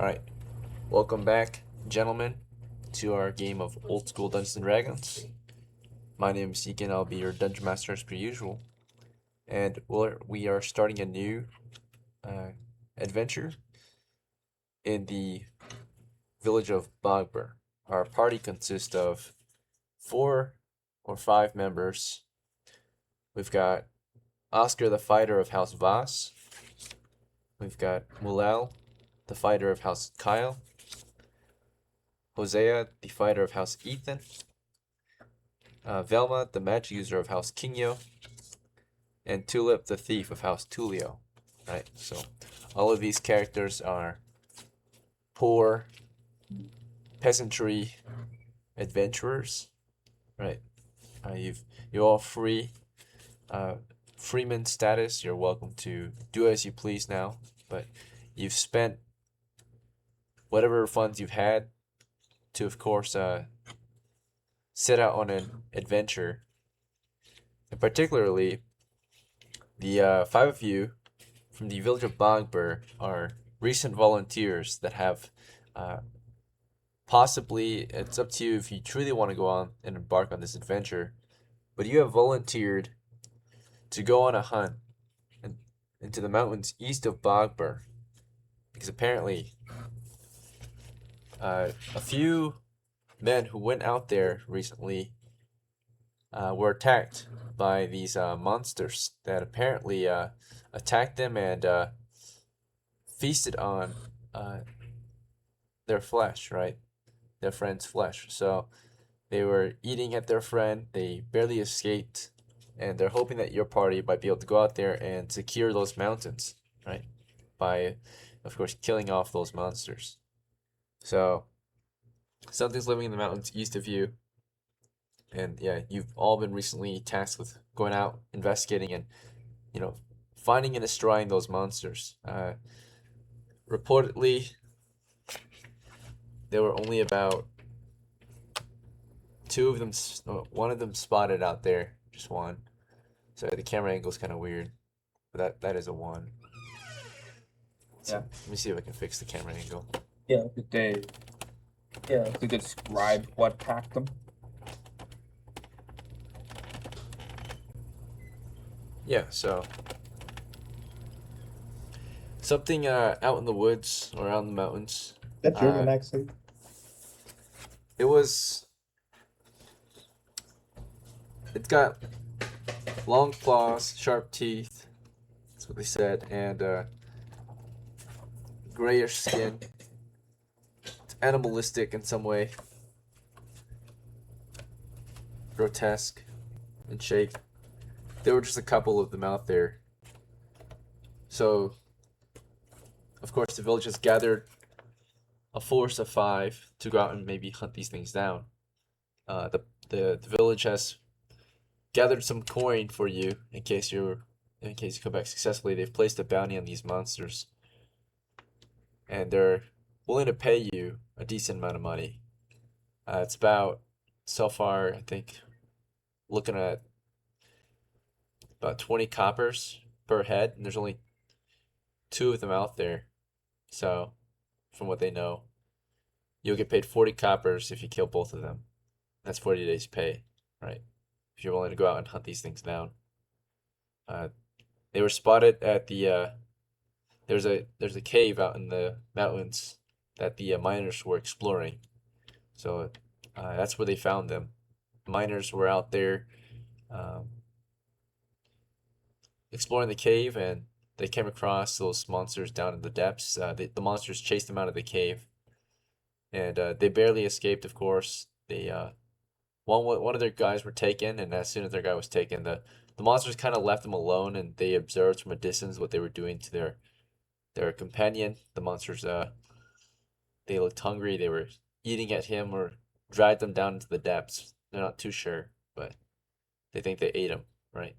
Alright, welcome back, gentlemen, to our game of Old School Dungeons & Dragons. My name is Deacon, I'll be your Dungeon Master as per usual. And we are starting a new adventure in the village of BOGBUR. Our party consists of 4 or 5 members. We've got OSKAR, the fighter of House Voss. We've got MULEL, the fighter of House Kyle. HOSEA, the fighter of House Ethan. VELMA, the magic user of House Kinyo. And TULIP, the thief of House Tulio. Right, so all of these characters are poor peasantry adventurers. Right, you're all free. Freeman status. You're welcome to do as you please now, but you've spent whatever funds you've had to, of course, set out on an adventure. And particularly, the 5 of you from the village of BOGBUR are recent volunteers that have possibly, it's up to you if you truly want to go on and embark on this adventure, but you have volunteered to go on a hunt into the mountains east of BOGBUR, because apparently a few men who went out there recently were attacked by these monsters that apparently attacked them and feasted on their flesh, right? Their friend's flesh. So they were eating at their friend, they barely escaped, and they're hoping that your party might be able to go out there and secure those mountains, right? By, of course, killing off those monsters. So something's living in the mountains east of you. And yeah, you've all been recently tasked with going out, investigating, and finding and destroying those monsters. Reportedly, there were only about 2 of them, one of them spotted out there, just one. So the camera angle is kind of weird, but that is a 1. So, let me see if I can fix the camera angle. Yeah, did they describe what attacked them? Yeah, so something out in the woods or out in the mountains. That German accent. It's got long claws, sharp teeth. That's what they said, and grayish skin. It's animalistic in some way. Grotesque in shape. There were just a couple of them out there. So, of course, the village has gathered a force of 5 to go out and maybe hunt these things down. The village has gathered some coin for you in case you come back successfully. They've placed a bounty on these monsters, and they're willing to pay you a decent amount of money. It's about, so far, I think, looking at about 20 coppers per head, and there's only 2 of them out there. So, from what they know, you'll get paid 40 coppers if you kill both of them. That's 40 days pay, right? If you're willing to go out and hunt these things down. They were spotted at the there's a cave out in the mountains that the miners were exploring. So that's where they found them. Miners were out there exploring the cave, and they came across those monsters down in the depths. The monsters chased them out of the cave, and they barely escaped, of course. They one of their guys were taken, and as soon as their guy was taken, the monsters kind of left them alone, and they observed from a distance what they were doing to their companion. The monsters they looked hungry. They were eating at him or dragged them down into the depths. They're not too sure, but they think they ate him, right?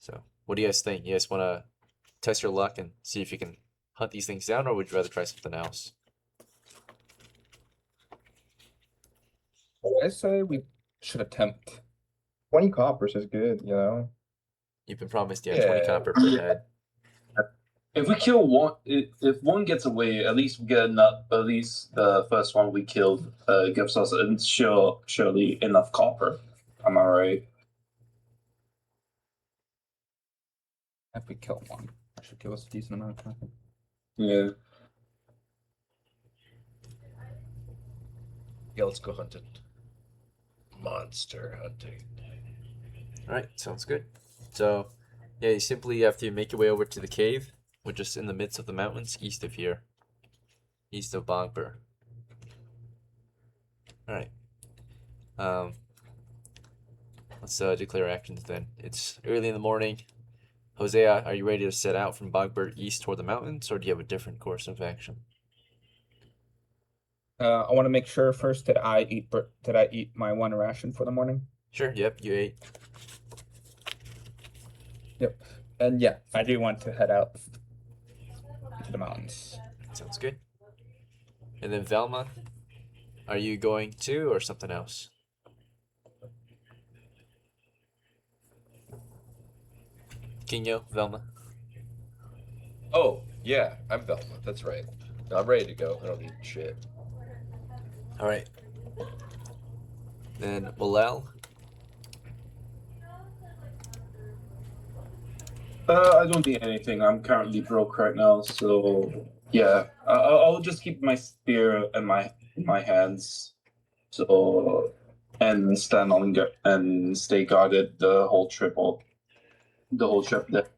So, what do you guys think? You guys want to test your luck and see if you can hunt these things down, or would you rather try something else? I say we should attempt. 20 coppers is good, you know? You've been promised, 20 copper per head. If we kill one, if one gets away, at least we get enough. At least the first one we killed gives us surely enough copper. Am I right? If we kill one, that should give us a decent amount of copper. Yeah. Yeah, let's go hunt it. Monster hunting. Alright, sounds good. So, yeah, you simply have to make your way over to the cave, which is in the midst of the mountains east of here. East of BOGBUR. Alright. Let's declare actions then. It's early in the morning. Hosea, are you ready to set out from BOGBUR east toward the mountains, or do you have a different course of action? I want to make sure first that I eat my one ration for the morning. Sure, yep, you ate. Yep. And yeah, I do want to head out to the mountains. Sounds good. And then VELMA, are you going too, or something else? Kinyo, VELMA. Oh, yeah, I'm Velma. That's right. No, I'm ready to go. I don't need shit. Alright. Then MULEL. I don't need anything. I'm currently broke right now, so yeah. I'll just keep my spear in my hands, so and stand on and stay guarded the whole trip. The whole trip there.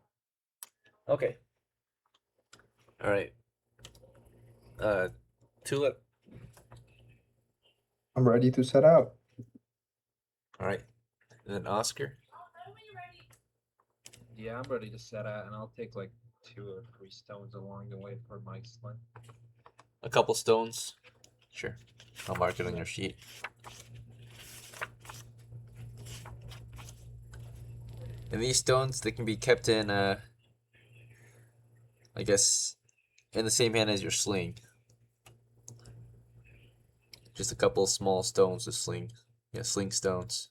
Okay. Alright. TULIP. I'm ready to set out. Alright. And then OSKAR. Yeah, I'm ready to set out, and I'll take like 2 or 3 stones along the way for my sling. A couple stones. Sure. I'll mark it on your sheet. And these stones, they can be kept in, I guess, in the same hand as your sling. Just a couple small stones to sling. Yeah, sling stones.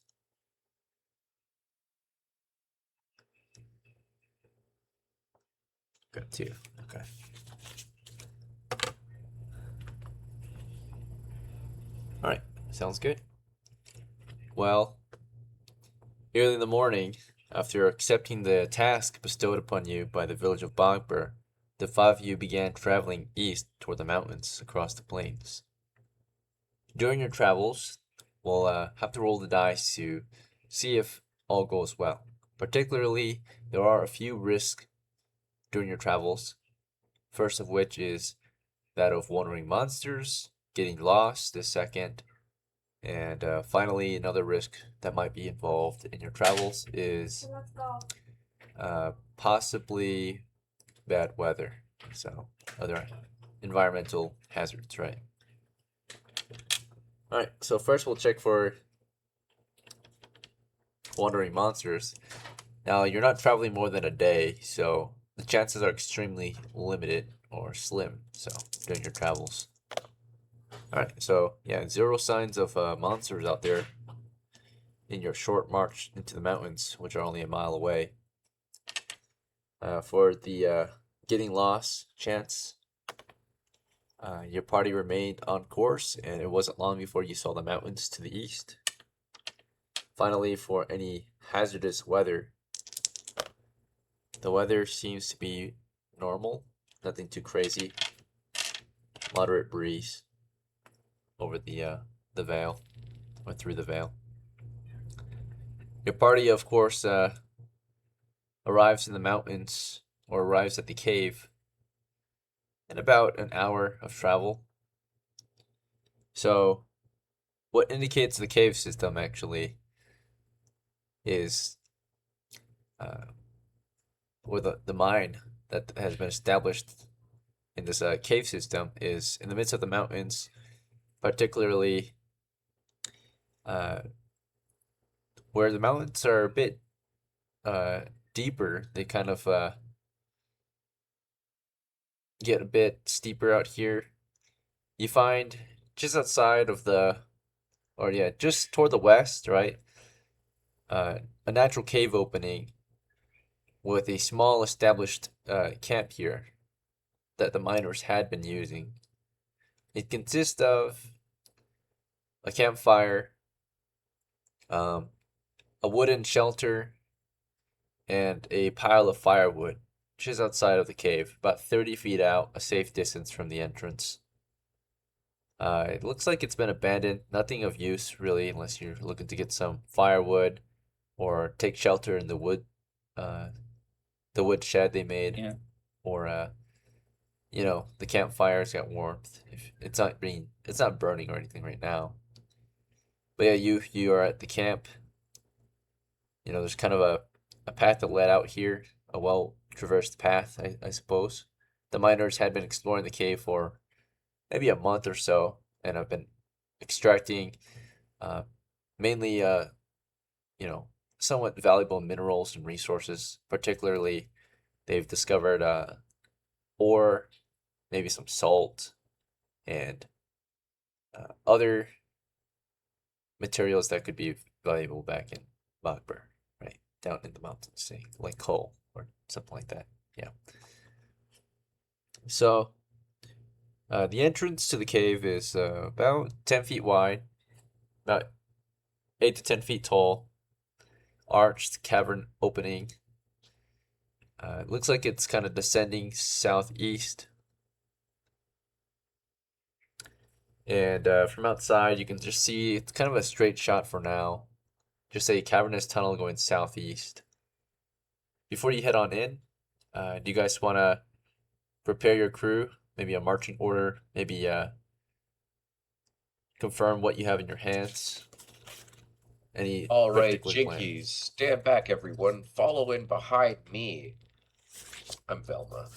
Got 2. Okay. Alright, sounds good. Well, early in the morning, after accepting the task bestowed upon you by the village of BOGBUR, the 5 of you began traveling east toward the mountains across the plains. During your travels, we'll have to roll the dice to see if all goes well. Particularly, there are a few risks during your travels. First of which is that of wandering monsters, getting lost, the second. And finally, another risk that might be involved in your travels is possibly bad weather. So, other environmental hazards, right? Alright, so first we'll check for wandering monsters. Now, you're not traveling more than a day, so the chances are extremely limited or slim, so, during your travels. Alright, so, yeah, 0 signs of monsters out there in your short march into the mountains, which are only a mile away. For the getting lost chance, your party remained on course, and it wasn't long before you saw the mountains to the east. Finally, for any hazardous weather, the weather seems to be normal, nothing too crazy. Moderate breeze over the veil, or through the veil. Your party, of course, arrives in the mountains, or arrives at the cave, in about an hour of travel. So, what indicates the cave system, actually, is or the mine that has been established in this cave system is in the midst of the mountains, particularly where the mountains are a bit deeper. They kind of get a bit steeper out here. You find just outside of just toward the west, right? A natural cave opening with a small established camp here that the miners had been using. It consists of a campfire, a wooden shelter, and a pile of firewood, which is outside of the cave, about 30 feet out, a safe distance from the entrance. It looks like it's been abandoned, nothing of use really, unless you're looking to get some firewood or take shelter in the wood shed they made, Yeah. or the campfire's got warmth. If it's not burning or anything right now. But yeah, you are at the camp. There's kind of a path that led out here, a well-traversed path, I suppose. The miners had been exploring the cave for maybe a month or so, and have been extracting mainly, somewhat valuable minerals and resources. Particularly, they've discovered ore, maybe some salt, and other materials that could be valuable back in BOGBUR, right? Down in the mountains, say, like coal or something like that. Yeah. So, the entrance to the cave is about 10 feet wide, about 8 to 10 feet tall, arched cavern opening. It looks like it's kind of descending southeast. And from outside, you can just see it's kind of a straight shot for now. Just a cavernous tunnel going southeast. Before you head on in, do you guys want to prepare your crew? Maybe a marching order? Maybe confirm what you have in your hands? Any All right, particular plan? Jinkies, stand back, everyone. Follow in behind me. I'm Velma.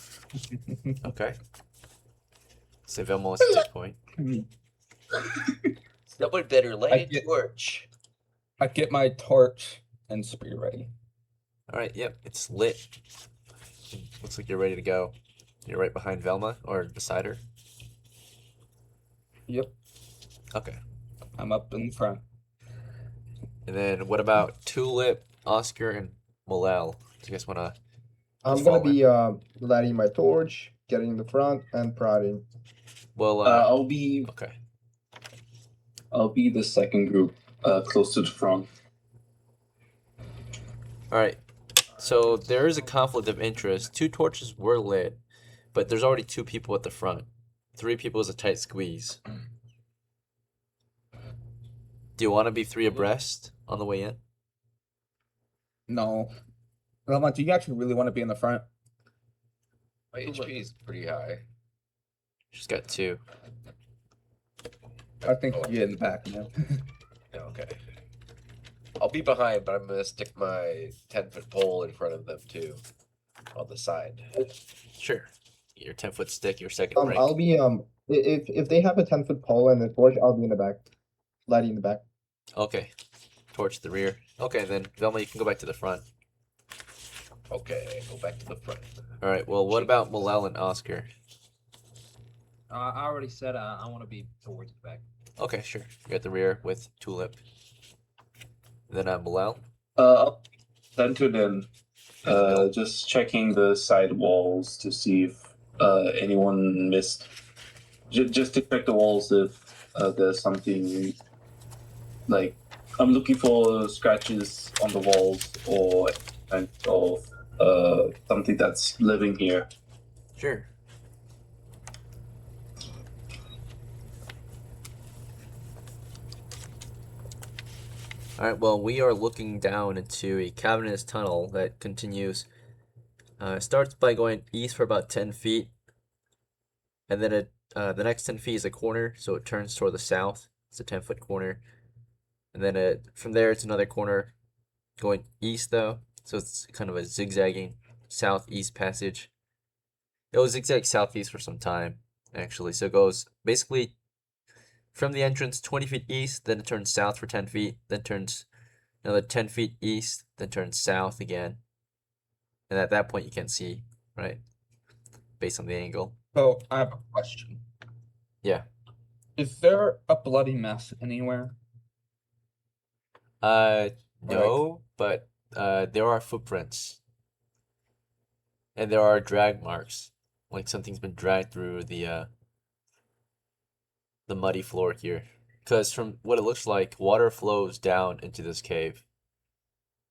Okay. So VELMA wants to take point. Someone better I light a get- torch. I get my torch and spear ready. All right, yep, it's lit. Looks like you're ready to go. You're right behind VELMA or beside her? Yep, Okay. I'm up in front. And then what about TULIP, OSKAR, and MULEL? Do you guys want to? I'm Follow gonna be lighting my torch, getting in the front, and prodding. Well, I'll be okay. the second group, close to the front. All right. So there is a conflict of interest. 2 torches were lit, but there's already 2 people at the front. 3 people is a tight squeeze. Do you want to be 3 abreast on the way in? No. Velma, do you actually really want to be in the front? My HP is pretty high. She's got 2. I think you get in the back, man. Okay. I'll be behind, but I'm gonna stick my 10-foot pole in front of them too, on the side. Sure. Your 10-foot stick, your second rank. I'll be if they have a 10-foot pole and a torch, I'll be in the back, lighting the back. Okay. Torch the rear. Okay, then Velma, you can go back to the front. Okay, go back to the front. All right. Well, what about MULEL and OSKAR? I already said I want to be towards the back. Okay, sure. You're at the rear with TULIP. Then MULEL. I'll center then. Just checking the side walls to see if anyone missed. Just to check the walls if there's something like I'm looking for scratches on the walls or kind of something that's living here. Sure. All right, well, we are looking down into a cavernous tunnel that continues. Starts by going east for about 10 feet, and then the next 10 feet is a corner, so it turns toward the south. It's a 10-foot corner, and then from there it's another corner going east though, so it's kind of a zigzagging southeast passage. It will zigzag southeast for some time, actually, so it goes basically from the entrance 20 feet east, then it turns south for 10 feet, then turns another 10 feet east, then turns south again. And at that point, you can't see, right? Based on the angle. So, I have a question. Yeah. Is there a bloody mess anywhere? No, but there are footprints. And there are drag marks. like something's been dragged through the muddy floor here. Because from what it looks like, water flows down into this cave.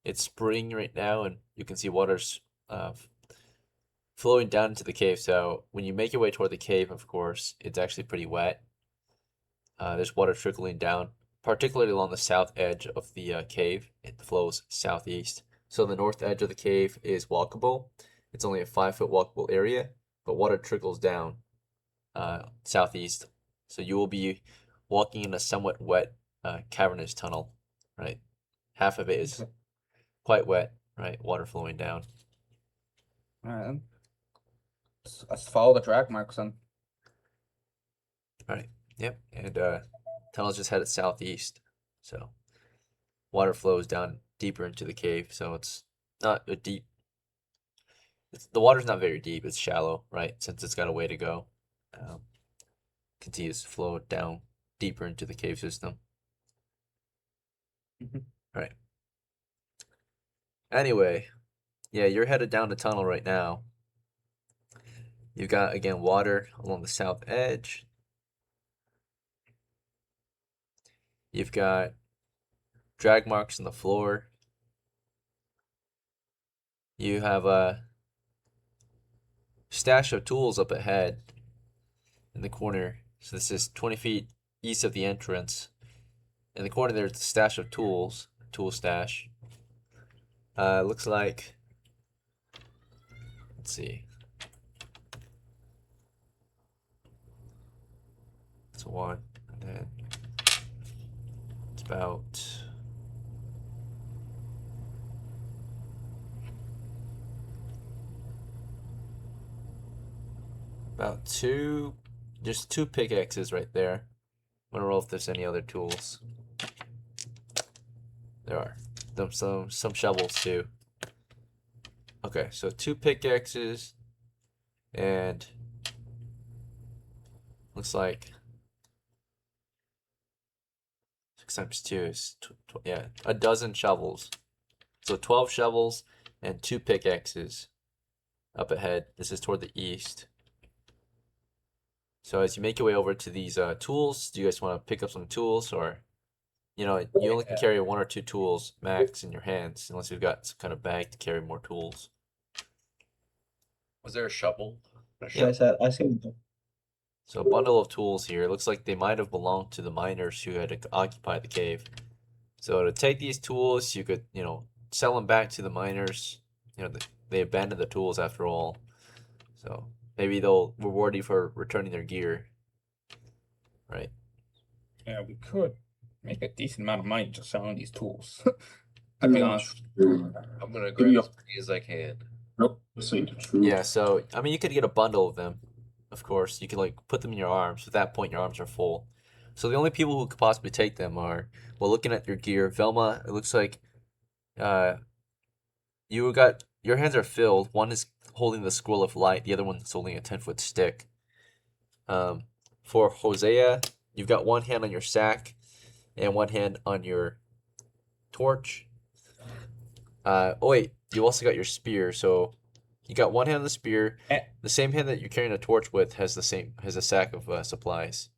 It's spring right now, and you can see water's flowing down into the cave. So when you make your way toward the cave, of course, it's actually pretty wet. There's water trickling down, particularly along the south edge of the cave. It flows southeast. So the north edge of the cave is walkable. It's only a 5-foot walkable area, but water trickles down southeast. So you will be walking in a somewhat wet cavernous tunnel, right? Half of it is quite wet, right? Water flowing down. Alright. Let's follow the drag marks then. All right. Yep. And tunnel's just headed southeast. So water flows down deeper into the cave. So it's not a deep. The water's not very deep. It's shallow, right? Since it's got a way to go. Continues to flow down deeper into the cave system. Mhm. All right. Anyway, yeah, you're headed down the tunnel right now. You've got, again, water along the south edge. You've got drag marks on the floor. You have a stash of tools up ahead in the corner. So this is 20 feet east of the entrance. In the corner there's a stash of tools, tool stash. Looks like, let's see. It's one, and then it's about two, just 2 pickaxes right there. I'm gonna roll if there's any other tools. There are. Some shovels too. Okay, so 2 pickaxes, and looks like 6 times 2 is yeah, a dozen shovels. So 12 shovels and 2 pickaxes up ahead. This is toward the east. So as you make your way over to these tools, do you guys want to pick up some tools, or you only can carry 1 or 2 tools max in your hands unless you've got some kind of bag to carry more tools. Was there a shovel? Yeah, I see. So a bundle of tools here. It looks like they might have belonged to the miners who had occupied the cave. So to take these tools, you could, sell them back to the miners. They abandoned the tools after all. So maybe they'll reward you for returning their gear. Right? Yeah, we could make a decent amount of money just selling these tools. I'll be honest. I'm gonna grab as many as I can. Nope, saying the truth. Yeah, so I mean you could get a bundle of them, of course. You could put them in your arms. At that point your arms are full. So the only people who could possibly take them are, well, looking at your gear, Velma, it looks like your hands are filled. One is holding the scroll of light, the other one's holding a 10-foot stick. For Hosea, you've got one hand on your sack and one hand on your torch. Oh wait, you also got your spear, so you got one hand on the spear. The same hand that you're carrying a torch with has a sack of supplies.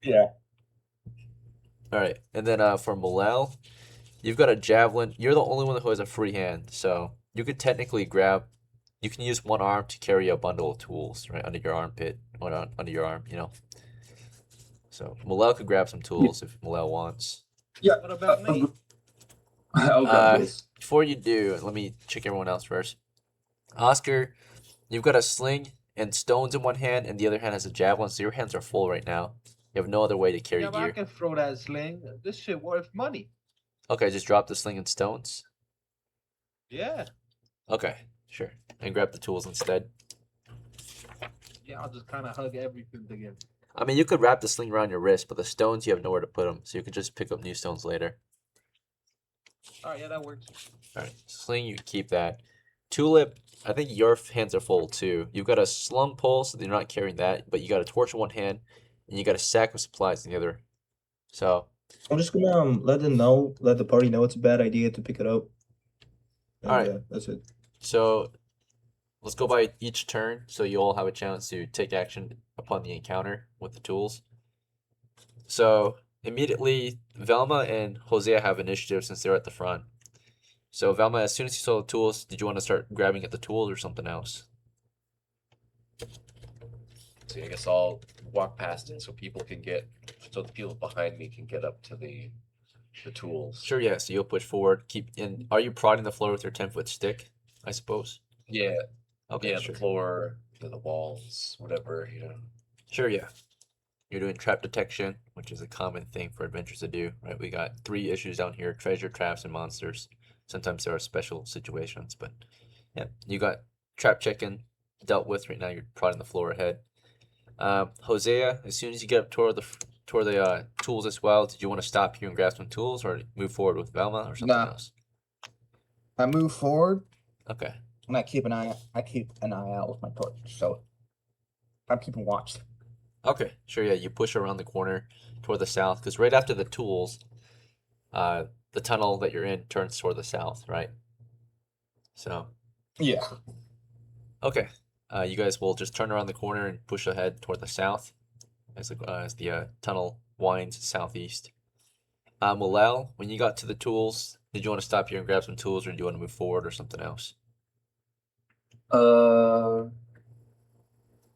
Yeah. All right, and then for MULEL, you've got a javelin. You're the only one who has a free hand, so you could technically you can use one arm to carry a bundle of tools, right, under your armpit, or under your arm, So MULEL could grab some tools if MULEL wants. Yeah. What about me? I'll grab this. Before you do, let me check everyone else first. Oscar, you've got a sling and stones in one hand, and the other hand has a javelin, so your hands are full right now. You have no other way to carry Yeah, but I gear. can throw that sling. This shit worth money. Okay, just drop the sling and stones. Yeah. Okay, sure. And grab the tools instead. Yeah, I'll just kind of hug everything together. I mean, you could wrap the sling around your wrist, but the stones, you have nowhere to put them, so you could just pick up new stones later. All right, yeah, that works. All right, sling, you can keep that. Tulip, I think your hands are full too. You've got a slung pole, so you're not carrying that, but you got a torch in one hand, and you got a sack of supplies in the other. So, I'm just gonna let the party know it's a bad idea to pick it up. And, Alright. yeah, that's it. so let's go by each turn, so you all have a chance to take action upon the encounter with the tools. So immediately, Velma and Hosea have initiative since they're at the front. So Velma, as soon as you saw the tools, did you want to start grabbing at the tools or something else? So I guess I'll walk past it so people can get, so the people behind me can get up to the tools. Sure, yeah. So you'll push forward. Keep in. Are you prodding the floor with your 10-foot stick? I suppose. Yeah, Okay. yeah, Sure. the floor, the walls, whatever, you know. Sure, yeah. You're doing trap detection, which is a common thing for adventurers to do, right? We got 3 issues down here: treasure, traps, and monsters. Sometimes there are special situations, but yeah, you got trap checking dealt with. Right now, you're prodding the floor ahead. Hosea, as soon as you get up toward the tools as well, did you want to stop here and grab some tools, or move forward with Velma or something Nah. else? I move forward Okay. and I keep an eye out with my torch. So I'm keeping watch. Okay, sure, yeah. You push around the corner toward the south, because right after the tools, the tunnel that you're in turns toward the south, right? So, Yeah. okay. You guys will just turn around the corner and push ahead toward the south as the tunnel winds southeast. Mulel, when you got to the tools, did you want to stop here and grab some tools, or do you want to move forward or something else?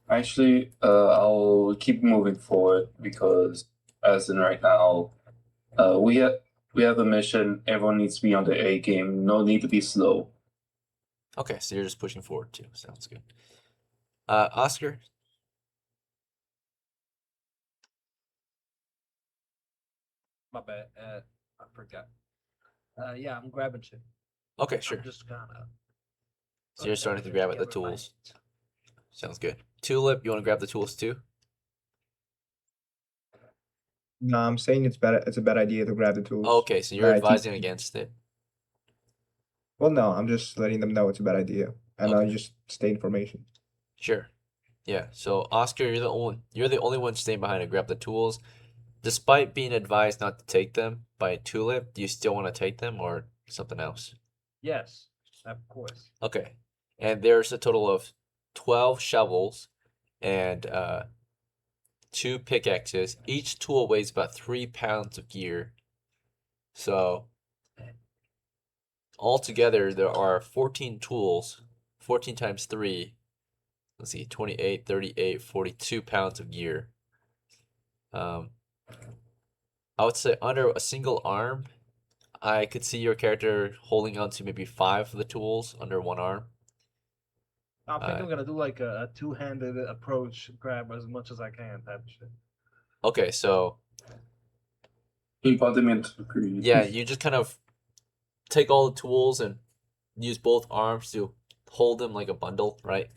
Actually, I'll keep moving forward because, as in right now, we have a mission. Everyone needs to be on the A game. No need to be slow. Okay, so you're just pushing forward too. Sounds good. Oscar? My bad. I forgot. Yeah, I'm grabbing shit. Okay, sure. I'm just gonna. So you're starting to grab at the tools. Sounds good. Tulip, you want to grab the tools too? No, I'm saying it's better. It's a bad idea to grab the tools. Okay, so you're Right, advising against it. Well, no, I'm just letting them know it's a bad idea, and I'll Okay. just state information. Sure. Yeah. So Oscar, you're the only one staying behind to grab the tools. Despite being advised not to take them by Tulip, do you still want to take them or something else? Yes, of course. Okay. And there's a total of 12 shovels and 2 pickaxes. Each tool weighs about 3 pounds of gear. So altogether there are 14 tools. 14 times 3. Let's see, 28, 38, 42 pounds of gear. I would say under a single arm, I could see your character holding on to maybe 5 of the tools under one arm. I think I'm gonna do like a two-handed approach, grab as much as I can, type of shit. Okay, so Keep them into the creed. yeah, you just kind of take all the tools and use both arms to hold them like a bundle, right?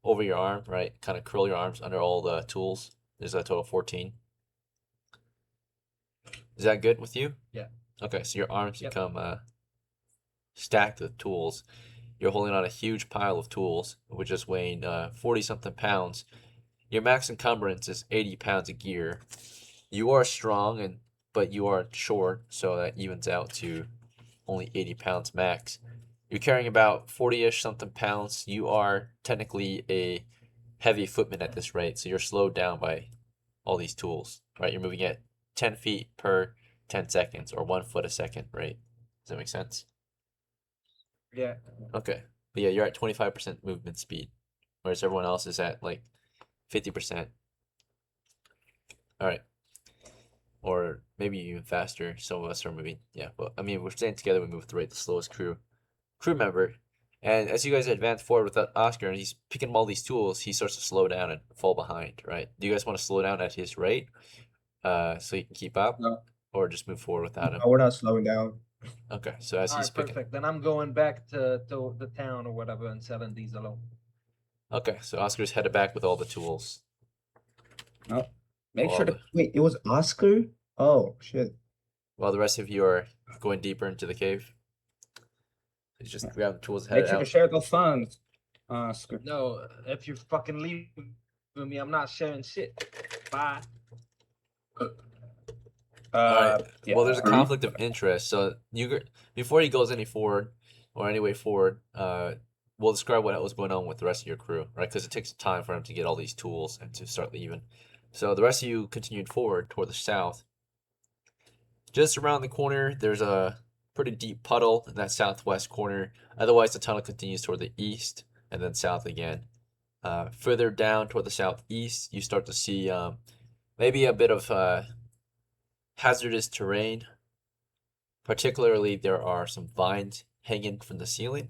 Over your arm, right? Kind of curl your arms under all the tools. There's a total of 14. Is that good with you? Yeah. Okay, so your arms Yep. become stacked with tools. You're holding on a huge pile of tools, which is weighing 40 something pounds. Your max encumbrance is 80 pounds of gear. You are strong, but you are short, so that evens out to only 80 pounds max. You're carrying about 40-ish something pounds. You are technically a heavy footman at this rate, so you're slowed down by all these tools, right? You're moving at 10 feet per 10 seconds, or 1 foot a second, right? Does that make sense? Yeah. Okay. But yeah, you're at 25% movement speed, whereas everyone else is at like 50%. All right. Or maybe even faster. Some of us are moving. Yeah, but I mean, we're staying together. We move at the rate the slowest crew member. And as you guys advance forward with Oscar, and he's picking up all these tools, he starts to slow down and fall behind. Right? Do you guys want to slow down at his rate, so he can keep up, No. or just move forward without him? No, we're not slowing down. Okay. So as All he's right, picking. perfect. Then I'm going back to the town or whatever and selling these alone. Okay. So Oscar's headed back with all the tools. Make All sure to the- Wait, it was Oscar? Oh shit. While the rest of you are going deeper into the cave. He's just grab the tools and make head sure to out. share those funds, Oscar. No, if you fucking leave me, I'm not sharing shit. Bye. Alright. Yeah. Well, there's a Are you- conflict of interest. So before he goes any forward, or any way forward, we'll describe what was going on with the rest of your crew, right? Because it takes time for them to get all these tools and to start leaving. So the rest of you continued forward toward the south. Just around the corner, there's a pretty deep puddle in that southwest corner. Otherwise, the tunnel continues toward the east and then south again. Further down toward the southeast, you start to see maybe a bit of hazardous terrain. Particularly, there are some vines hanging from the ceiling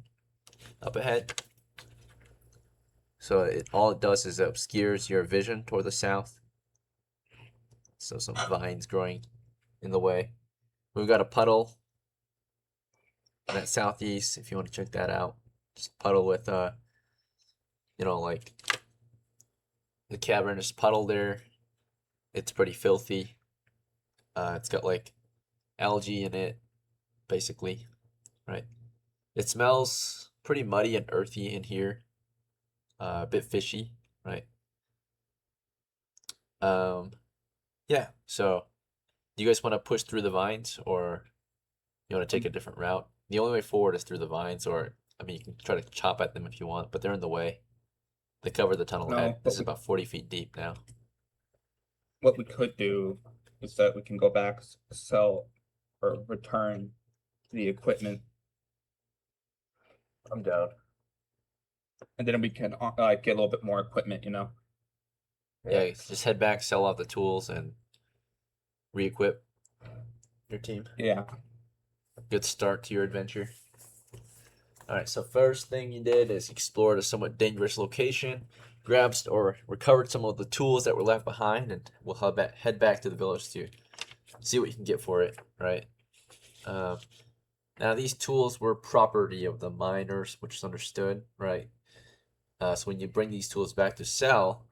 up ahead. So all it does is it obscures your vision toward the south. So some vines growing in the way. We've got a puddle in that southeast, if you want to check that out. Just a puddle with like the cavernous puddle there. It's pretty filthy. It's got like algae in it, basically, right? It smells pretty muddy and earthy in here. A bit fishy, right? Yeah, so do you guys want to push through the vines, or you want to take a different route? The only way forward is through the vines, or I mean, you can try to chop at them if you want, but they're in the way. They cover the tunnel No, head. This is but about 40 feet deep now. what we could do is that we can go back, sell, or return the equipment, I'm down. and then we can get a little bit more equipment. Yeah, just head back, sell off the tools, and re-equip your team. Yeah. Good start to your adventure. Alright, so first thing you did is explored a somewhat dangerous location, grabbed or recovered some of the tools that were left behind, and we'll head back to the village to see what you can get for it, right? Now, these tools were property of the miners, which is understood, right? So when you bring these tools back to sell,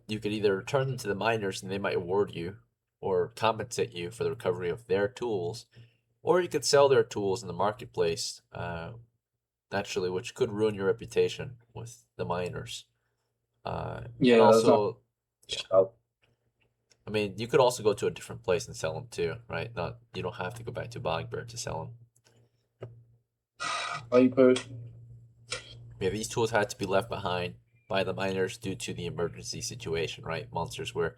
you could either return them to the miners and they might award you or compensate you for the recovery of their tools, or you could sell their tools in the marketplace, naturally, which could ruin your reputation with the miners. And Yeah, that's also, Oh, I mean, you could also go to a different place and sell them too, right? You don't have to go back to BOGBUR to sell them. Viper. Yeah, these tools had to be left behind by the miners due to the emergency situation, right? Monsters were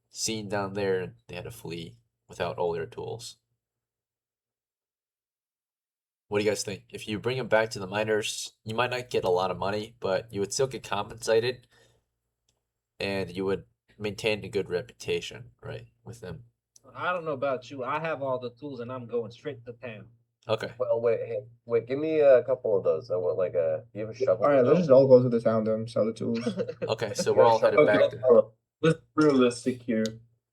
seen down there and they had to flee without all their tools. What do you guys think? If you bring them back to the miners, you might not get a lot of money, but you would still get compensated and you would maintain a good reputation, right, with them. I don't know about you. I have all the tools and I'm going straight to town. Okay. well, wait, give me a couple of those. I want do you have a shovel? All right, let's just all go to the town then, sell the tools. Okay, so we're all headed back to... Let's be realistic here.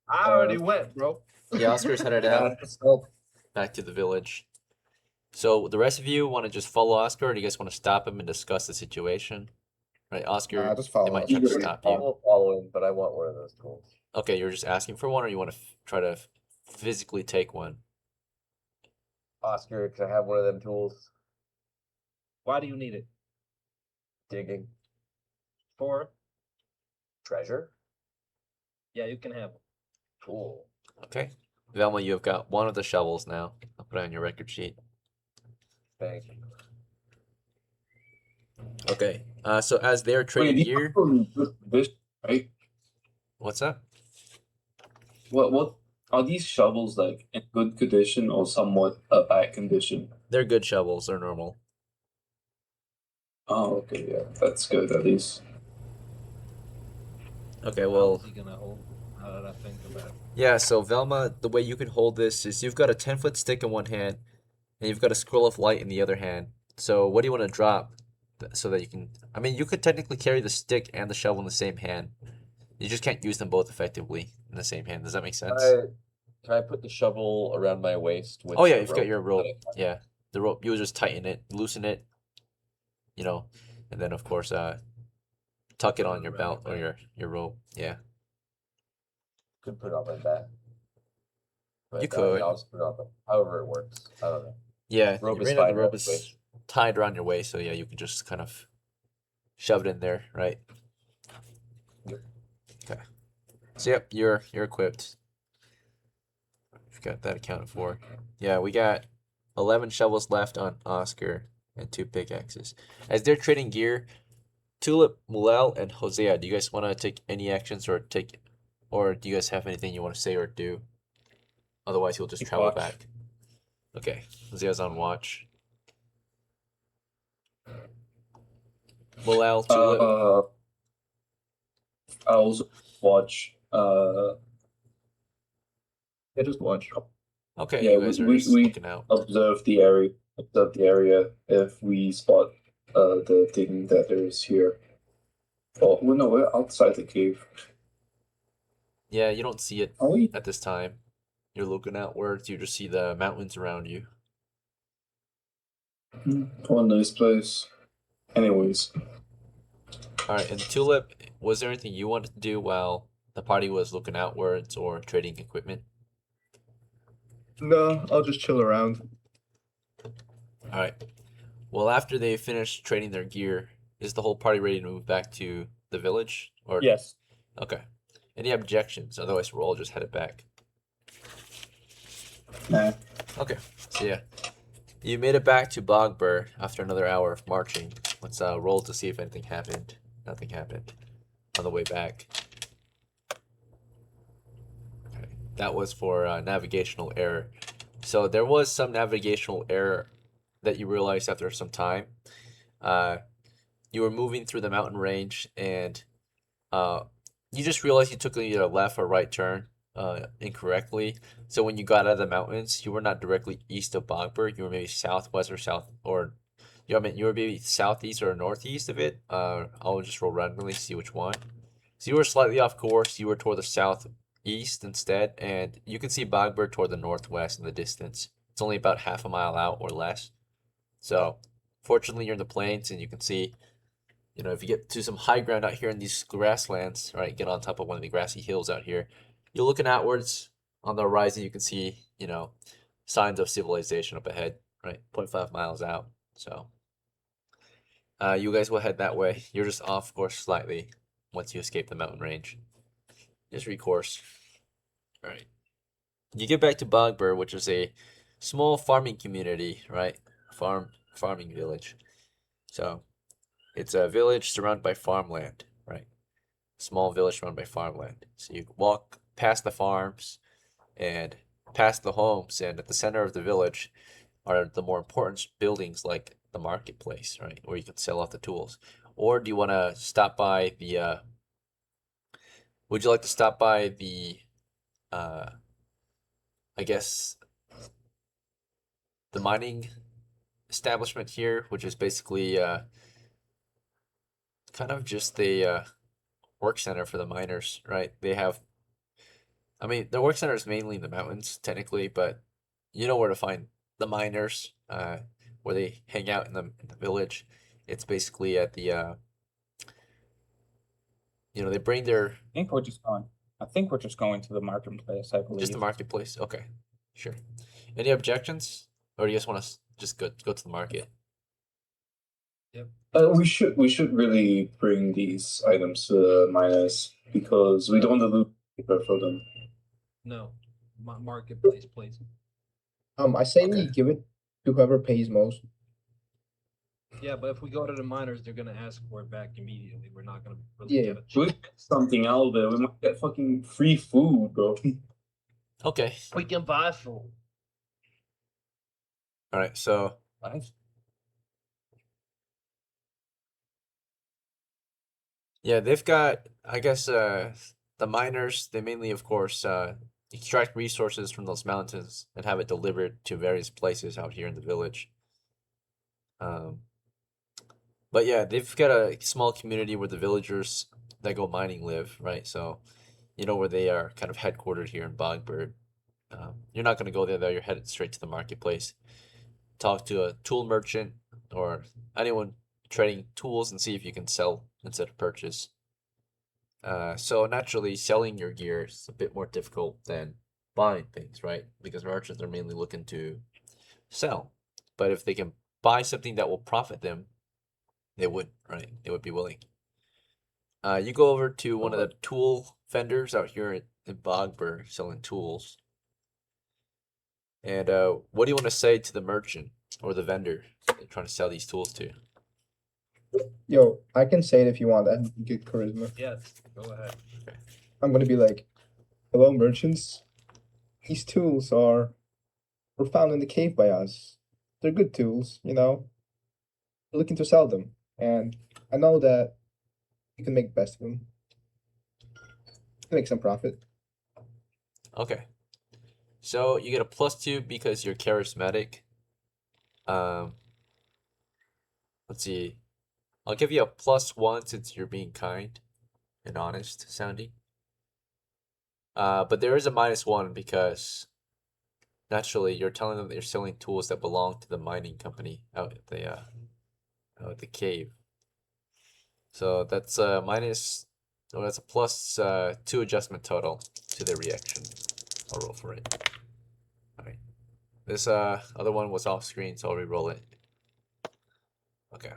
I already went, bro. Yeah, Oscar's headed out So, back to the village. So the rest of you want to just follow Oscar, or do you guys want to stop him and discuss the situation? Right, Oscar, Nah, just they follow might us. try to stop I you. will follow him, but I want one of those tools. Okay, you're just asking for one, or you want to try to physically take one? Oscar, can I have one of them tools? Why do you need it? Digging. For? Treasure? Yeah, you can have it. Cool. Okay. Velma, you have got one of the shovels now. I'll put it on your record sheet. Thank you. Okay. So as they're Wait, trading these gear, are in good condition, right? what's that? What are these shovels like in good condition or somewhat bad condition? They're good shovels. They're normal. Oh, okay, yeah, that's good at least. Okay, well, How's he gonna hold? How did I think about it? yeah, so Velma, the way you can hold this is you've got a 10-foot stick in one hand, and you've got a scroll of light in the other hand. So what do you want to drop so that you can... I mean, you could technically carry the stick and the shovel in the same hand. You just can't use them both effectively in the same hand. Does that make sense? Can I put the shovel around my waist with Oh yeah, the you've got rope? your rope. Yeah, the rope. You would just tighten it, loosen it, and then of course, tuck it on your belt or your rope. Yeah, Could put it on my back. But, You could. I'll just put it on however it works. I don't know. yeah. Rope the is reason the fine, rope that's is tied around your waist, so yeah, you can just kind of shove it in there, right? Yep. Okay. So yep, you're equipped. We've got that accounted for. Yeah, we got 11 shovels left on Oscar, and 2 pickaxes. As they're trading gear, Tulip, MULEL, and HOSEA, do you guys want to take any actions or do you guys have anything you want to say or do? Otherwise, he'll just Keep travel watch. back. Okay, HOSEA's on watch. MULEL, Tulip. I also watch. Yeah, just watch. Okay, Yeah, you guys are we just looking out. observe the area. Observe the area if we spot the thing that is here. Oh no, we're outside the cave. Yeah, you don't see it Are we? at this time. You're looking outwards, you just see the mountains around you. One nice place. Anyways, Alright, and Tulip, was there anything you wanted to do while the party was looking outwards or trading equipment? No, I'll just chill around. Alright. Well, after they finish trading their gear, is the whole party ready to move back to the village? Or Yes. Okay. Any objections? Otherwise, we're all just headed back. nah. Okay. So yeah, you made it back to BOGBUR after another hour of marching. Let's roll to see if anything happened. Nothing happened on the way back. Okay. That was for navigational error. So there was some navigational error that you realized after some time. You were moving through the mountain range and you just realized you took either a left or right turn incorrectly. So when you got out of the mountains, you were not directly east of BOGBUR. You were maybe southwest or you were maybe southeast or northeast of it. I'll just roll randomly, see which one. So you were slightly off course. You were toward the southeast instead, and you can see BOGBUR toward the northwest in the distance. It's only about half a mile out or less. So fortunately, you're in the plains, and you can see. You know, if you get to some high ground out here in these grasslands, right, get on top of one of the grassy hills out here, you're looking outwards on the horizon, you can see, you know, signs of civilization up ahead, right, 0.5 miles out. So, you guys will head that way. You're just off course slightly once you escape the mountain range. Just recourse. All right. You get back to BOGBUR, which is a small farming community, right? Farming village. So, it's a village surrounded by farmland, right? Small village surrounded by farmland. So you walk past the farms and past the homes, and at the center of the village are the more important buildings like the marketplace, right? Where you can sell off the tools. Or do you want to stop by the, would you like to stop by the, I guess, the mining establishment here, which is basically kind of just the work center for the miners, right? They have, I mean, the work center is mainly in the mountains, technically, but you know where to find the miners, where they hang out in the village. It's basically at the, you know, they bring their, I think we're just going to the marketplace, I believe. just the marketplace. Okay, sure. Any objections? Or do you just want to just go to the market? We should really bring these items to the miners because we don't want to lose paper for them. No, marketplace, please. I say we Okay. give it to whoever pays most. Yeah, but if we go to the miners, they're gonna ask for it back immediately. We're not gonna really Yeah. get a We chance. get something out of it. We might get fucking free food, bro. Okay, We can buy food. all right, so Nice. yeah, they've got, I guess, the miners, they mainly, of course, extract resources from those mountains and have it delivered to various places out here in the village. But yeah, they've got a small community where the villagers that go mining live, right? So, you know where they are kind of headquartered here in BOGBUR. You're not going to go there, though. You're headed straight to the marketplace. Talk to a tool merchant or anyone trading tools and see if you can sell instead of purchase. So naturally, selling your gear is a bit more difficult than buying things, right? Because merchants are mainly looking to sell. But if they can buy something that will profit them, they would, right? They would be willing. You go over to one of the tool vendors out here in BOGBUR selling tools. And what do you want to say to the merchant or the vendor that you're trying to sell these tools to? Yo, I can say it if you want. I have good charisma. Yes, go ahead. I'm gonna be like, hello, merchants. These tools were found in the cave by us. They're good tools, you know. We're looking to sell them, and I know that you can make best of them. You can make some profit. Okay. So you get a +2 because you're charismatic. Let's see. I'll give you a +1 since you're being kind and honest sounding. But there is a -1 because naturally you're telling them that you're selling tools that belong to the mining company out at the cave. So that's minus. Oh, that's a +2 adjustment total to the reaction. I'll roll for it. Alright. This other one was off screen, so I'll re-roll it. Okay.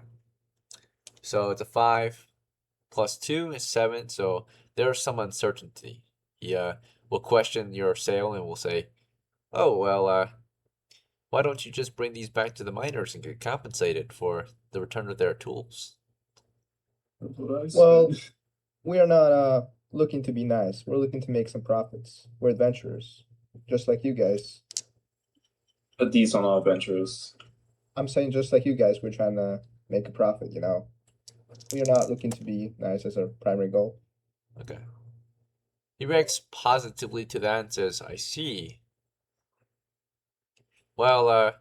So it's a 5 plus 2 is 7, so there's some uncertainty. He will question your sale and will say, oh, well, why don't you just bring these back to the miners and get compensated for the return of their tools? Well, we are not looking to be nice. We're looking to make some profits. We're adventurers, just like you guys. But these are not adventures. I'm saying just like you guys, we're trying to make a profit, you know. We are not looking to be nice as our primary goal. Okay. He reacts positively to that and says, I see. Well,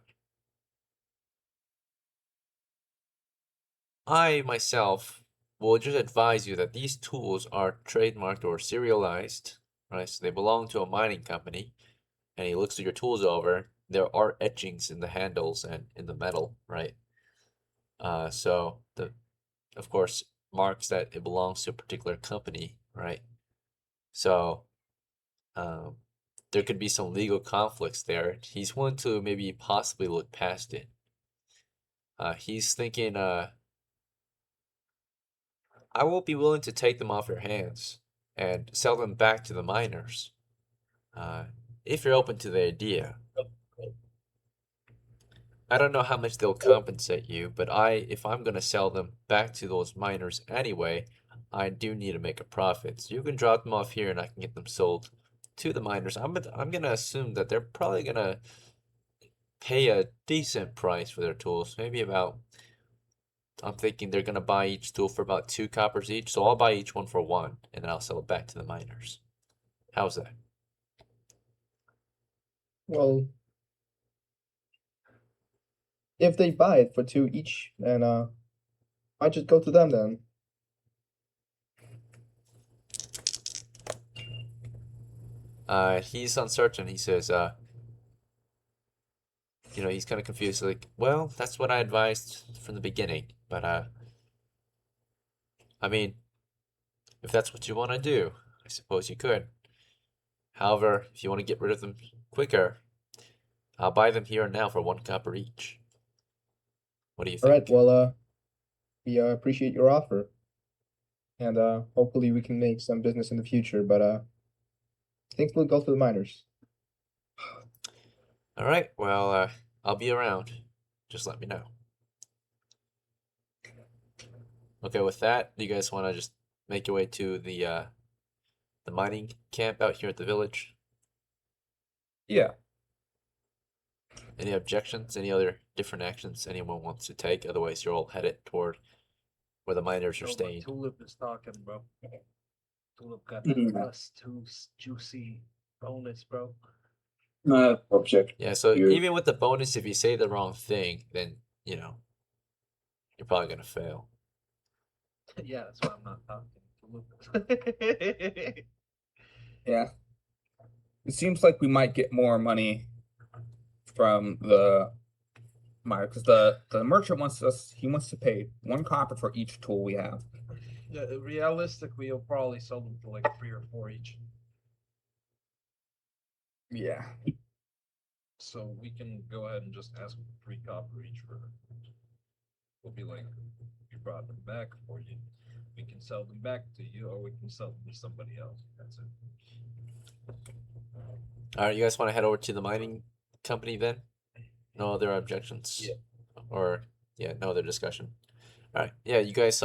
I myself will just advise you that these tools are trademarked or serialized, right? So they belong to a mining company. And he looks at your tools over. There are etchings in the handles and in the metal, right? So of course, marks that it belongs to a particular company, right? So, there could be some legal conflicts there. He's willing to maybe possibly look past it. He's thinking, I will be willing to take them off your hands and sell them back to the miners, if you're open to the idea. I don't know how much they'll compensate you, but if I'm gonna sell them back to those miners anyway, I do need to make a profit. So you can drop them off here and I can get them sold to the miners. I'm gonna assume that they're probably gonna pay a decent price for their tools. Maybe about, I'm thinking they're gonna buy each tool for about 2 coppers each. So I'll buy each one for 1 and then I'll sell it back to the miners. How's that? Well, if they buy it for 2 each, then I just go to them then. He's uncertain. He says, he's kind of confused. Like, well, that's what I advised from the beginning. But, I mean, if that's what you want to do, I suppose you could. However, if you want to get rid of them quicker, I'll buy them here and now for 1 copper each. What do you think? All right. Well, we appreciate your offer, and hopefully we can make some business in the future. But I think we'll go to the miners. All right. Well, I'll be around. Just let me know. Okay. With that, do you guys want to just make your way to the mining camp out here at the village? Yeah. Any objections? Any other different actions anyone wants to take? Otherwise, you're all headed toward where the miners are Yo, but staying. Tulip is talking, bro. Tulip got Mhm. that +2 juicy bonus, bro. Object. Yeah, so You- even with the bonus, if you say the wrong thing, then, you're probably going to fail. Yeah, that's why I'm not talking to Tulip. Yeah. It seems like we might get more money from the miner because the merchant wants to pay 1 copper for each tool we have. Yeah, realistically, you'll probably sell them for like 3 or 4 each. Yeah. So we can go ahead and just ask for 3 copper each for. We'll be like, you brought them back for you. We can sell them back to you, or we can sell them to somebody else. That's it. All right, you guys want to head over to the mining company then? No other objections? Yeah. Or, yeah, no other discussion. Alright, yeah, you guys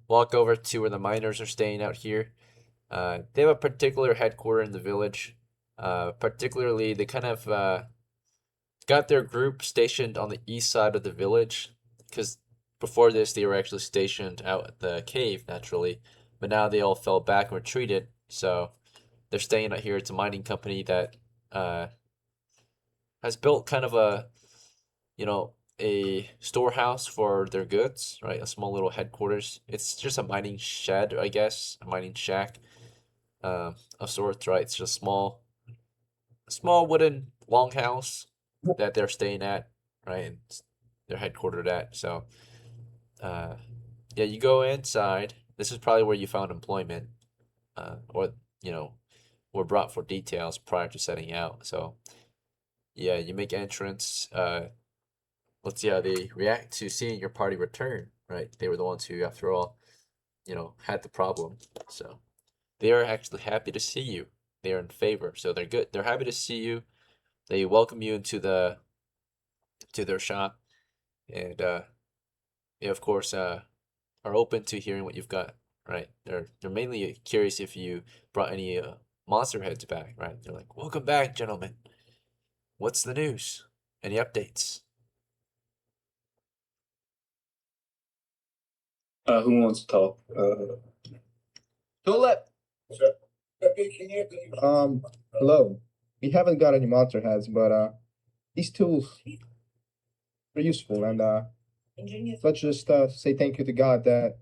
walk over to where the miners are staying out here. They have a particular headquarter in the village. Particularly, they kind of got their group stationed on the east side of the village. Because before this, they were actually stationed out at the cave, naturally. But now they all fell back and retreated. So they're staying out here. It's a mining company that has built kind of a storehouse for their goods, right? A small little headquarters. It's just a mining shed, I guess, a mining shack, of sorts, right? It's just a small wooden longhouse that they're staying at, right? And they're headquartered at. So, yeah, you go inside. This is probably where you found employment, or were brought for details prior to setting out. So, yeah, you make entrance. Let's see how they react to seeing your party return, right? They were the ones who, after all, had the problem. So they are actually happy to see you. They are in favor, so they're good. They're happy to see you. They welcome you into their shop, and they of course are open to hearing what you've got. Right? They're mainly curious if you brought any monster heads back. Right? They're like, "Welcome back, gentlemen. What's the news? Any updates?" Who wants to talk? Tulip. Hello. We haven't got any monster heads, but these tools are useful, and let's just say thank you to God that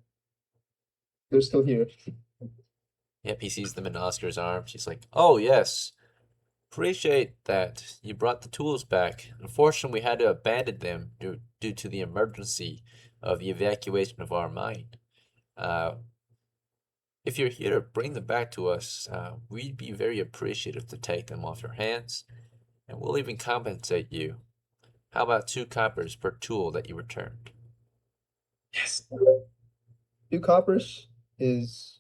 they're still here. Yep, he sees them in Oscar's arms. He's like, "Oh yes, appreciate that you brought the tools back. Unfortunately, we had to abandon them due to the emergency of the evacuation of our mine. If you're here to bring them back to us, we'd be very appreciative to take them off your hands, and we'll even compensate you. How about 2 coppers per tool that you returned?" Yes. 2 coppers is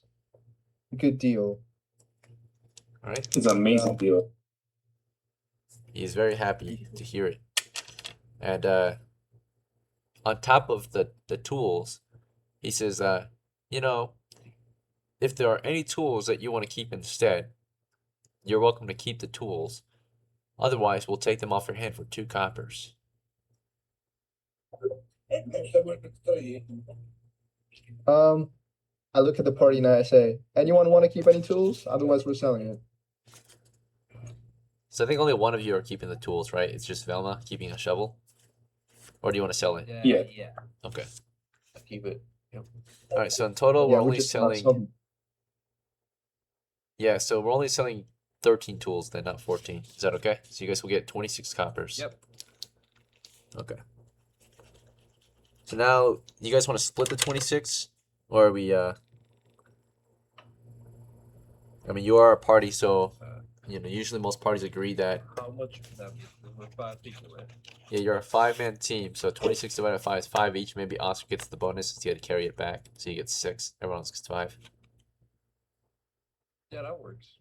a good deal. All right, It's an amazing deal. he's very happy to hear it. And on top of the tools, he says, if there are any tools that you want to keep instead, you're welcome to keep the tools. Otherwise, we'll take them off your hand for 2 coppers. I look at the party and I say, anyone want to keep any tools? Otherwise, we're selling it. So I think only one of you are keeping the tools, right? It's just Velma keeping a shovel? Or do you want to sell it? Yeah. Okay. I'll keep it. All right, so in total, Yeah, we're only just not selling... some- Yeah, so we're only selling 13 tools then, not 14. Is that okay? So you guys will get 26 coppers. Yep. Okay. So now, you guys want to split the 26? Or are we, I mean, you are a party, so, usually most parties agree that, How much would that be? We're 5 people, right? yeah, you're a 5-man team, so 26 divided by 5 is 5 each. Maybe Oscar gets the bonus since he had to carry it back, so you get 6. Everyone else gets 5. Yeah, that works.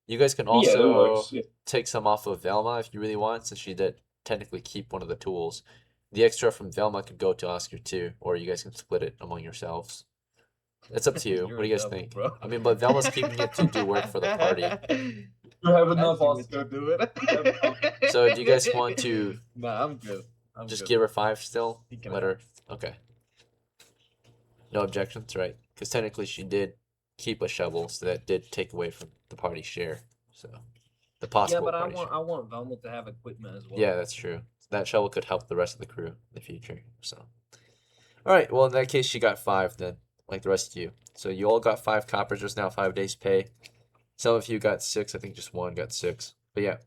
You guys can Yeah, that also works. Yeah. take some off of Velma if you really want, since she did technically keep one of the tools. The extra from Velma could go to Oscar too, or you guys can split it among yourselves. It's up to you. You're What do you a guys devil, think? bro. I mean, but Velma's keeping it to do work for the party. You have I enough, see what Oscar. you're doing. So do you guys want to Nah, I'm good. I'm just good. give her 5 still? You can Let her. Okay. No objections, right? Because technically she did keep a shovel, so that did take away from the party share. So the Yeah, possible but I party want share. Velma to have equipment as well. Yeah, that's true. That shovel could help the rest of the crew in the future. So, all right. Well, in that case, she got 5 then, like the rest of you. So you all got 5 coppers. There's now 5 days' pay. Some of you got 6. I think just one got 6. But yeah,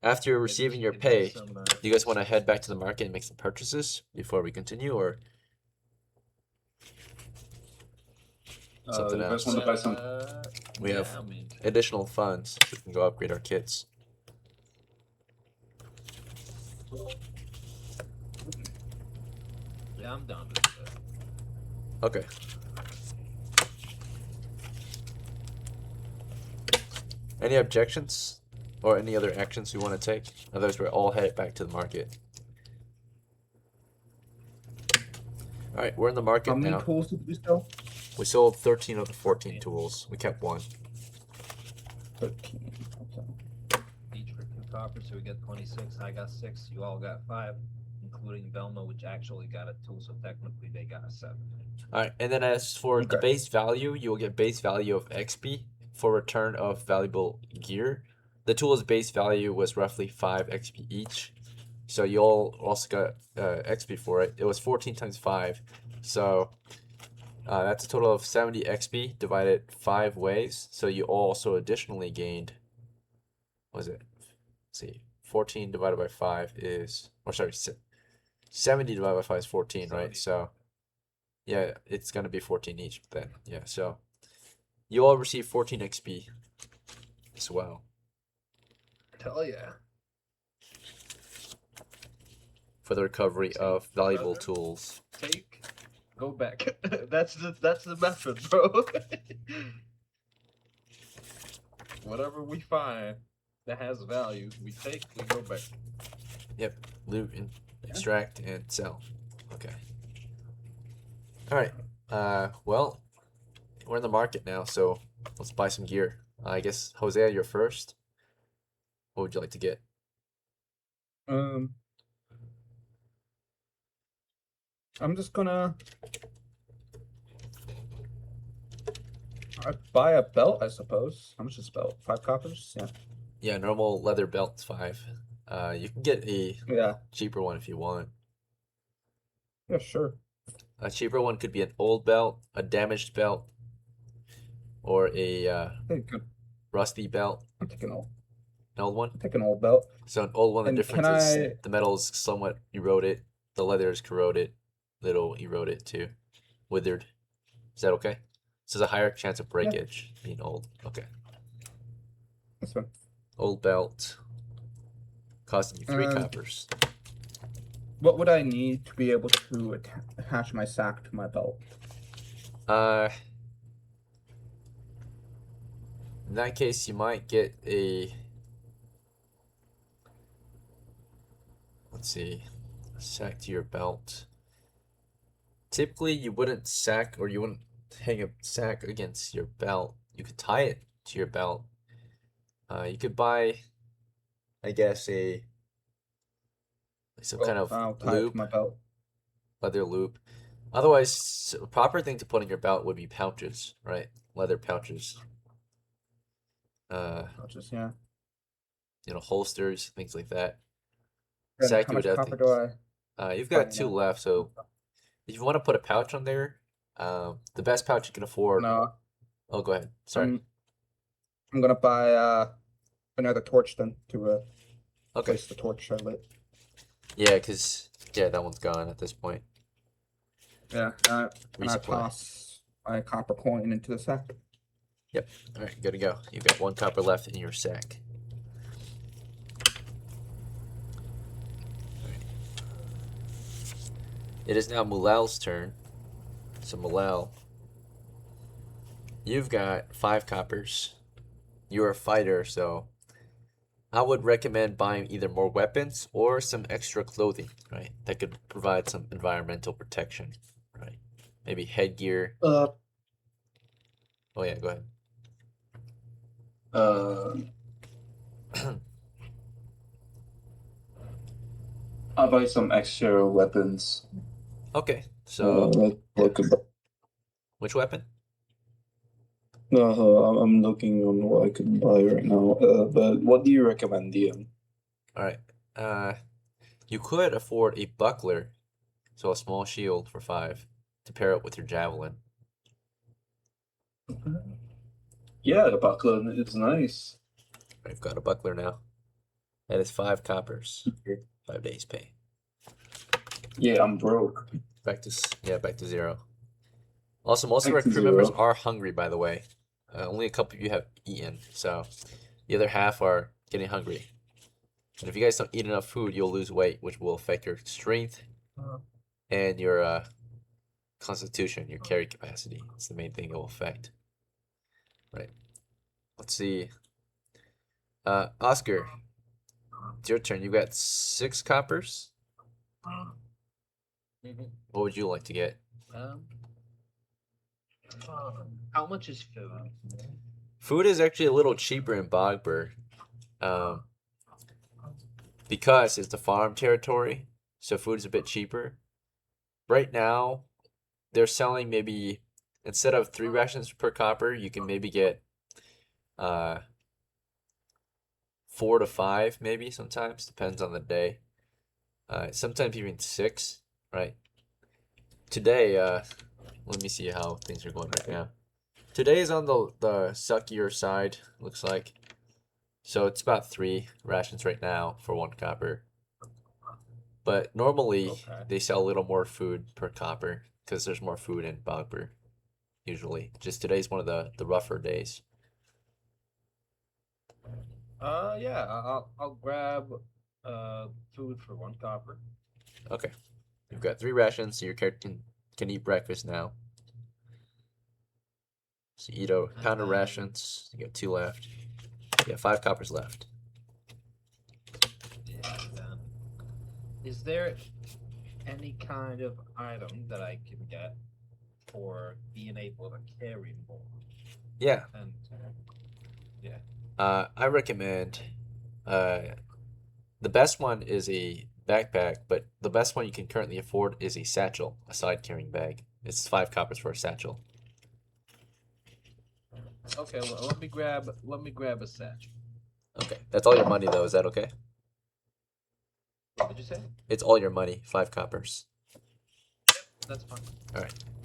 after receiving your pay, do you guys want to head back to the market and make some purchases before we continue, or something You else? guys want to buy some? We have I mean, additional funds, so we can go upgrade our kits. yeah, I'm down to do that. Okay. Any objections? or any other actions we want to take. Otherwise, we're all headed back to the market. All right, we're in the market How many now. tools did we sell? We sold 13 of the 14 tools. We kept one. 13. Okay. Each for 2 coppers, so we get 26. I got 6. You all got 5, including VELMA, which actually got a tool, so technically they got a 7. All right, and then as for the Okay. base value, you will get base value of XP for return of valuable gear. The tool's base value was roughly 5 XP each, so you all also got XP for it. It was 14 times 5, so that's a total of 70 XP divided 5 ways. So you also additionally gained, what was it? Let's see, 14 divided by 5 is, or sorry, 70 divided by 5 is 14, right? 70. So yeah, it's gonna be 14 each then. Yeah, so you all receive 14 XP as well Hell yeah. for the recovery of valuable brother. tools. Take, go back. That's the method, bro. Whatever we find that has value, we take, we go back. Yep, loot and extract and sell. Okay. All right. Well, we're in the market now, so let's buy some gear. I guess Hosea, you're first. What would you like to get? I'm just gonna buy a belt, I suppose. How much is a belt? 5 coppers? Yeah. Yeah, normal leather belt's 5. You can get a Yeah. cheaper one if you want. Yeah, sure. A cheaper one could be an old belt, a damaged belt, or a Take a, rusty belt. I'll take an An old one. take an old belt. So an old one, the And difference can is I- the metal is somewhat eroded, the leather is corroded, little eroded too, withered. Is that okay? So there's a higher chance of breakage being old. Okay. That's fine. Old belt, costing you 3 And- coppers. What would I need to be able to attach my sack to my belt? In that case, you might get a. Let's see, sack to your belt. Typically, you wouldn't sack or you wouldn't hang a sack against your belt. You could tie it to your belt. You could buy, I guess, some kind of I'll tie it loop, to my belt. leather loop. Otherwise, a proper thing to put in your belt would be pouches, right? Leather pouches. I'll just, yeah. Holsters, things like that. And Sack how you much would have copper do I? you've got buy 2 now? left, so if you want to put a pouch on there, the best pouch you can afford. No, Oh, go ahead. Sorry. I'm gonna buy another torch then to Okay. place the torch I lit. Yeah, that one's gone at this point. Yeah, and I Resupply. toss my copper coin into the sack. All right, good to go. You've got 1 copper left in your sack. It is now Mulel's turn. So Mulel, you've got 5 coppers. You're a fighter, so I would recommend buying either more weapons or some extra clothing, right? That could provide some environmental protection, right? Maybe headgear. Oh yeah, go ahead. I'll buy some extra weapons. Okay, so which weapon? I'm looking on what I could buy right now. But what do you recommend, DM? All right. You could afford a buckler, so a small shield for 5 to pair up with your javelin. Yeah, the buckler is nice. I've got a buckler now. That is 5 coppers. 5 days pay. Yeah, I'm broke. Back to 0. Also, most of Back our to crew members 0. are hungry, by the way. Only a couple of you have eaten, so the other half are getting hungry. And if you guys don't eat enough food, you'll lose weight, which will affect your strength and your constitution, your carry capacity. It's the main thing it will affect. Right. Let's see. Oscar, it's your turn. You got 6 coppers. Mhm. What would you like to get? Um, how much is food? Food is actually a little cheaper in BOGBUR. Because it's the farm territory, so food is a bit cheaper. Right now, they're selling maybe instead of 3 rations per copper, you can maybe get 4 to 5 maybe sometimes, depends on the day. Sometimes even 6, right? Today, let me see how things are going right now. Today is on the suckier side, looks like. So it's about 3 rations right now for 1 copper. But normally Okay. they sell a little more food per copper because there's more food in BOGBUR usually. Just today's one of the rougher days. Yeah, I'll grab food for 1 copper. Okay. You've got 3 rations, so your character can eat breakfast now. So you eat a pound of then- rations. You got 2 left. You got 5 coppers left. Yeah, then. Is there any kind of item that I can get for being able to carry more? Yeah. And yeah. I recommend the best one is a backpack, but the best one you can currently afford is a satchel, a side carrying bag. It's 5 coppers for a satchel. Okay, well, let me grab a satchel. Okay. That's all your money though, is that okay? What did you say? It's all your money, 5 coppers. That's fine.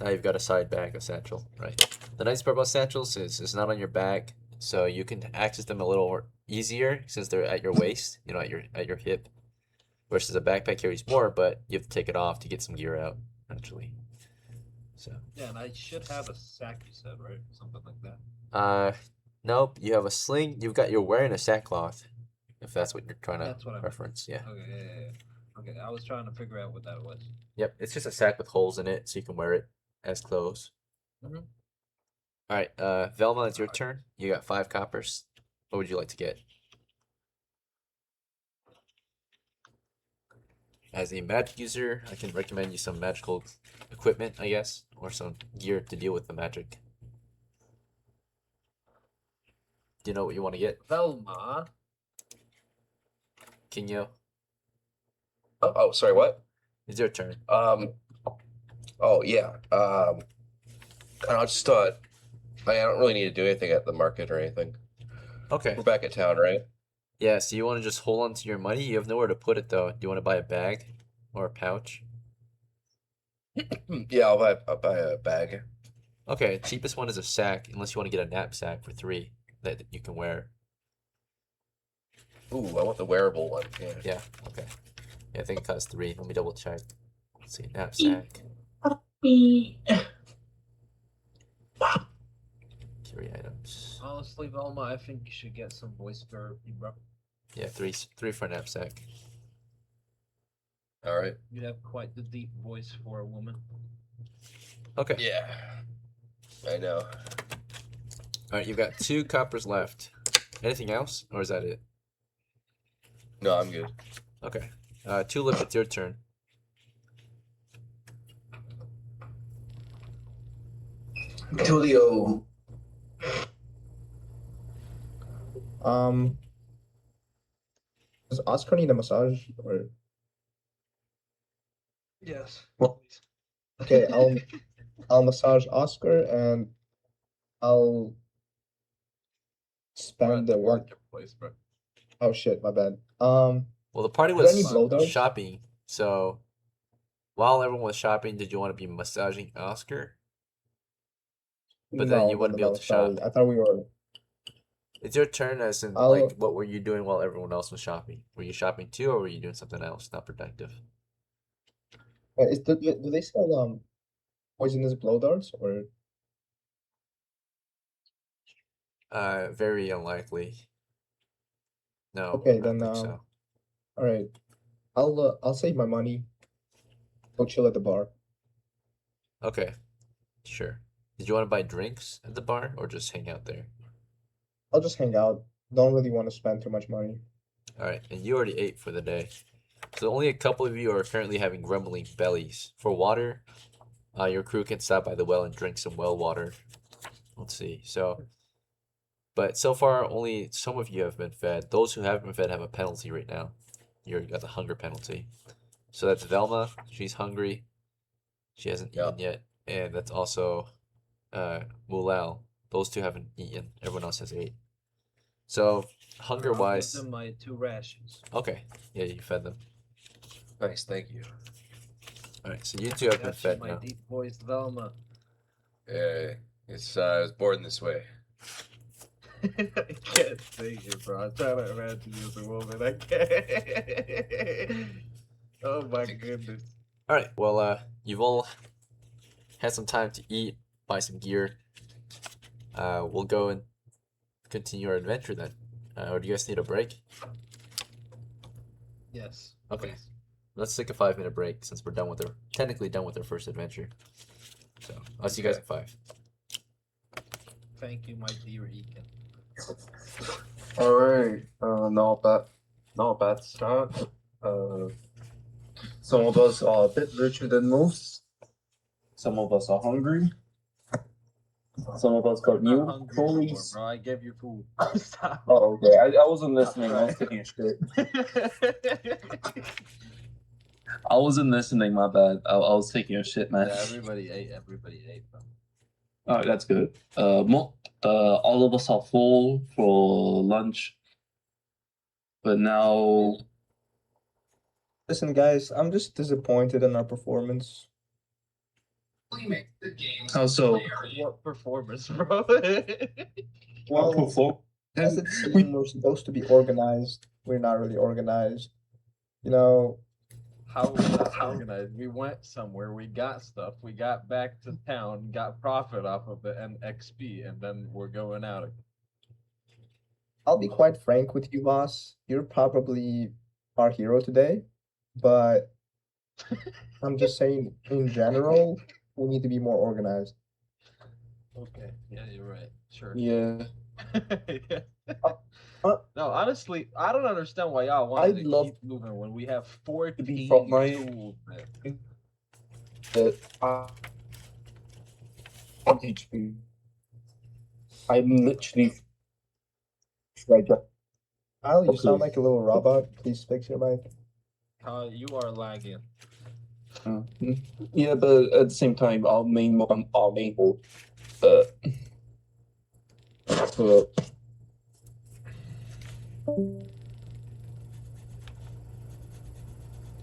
Now you've got a side bag, a satchel, right? The nice part about satchels is it's not on your back, so you can access them a little easier since they're at your waist, you know, at your hip. Versus a backpack carries more, but you have to take it off to get some gear out, actually. So Yeah, and I should have a sack, you said, right? Something like that. nope, you have a sling, you're wearing a sackcloth, if that's what you're trying to That's what I meant. reference, yeah. Okay, yeah. Okay, I was trying to figure out what that was. Yep, it's just a sack with holes in it so you can wear it as clothes. Mhm. Alright, Velma, it's your turn. You got 5 coppers. What would you like to get? As a magic user, I can recommend you some magical equipment, I guess, or some gear to deal with the magic. Do you know what you want to get, Velma. Kinyo? Oh, sorry, what? It's your turn. Oh yeah. I just thought I don't really need to do anything at the market or anything. Okay. We're back at town, right? Yeah, so you want to just hold on to your money? You have nowhere to put it, though. Do you want to buy a bag or a pouch? Yeah, I'll buy a bag. Okay, cheapest one is a sack, unless you want to get a knapsack for 3 that you can wear. Ooh, I want the wearable one. Yeah. Yeah, okay. Yeah, I think it costs 3. Let me double check. Let's see, knapsack. Carry items. Honestly, Velma, I think you should get some voice therapy, bro. Yeah, 3 for a knapsack. All right. You have quite the deep voice for a woman. Okay. Yeah. I know. Alright, you've got 2 coppers left. Anything else, or is that it? No, I'm good. Okay. Tulip, it's your turn. Tulio. Does Oscar need a massage or Yes. Well, okay, I'll massage Oscar and I'll spend the one. Place, bro. Oh shit, my bad. Well, the party Is there any was blow darts? shopping, so while everyone was shopping, did you want to be massaging Oscar? But then you wouldn't be able to sorry. shop. I thought we were. It's your turn, as in, I'll- like, what were you doing while everyone else was shopping? Were you shopping too, or were you doing something else not productive? Do they sell poisonous blow darts or? Very unlikely. No, Okay, I don't then think so. all right. I'll save my money. Go chill at the bar. Okay, sure. Did you want to buy drinks at the bar, or just hang out there? I'll just hang out. don't really want to spend too much money. All right, and you already ate for the day. So only a couple of you are currently having grumbling bellies. For water, your crew can stop by the well and drink some well water. Let's see. But so far, only some of you have been fed. Those who haven't been fed have a penalty right now. You got the hunger penalty. So that's Velma. She's hungry. She hasn't eaten yet. And that's also Mulel. Those two haven't eaten. Everyone else has ate. So hunger wise, I'll give them my 2 rations. okay. Yeah, you fed them. Nice, thank you. All right, so you two have been Got you, fed my now. deep voiced Velma. It's I was born this way. I can't take it, bro. I'm trying to imagine you as a woman. I can't. Oh my goodness. All right. Well, you've all had some time to eat, buy some gear. We'll go and continue our adventure then. Or do you guys need a break? Yes. Okay. please. Let's take a 5-minute break since we're technically done with our first adventure. So I'll see you guys in 5. Thank you, my dear Ekin. Alright, not a bad start. Some of us are a bit richer than most. Some of us are hungry. Some of us got I'm not new hungry anymore, clothes. bro. I gave you food. Stop. Oh, okay. I wasn't listening. I was taking a shit. I wasn't listening. My bad. I was taking a shit, man. Yeah, everybody ate. Everybody ate, bro. All right, that's good. All of us are full for lunch, but now Listen, guys, I'm just disappointed in our performance. how so? What performance, bro? Well, as a team, we're supposed to be organized. We're not really organized. You know, How was that organized? We went somewhere, we got stuff, we got back to town, got profit off of it and XP, and then we're going out again. I'll be quite frank with you, boss. You're probably our hero today, but I'm just saying, in general, we need to be more organized. Okay, yeah, you're right. Sure. Yeah. Yeah. uh, No, honestly, I don't understand why y'all wanted I'd to love keep moving when we have 14 from my- tools, man. On HP. I'm literally like Kyle, you Okay. sound like a little robot. Please fix your mic. You are lagging. yeah, but at the same time, our main board,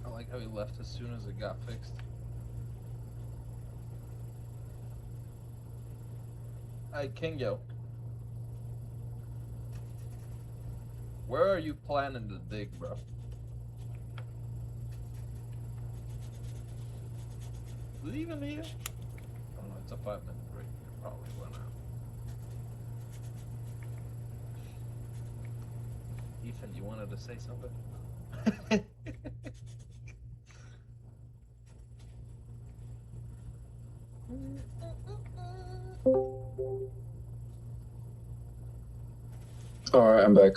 I like how he left as soon as it got fixed. Hey, Kingo. Where are you planning to dig, bro? Leaving here? Oh no, it's a 5-minute break. You're probably run out. Ethan, you wanted to say something? Alright, I'm back.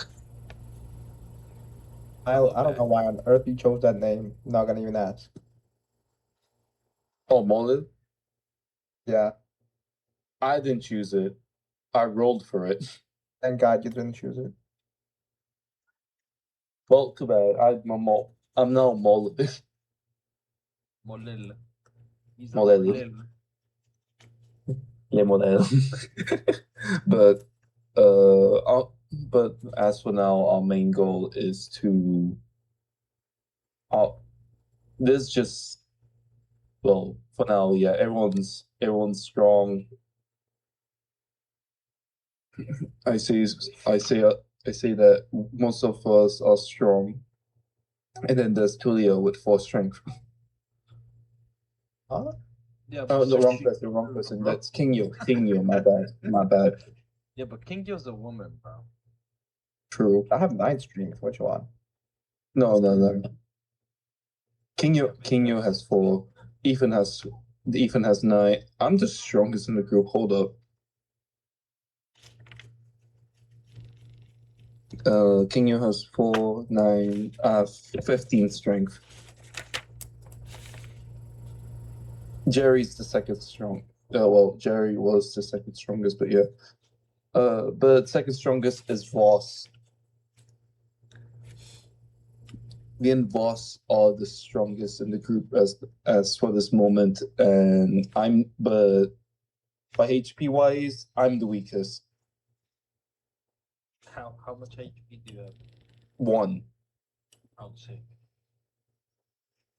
Kyle, I don't know why on earth you chose that name. Not gonna even ask. Oh, MULEL? Yeah, I didn't choose it. I rolled for it. thank God you didn't choose it. Well, too bad. I'm now MULEL. Molel. He's a Molel. Molel. Yeah, MULEL. But as for now, our main goal is to. This just. Well, for now, yeah, everyone's strong. I say that most of us are strong, and then there's Tulio with 4 strength. Huh? Yeah, Oh, but the wrong person. That's Kingyo. My bad. Yeah, but Kingyo's a woman, bro. True. I have 9 strength. What you want? No. Kingyo has 4. Ethan has 9. I'm the strongest in the group. Hold up. Kinyo has 4, 9, 15 strength. Jerry's the second strong. Well, Jerry was the second strongest, but yeah. But second strongest is Voss. Me and Voss are the strongest in the group as for this moment, and but by HP wise, I'm the weakest. How much HP do you have? 1. I'll say.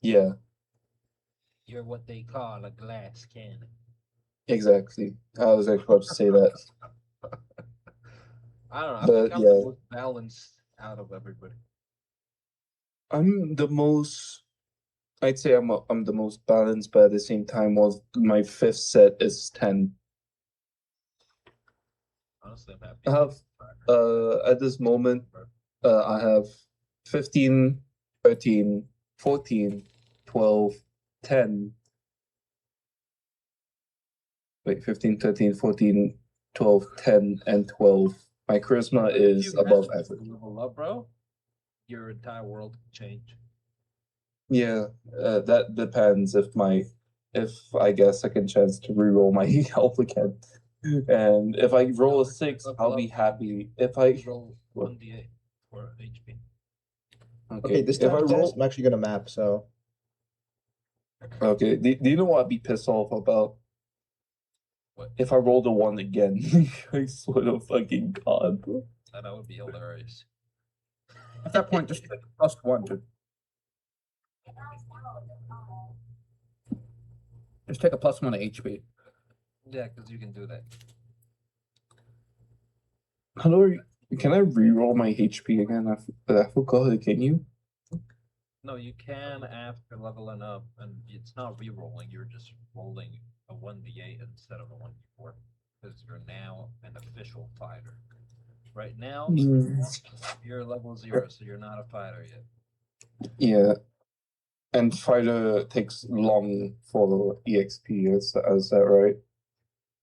Yeah, You're what they call a glass cannon. exactly. I was actually about to say that. I don't know. I But, think I'm yeah. the most balanced out of everybody. I'm the most. I'd say I'm the most balanced, but at the same time, my 5th set is 10. Honestly, I'm happy. I have at this moment, I have 15, 13, 14, 12, 10. Wait, 15, 13, 14, 12, 10, and 12. My charisma If is you above manage to average. level up, bro, your entire world can change. Yeah, that depends if I get a second chance to reroll my health again. And if I roll a 6, I'll be happy. If I roll 1d8 for HP. Okay, this if time, I guys, roll I'm actually gonna map. So okay, do you know what I'd be pissed off about? What? If I rolled a 1 again, I swear to fucking God, bro. That would be hilarious. At that point, just take +1, dude. Just take a +1 to HP. Yeah, because you can do that. How do can I reroll my HP again? I forgot. Can you? No, you can after leveling up, and it's not re-rolling. You're just rolling a 1d8 instead of a 1d4 because you're now an official fighter. Right now, you're level 0, so you're not a fighter yet. Yeah. And fighter takes long for EXP. Is that right?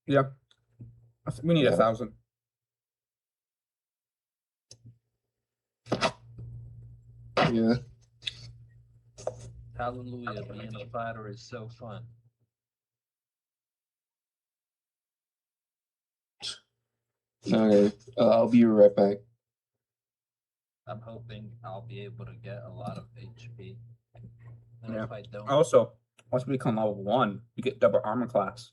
Yeah. We need Yeah. 1,000. Yeah. Hallelujah, being a fighter is so fun. Okay. I'll be right back. I'm hoping I'll be able to get a lot of HP. And Yeah. if I don't, Also, once we become level 1, we get double armor class.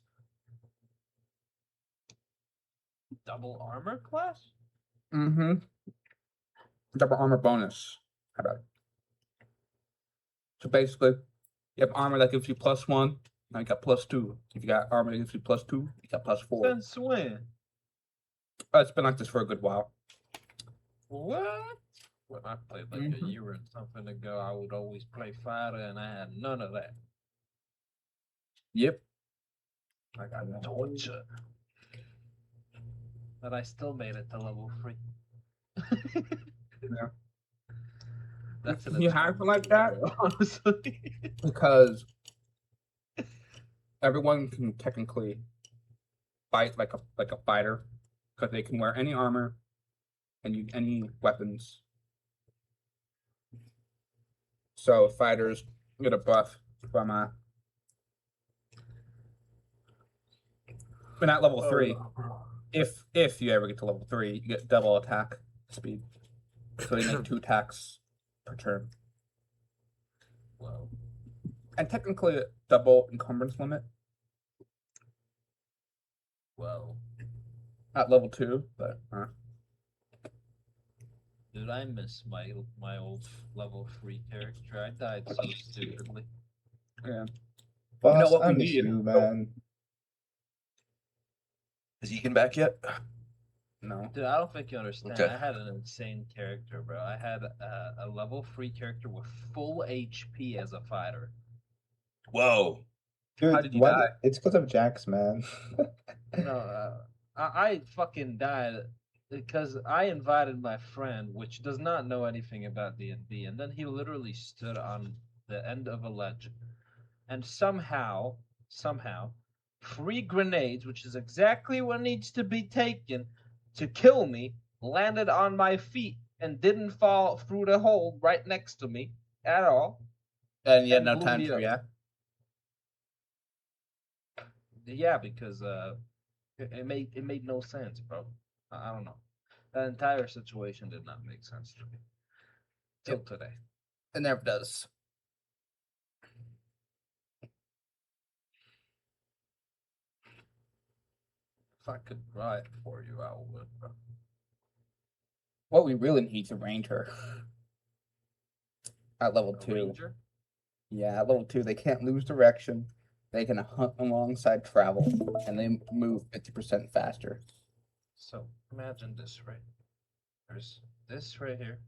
double armor class? Mm-hmm. Double armor bonus. How about it? So basically, you have armor that gives you +1, now you got +2. If you got armor that gives you +2, you got +4. Since when? It's been like this for a good while. What? When I played like Mhm. a year and something ago, I would always play fighter, and I had none of that. Yep. I got tortured. But I still made it to level 3. Yeah. That's an You have to like that? honestly. Because everyone can technically fight like a fighter, because they can wear any armor and use any weapons. So fighters get a buff from but not level 3. If you ever get to level 3, you get double attack speed. So they make 2 attacks per turn. Whoa. And technically double encumbrance limit Whoa. at level 2, but Dude, I miss my old level 3 character. I died so stupidly. yeah. boss, what I we miss need? you, man. Is Egan back yet? No. Dude, I don't think you understand. Okay. I had an insane character, bro. I had a level 3 character with full HP as a fighter. Whoa. Dude, How did you why die? It's because of Jax, man. No, I fucking died because I invited my friend, which does not know anything about D&D, and then he literally stood on the end of a ledge, and somehow, 3 grenades, which is exactly what needs to be taken to kill me, landed on my feet and didn't fall through the hole right next to me at all. And you had And no blew time me to up. react. Yeah, because it made no sense, bro. I don't know. That entire situation did not make sense to me till today. It never does. If I could ride for you, I would, bro. What we really need is a ranger. At level A 2. ranger? Yeah, at level 2, they can't lose direction. They can hunt alongside travel, and they move 50% faster. So imagine this, right? There's this right here,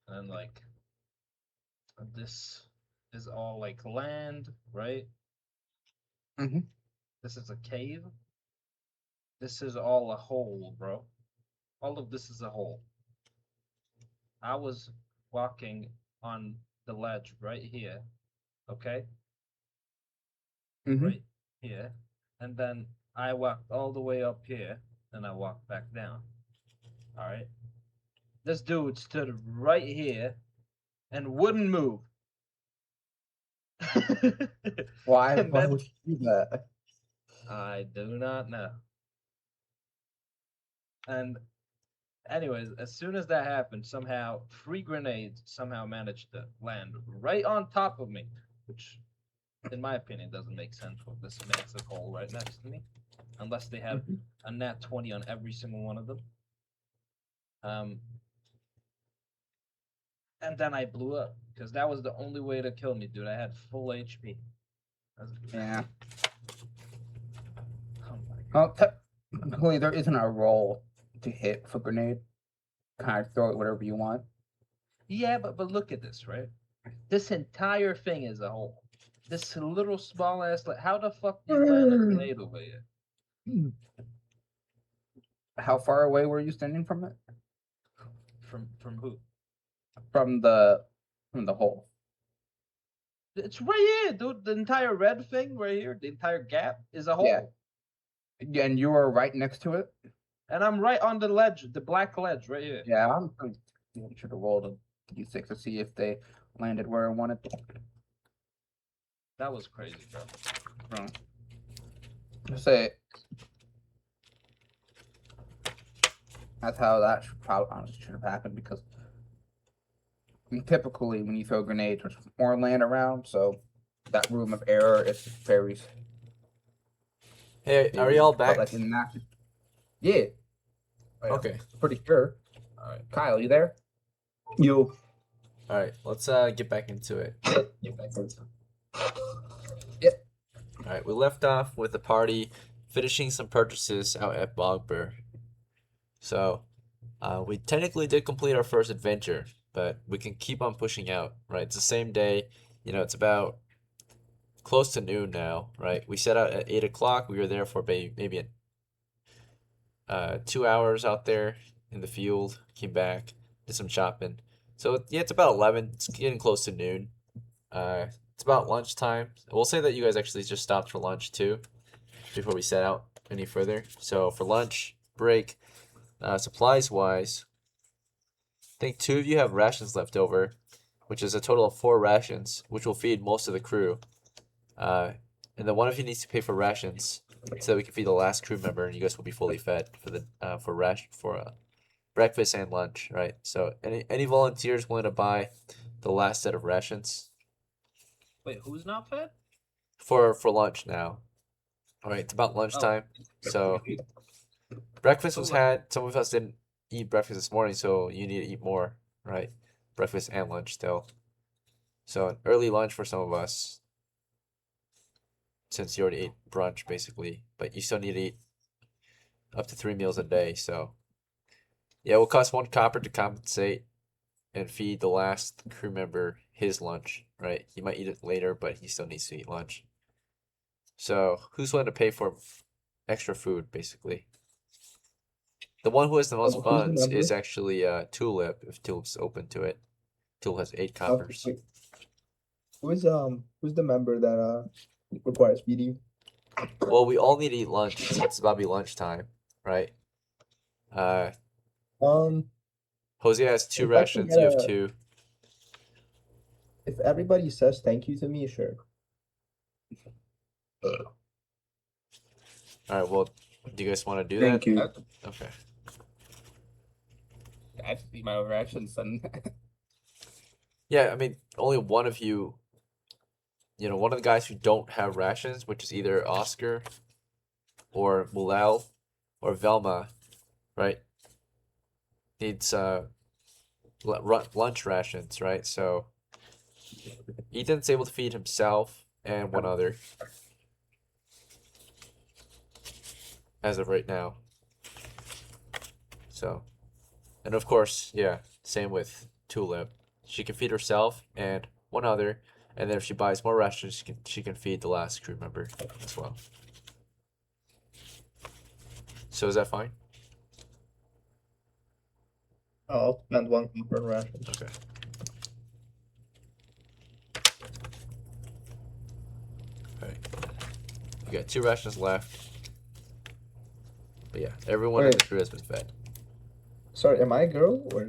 and then like this is all like land, right? Mhm. This is a cave. This is all a hole, bro. All of this is a hole. I was walking on the ledge right here, okay? Mhm. Right here. And then I walked all the way up here, and I walked back down. Alright? This dude stood right here and wouldn't move. Why? And Why then would you do that? I do not know. And anyways, as soon as that happened, somehow 3 grenades somehow managed to land right on top of me, which, in my opinion, doesn't make sense with this massive hole right next to me, unless they have a nat 20 on every single one of them. And then I blew up because that was the only way to kill me, dude. I had full HP. Yeah. Oh my God. Well, technically, there isn't a roll to hit with a grenade. Kind of throw it whatever you want. Yeah, but look at this, right? This entire thing is a hole. This little small ass, like, how the fuck do you land a grenade over here? How far away were you standing from it? From who? From the hole. It's right here, dude. The entire red thing right here, the entire gap is a hole. Yeah. And you were right next to it. And I'm right on the ledge, the black ledge right here. Yeah, I'm pretty sure to roll a d6 to see if they landed where I wanted. That was crazy, bro. Just say that's how that honestly should have happened, because typically when you throw grenades, there's more land around, so that room of error is very. Hey, are y'all But back? like in that, yeah. Okay. Pretty sure. All right. Kyle, you there? You. All right. Let's get back into it. Yep. All right. We left off with the party finishing some purchases out at BOGBUR. So, we technically did complete our first adventure, but we can keep on pushing out. Right. It's the same day. You know, it's about close to noon now. Right. We set out at 8 o'clock. We were there for maybe 2 hours out there in the field. Came back, did some shopping. So yeah, it's about 11. It's getting close to noon. It's about lunchtime. We'll say that you guys actually just stopped for lunch too, before we set out any further. So for lunch break, supplies wise, I think 2 of you have rations left over, which is a total of 4 rations, which will feed most of the crew. And then one of you needs to pay for rations, so that we can feed the last crew member, and you guys will be fully fed for the for breakfast and lunch, right? So any volunteers willing to buy the last set of rations Wait, who's not fed? for lunch now? All right, it's about lunchtime. So breakfast was had. Some of us didn't eat breakfast this morning, so you need to eat more, right? Breakfast and lunch still. So an early lunch for some of us, since you already ate brunch basically, but you still need to eat up to 3 meals a day. So yeah, it will cost 1 copper to compensate and feed the last crew member his lunch, right? He might eat it later, but he still needs to eat lunch. So who's willing to pay for extra food, basically? The one who has the most Who's the funds member? is actually Tulip, if Tulip's open to it. Tulip has 8 coppers. Wait. Who's the member that requires feeding? Well, we all need to eat lunch since it's about to be lunchtime, right? Hosea has 2 If I can rations. get You have a- 2. If everybody says thank you to me, sure. All right. Well, do you guys want to do Thank that? you. Okay. I have to eat my own rations then. Yeah, I mean, only one of you, one of the guys who don't have rations, which is either Oscar or MULEL or VELMA, right? Needs lunch rations, right? So Ethan's able to feed himself and one other as of right now. So, and of course, yeah, same with Tulip. She can feed herself and one other, and then if she buys more rations, she can feed the last crew member as well. So is that fine? I'll spend 1 copper on rations. Okay. Alright. You got 2 rations left. But yeah, everyone in Wait. the crew has been fed. Sorry, am I a girl or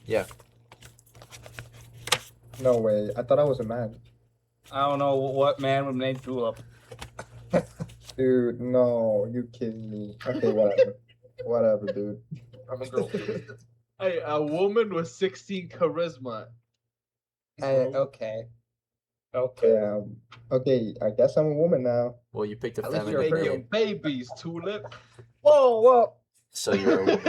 Yeah. no way? I thought I was a man. I don't know what man would name Tulip. Dude, no, you kidding me? Okay, whatever. Whatever, dude. I'm a girl too. Hey, a woman with 16 charisma. Okay. Okay. Okay, I guess I'm a woman now. Well, you picked a At least feminine you're name, making babies, Tulip. Whoa, whoa. so you're a woman.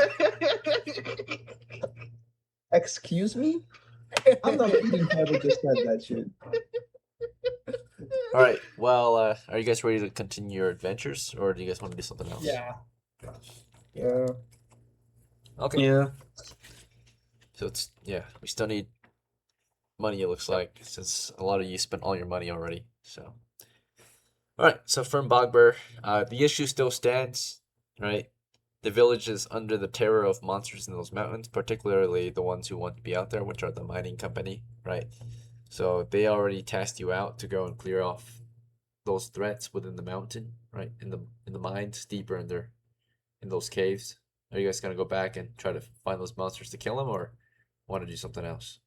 Excuse me? I'm not feeding whoever just said that shit. All right. Well, are you guys ready to continue your adventures, or do you guys want to do something else? Yeah. Yeah. Okay. Yeah. So we still need money. It looks like, since a lot of you spent all your money already. So, all right. So from BOGBUR, the issue still stands, right? The village is under the terror of monsters in those mountains, particularly the ones who want to be out there, which are the mining company, right? So they already tasked you out to go and clear off those threats within the mountain, right? In the mines, deeper in those caves. Are you guys gonna go back and try to find those monsters to kill them, or want to do something else?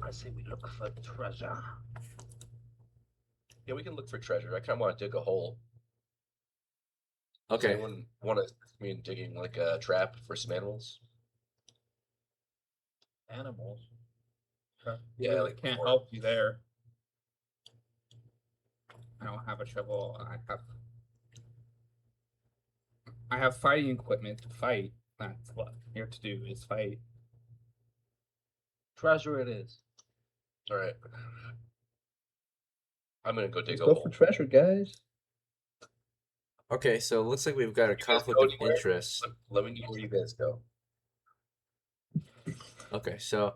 I say we look for treasure. Yeah, we can look for treasure. I kind of want to dig a hole. Does Okay. anyone want to me in digging like a trap for some animals? Animals. Yeah, Really like can't more- help you there. I don't have a shovel. I have fighting equipment to fight. That's what I'm here to do is fight. Treasure it is. All right. I'm gonna go dig Let's a go hole. for treasure, guys. Okay, so it looks like we've got a You guys conflict go of anywhere? interest. Let me know where you guys go. Okay, so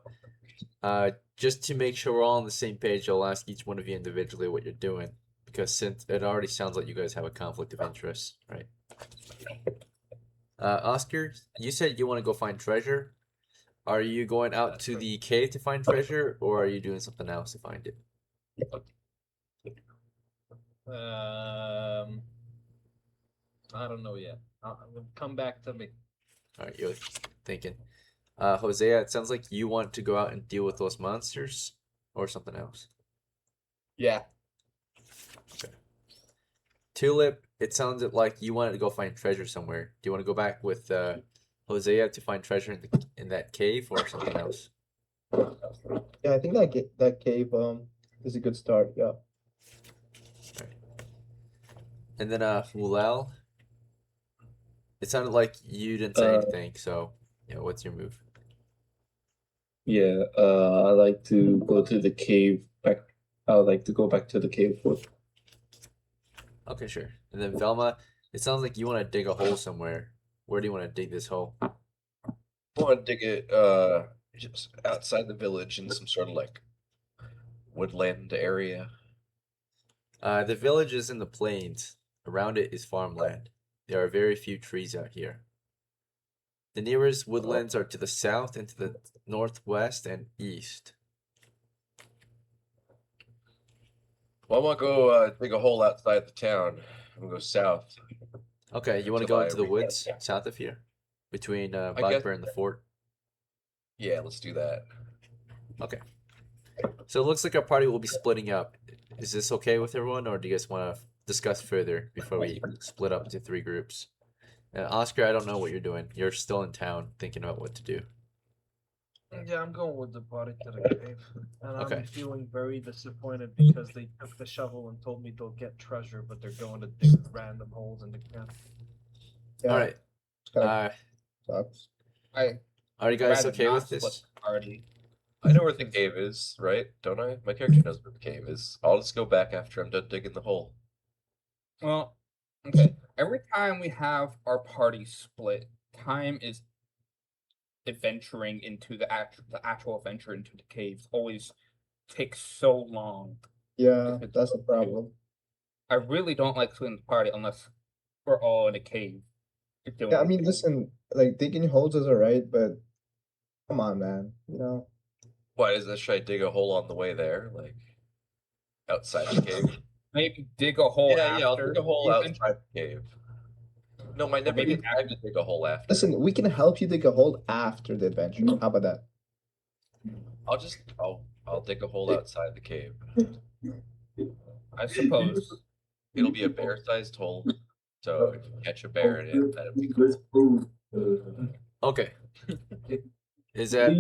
just to make sure we're all on the same page, I'll ask each one of you individually what you're doing, because since it already sounds like you guys have a conflict of interest, right? Oscar, you said you want to go find treasure. Are you going out to the cave to find treasure, or are you doing something else to find it? I don't know yet. Come back to me. All right, you're thinking. Hosea, it sounds like you want to go out and deal with those monsters, or something else. Yeah. Tulip, it sounded like you wanted to go find treasure somewhere. Do you want to go back with Hosea to find treasure in that cave, or something else? Yeah, I think that cave is a good start. Yeah. And then Mulel, it sounded like you didn't say anything, so yeah, what's your move? Yeah. I like to go to the cave back. I would like to go back to the cave with. Okay, sure. And then Velma, it sounds like you want to dig a hole somewhere. Where do you want to dig this hole? I want to dig it just outside the village in some sort of like woodland area. The village is in the plains. Around it is farmland. There are very few trees out here. The nearest woodlands are to the south and to the northwest and east. Well, I want to go dig a hole outside the town. I'm gonna go south. Okay, you want to Until go I into the reach- woods south of here, between guess- BOGBUR and the fort. Yeah, let's do that. Okay. So it looks like our party will be splitting up. Is this okay with everyone, or do you guys want to discuss further before we split up into 3 groups? Oscar, I don't know what you're doing. You're still in town thinking about what to do. Yeah, I'm going with the party to the cave. And Okay. I'm feeling very disappointed because they took the shovel and told me they'll get treasure, but they're going to dig random holes in the ground. Yeah, All right. it's kind of Uh, sucks. are you guys rather okay not with split this? the party. I know where the cave is, right? Don't I? My character knows where the cave is. I'll just go back after I'm done digging the hole. Well, okay. Every time we have our party split, time is adventuring into the actual adventure into the caves always takes so long. Yeah, It's that's the okay. problem. I really don't like splitting the party unless we're all in a cave. Yeah, I mean, listen, like digging holes is alright, but come on, man. You know, Why is that? Should I dig a hole on the way there, like outside the cave? maybe dig a hole Yeah, I'll after dig a hole the adventure. outside the cave. No, might never maybe get time to dig a hole after. listen, we can help you dig a hole after the adventure. How about that? I'll dig a hole outside the cave. I suppose. It'll be a bear-sized hole, so if you catch a bear in it, that'd be cool. Okay. Is that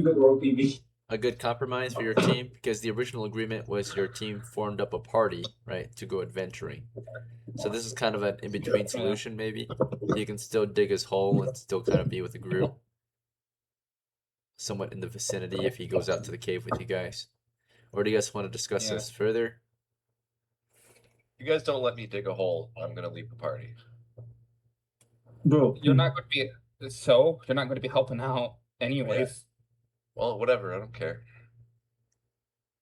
a good compromise for your team? Because the original agreement was your team formed up a party, right, to go adventuring. So this is kind of an in-between solution, maybe. You can still dig his hole and still kind of be with the group. Somewhat in the vicinity if he goes out to the cave with you guys. Or do you guys want to discuss Yeah. this further? If you guys don't let me dig a hole, I'm gonna leave the party. Bro, You're not going to be you're not going to be helping out anyways. Well, whatever, I don't care.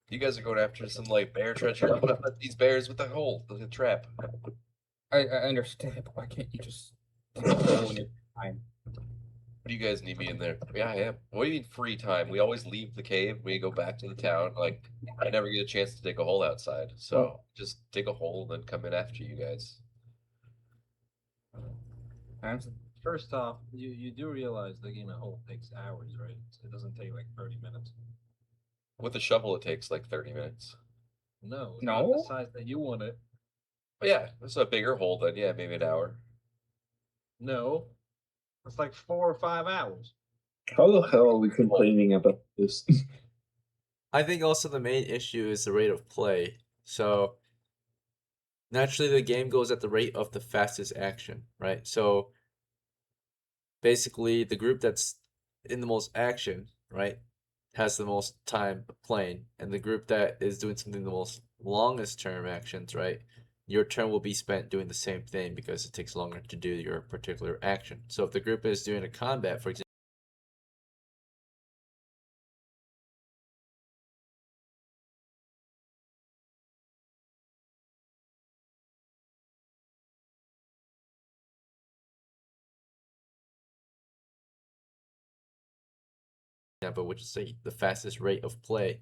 You guys are going after some like bear treasure. I'm gonna hunt these bears with a hole, with a trap. I understand, but why can't you just dig a hole in your time? What do you guys need me in there? Yeah, I am. What do you mean free time? We always leave the cave. We go back to the town. Like, I never get a chance to dig a hole outside. So just dig a hole and then come in after you guys. First off, you do realize digging a hole takes hours, right? It doesn't take like 30 minutes. With a shovel, it takes like 30 minutes. No, No? not the size that you want it. But yeah, it's a bigger hole then. Yeah, maybe an hour. No, it's like 4 or 5 hours. how the hell are we complaining about this? I think also the main issue is the rate of play. So naturally the game goes at the rate of the fastest action, right? So basically the group that's in the most action, right, has the most time playing, and the group that is doing something the most longest term actions, right, your turn will be spent doing the same thing because it takes longer to do your particular action. So if the group is doing a combat, for example, which is the fastest rate of play,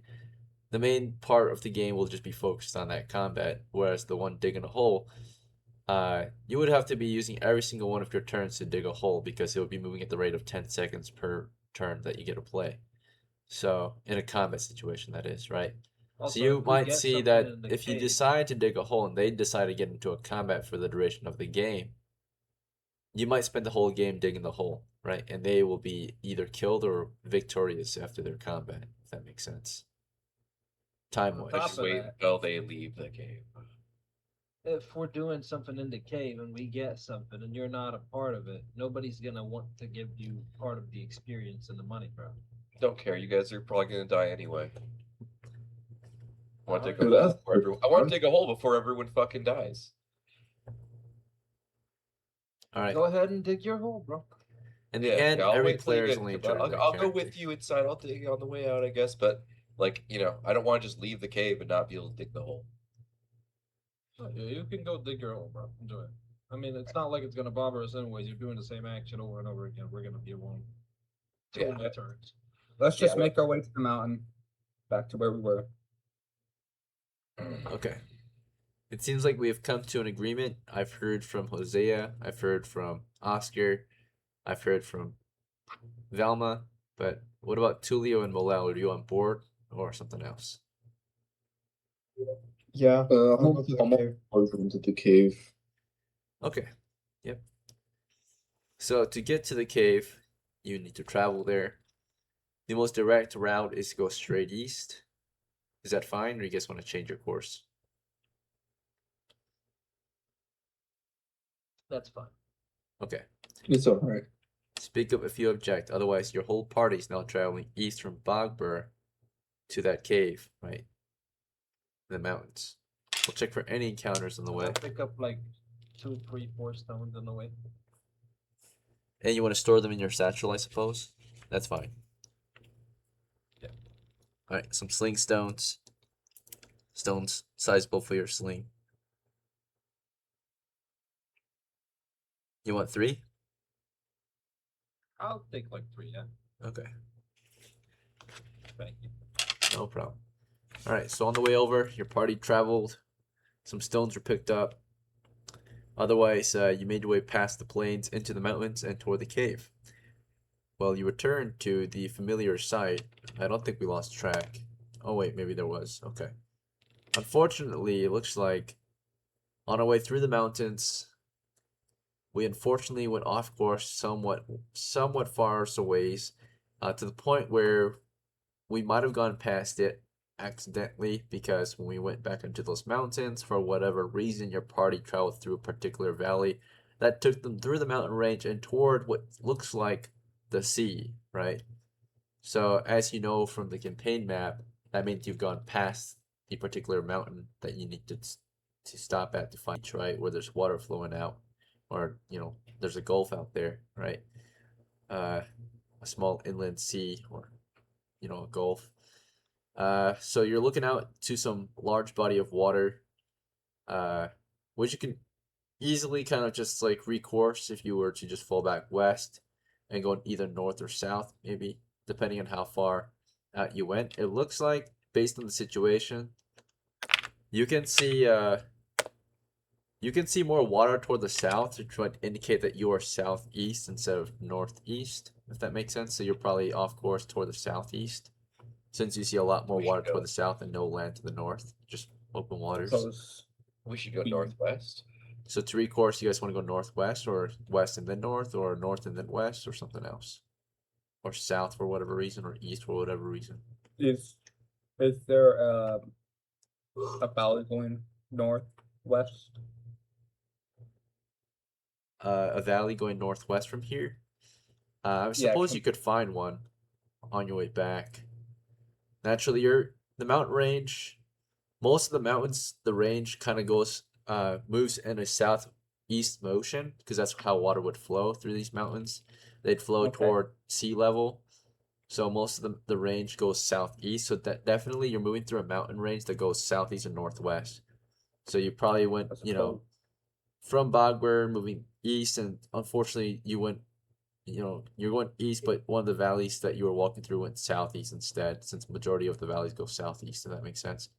the main part of the game will just be focused on that combat, whereas the one digging a hole, you would have to be using every single one of your turns to dig a hole because it would be moving at the rate of 10 seconds per turn that you get to play. So in a combat situation, that is, right? Also, So you if we might get see something that in the if you cave- decide to dig a hole and they decide to get into a combat for the duration of the game, you might spend the whole game digging the hole, right? And they will be either killed or victorious after their combat, if that makes sense. Time On I top wise. just of wait that- until they leave the cave. if we're doing something in the cave and we get something and you're not a part of it, nobody's gonna want to give you part of the experience and the money, bro. Don't care. You guys are probably gonna die anyway. I want to dig a Dude, hole that's- before everyone. I want to dig a hole before everyone fucking dies. All right. Go ahead and dig your hole, bro. In the end, I'll every wait till you player is get- only in I'll, charge of their I'll go character. with you inside. I'll dig on the way out, I guess. But like, I don't want to just leave the cave and not be able to dig the hole. Oh, yeah, you can go dig your hole, bro. Enjoy it. I mean, it's not like it's gonna bother us anyways. You're doing the same action over and over again. We're gonna be alone. Yeah. Till the turns. Let's just Yeah. make our way to the mountain, back to where we were. Okay. It seems like we have come to an agreement. I've heard from Hosea, I've heard from OSKAR, I've heard from VELMA, but what about Tulio and MULEL? Are you on board or something else? Yeah, I'll I'm go to the cave. into the cave. Okay. Yep. So to get to the cave, you need to travel there. The most direct route is to go straight east. Is that fine, or you guys want to change your course? That's fine. Okay. It's alright. Speak up if you object. Otherwise, your whole party is now traveling east from BOGBUR to that cave, right? In the mountains. We'll check for any encounters on the way. I'll pick up like 2, 3, 4 stones on the way. And you want to store them in your satchel, I suppose? That's fine. Yeah. Alright, some sling stones. Stones sizable for your sling. You want 3? I'll take like 3, yeah. Okay, Thank you. no problem. Alright, so on the way over, your party traveled. Some stones were picked up. Otherwise, you made your way past the plains into the mountains and toward the cave. Well, you returned to the familiar site. I don't think we lost track. Oh wait, maybe there was. Okay. Unfortunately, it looks like on our way through the mountains, we unfortunately went off course somewhat far a ways, to the point where we might have gone past it accidentally, because when we went back into those mountains, for whatever reason, your party traveled through a particular valley that took them through the mountain range and toward what looks like the sea, right? So as you know from the campaign map, that means you've gone past the particular mountain that you need to stop at to find, right, where there's water flowing out, or there's a gulf out there, right? A small inland sea, or a gulf. So you're looking out to some large body of water, which you can easily kind of just like recourse if you were to just fall back west and go either north or south, maybe depending on how far out you went. It looks like, based on the situation, you can see more water toward the south to try to indicate that you are southeast instead of northeast, if that makes sense. So you're probably off course toward the southeast, since you see a lot more We should water go. toward the south and no land to the north, just open waters. Close. We should go Mm. northwest. So to recourse, you guys want to go northwest, or west and then north, or north and then west, or something else, or south for whatever reason, or east for whatever reason. Is there a valley going northwest? A valley going northwest from here. I Yeah, suppose you could find one on your way back. Naturally, the mountain range. Most of the mountains, the range kind of moves in a southeast motion, because that's how water would flow through these mountains. They'd flow Okay. toward sea level. So most of the range goes southeast. So that definitely you're moving through a mountain range that goes southeast and northwest. So you probably went, I suppose. from BOGBUR moving east, and unfortunately you went, you're going east, but one of the valleys that you were walking through went southeast instead, since the majority of the valleys go southeast, if that makes sense.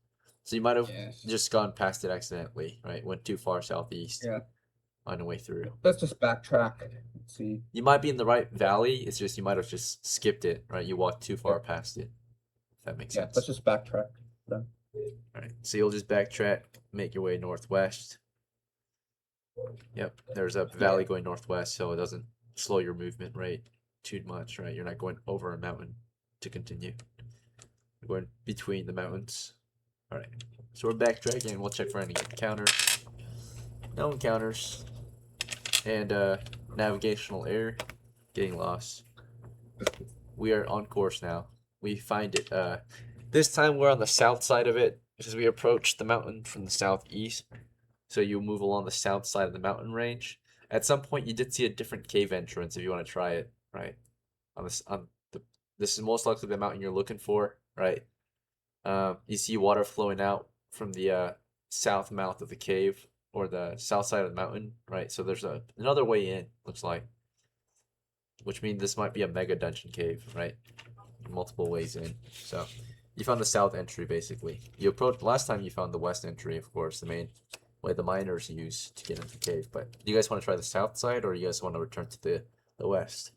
So you might have Yes. just gone past it accidentally, right? Went too far southeast Yeah. on the way through. Let's just backtrack. Let's see. You might be in the right valley, it's just you might have just skipped it, right? You walked too far past it, if that makes Yeah, sense. let's just backtrack. Then. Alright, so you'll just backtrack, make your way northwest. Yep, there's a valley going northwest, so it doesn't slow your movement rate too much, right? You're not going over a mountain to continue. You're going between the mountains. Alright, so we're backtracking. We'll check for any encounters. No encounters. And navigational error. Getting lost. We are on course now. We find it. This time we're on the south side of it, because we approach the mountain from the southeast. So you move along the south side of the mountain range. At some point, you did see a different cave entrance if you want to try it, right? This is most likely the mountain you're looking for, right? You see water flowing out from the south mouth of the cave, or the south side of the mountain, right? So there's another way in, looks like, which means this might be a mega dungeon cave, right? Multiple ways in. So you found the south entry, basically. You approached last time. You found the west entry, of course, the main way the miners use to get into the cave. But do you guys want to try the south side, or you guys want to return to the west?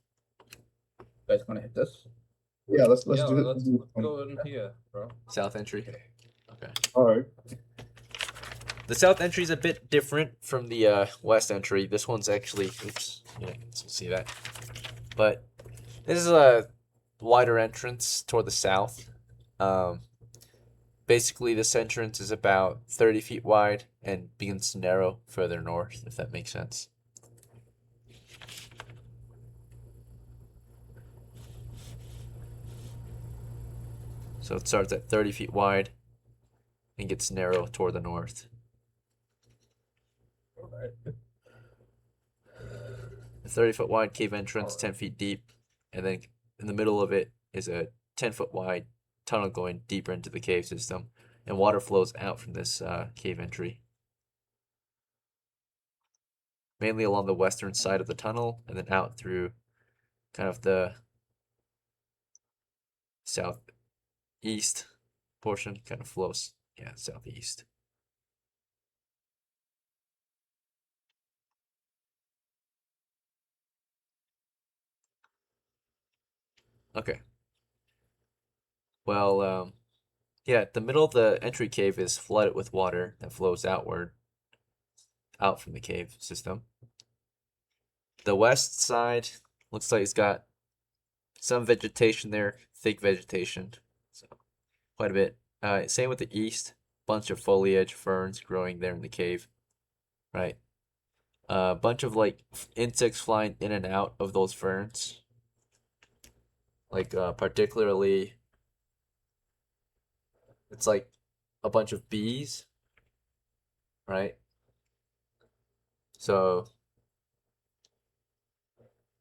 You guys want to hit this? Yeah, let's Yeah, do let's it. go in here, bro. South entry. Okay. All right. The south entry is a bit different from the west entry. This one's actually, oops, yeah, let's see that. But this is a wider entrance toward the south. Basically, this entrance is about 30 feet wide and begins to narrow further north, if that makes sense. So it starts at 30 feet wide and gets narrow toward the north. The 30-foot wide cave entrance, 10 feet deep, and then in the middle of it is a 10-foot wide tunnel going deeper into the cave system, and water flows out from this cave entry. Mainly along the western side of the tunnel, and then out through kind of the southeast portion, kind of flows, yeah, southeast. Okay. Well, yeah, the middle of the entry cave is flooded with water that flows outward, out from the cave system. The west side looks like it's got some vegetation there, thick vegetation, so quite a bit. Same with the east, bunch of foliage, ferns growing there in the cave, right? A bunch of like insects flying in and out of those ferns, like particularly, it's like a bunch of bees, right? So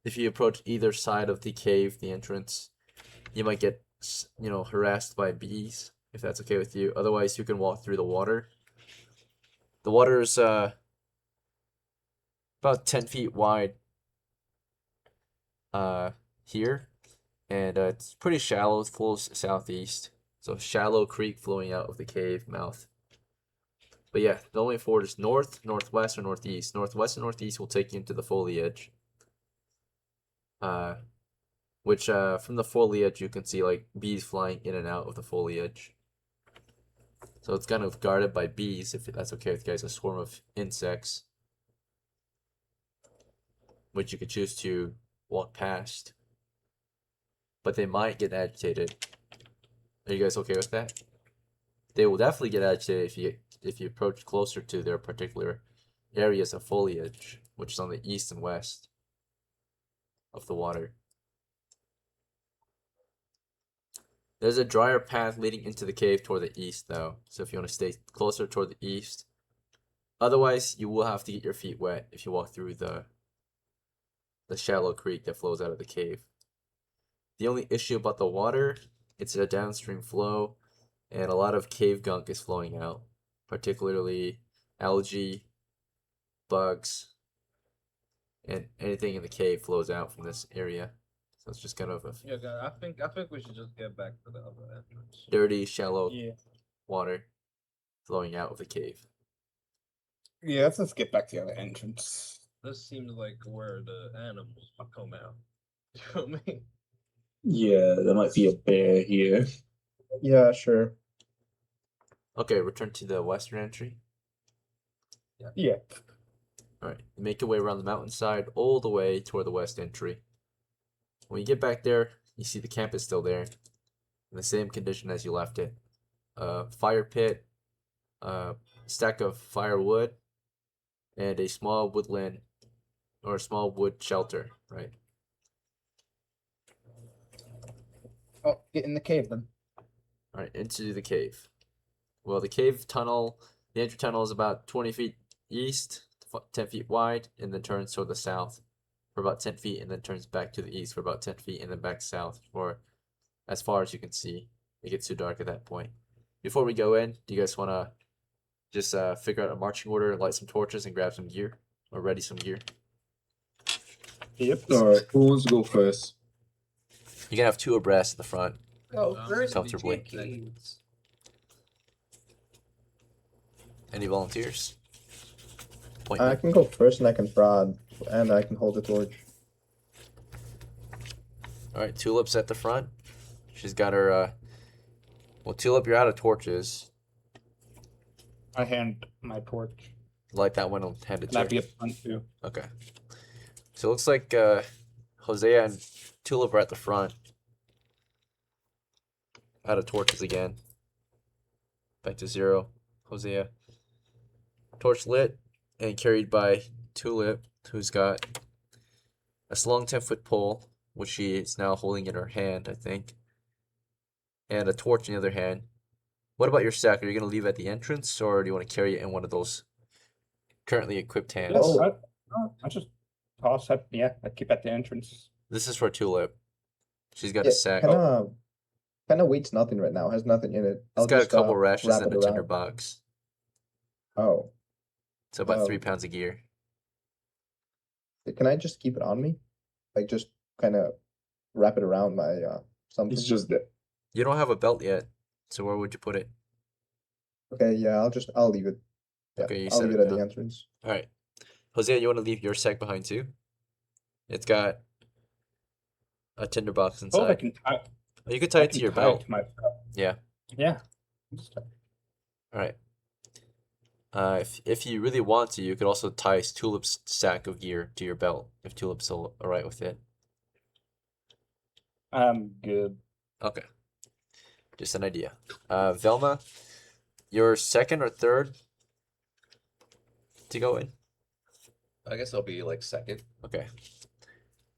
if you approach either side of the cave, the entrance, you might get, harassed by bees, if that's okay with you. Otherwise, you can walk through the water. The water is about 10 feet wide here, and it's pretty shallow. It flows southeast, so shallow creek flowing out of the cave mouth. But yeah, the only ford is north, northwest, or northeast. Northwest and northeast will take you into the foliage. Which from the foliage you can see like bees flying in and out of the foliage. So it's kind of guarded by bees, if that's okay with you guys, a swarm of insects, which you could choose to walk past. But they might get agitated. Are you guys okay with that? They will definitely get agitated if you approach closer to their particular areas of foliage, which is on the east and west of the water. There's a drier path leading into the cave toward the east, though, so if you want to stay closer toward the east. Otherwise, you will have to get your feet wet if you walk through the shallow creek that flows out of the cave. The only issue about the water, it's a downstream flow, and a lot of cave gunk is flowing out, particularly algae, bugs, and anything in the cave flows out from this area. So it's just kind of a Yeah, guys, I think we should just get back to the other entrance. dirty, shallow Yeah. water flowing out of the cave. Yeah, let's get back to the other entrance. This seems like where the animals will come out. You know what I mean? Yeah, there might be a bear here. Yeah, sure. Okay, return to the western entry. Yeah. Alright, make your way around the mountainside all the way toward the west entry. When you get back there, you see the camp is still there, in the same condition as you left it. Fire pit, stack of firewood, and a small woodland, or a small wood shelter, right? Oh, get in the cave then. Alright, into the cave. Well, the cave tunnel, the entry tunnel is about 20 feet east, 10 feet wide, and then turns toward the south for about 10 feet, and then turns back to the east for about 10 feet, and then back south for as far as you can see. It gets too dark at that point. Before we go in, do you guys want to just figure out a marching order, light some torches, and grab some gear, or ready some gear? Yep. Alright, who wants to go first? You can have two abreast at the front. Oh, very comfortably. Any volunteers? point I me. can go first and I can prod, and I can hold the torch. All right, Tulip's at the front. She's got her. Well, Tulip, you're out of torches. I hand my torch. Light that one and hand it Can to her. that be a front too? Okay. So it looks like Hosea and Tulip are at the front. Out of torches again. Back to 0. Hosea. Torch lit and carried by Tulip, who's got a long 10-foot pole, which she is now holding in her hand, I think. And a torch in the other hand. What about your sack? Are you going to leave it at the entrance, or do you want to carry it in one of those currently equipped hands? Yes, I just toss it. Yeah, I keep at the entrance. This is for Tulip. She's got Yeah, a sack. kind of weight's nothing right now. Has nothing in it. It's got a couple wrap rashes it and a around. tinderbox. Oh, So about Oh. 3 pounds of gear. can I just keep it on me? Like just kind of wrap it around my something. It's just that. You don't have a belt yet, so where would you put it? Okay, yeah, I'll leave it. Yeah, Okay, you I'll set leave it it at the down. entrance. All right, Hosea, you want to leave your sack behind too? It's got a tinderbox Oh, I inside. can tie. Oh, you could tie I it to can your tie belt. It to my Yeah. Yeah. All right. If you really want to, you could also tie Tulip's sack of gear to your belt if Tulip's all right with it. I'm good. Okay. Just an idea. Velma, you're second or third to go in. I guess I'll be like second. Okay.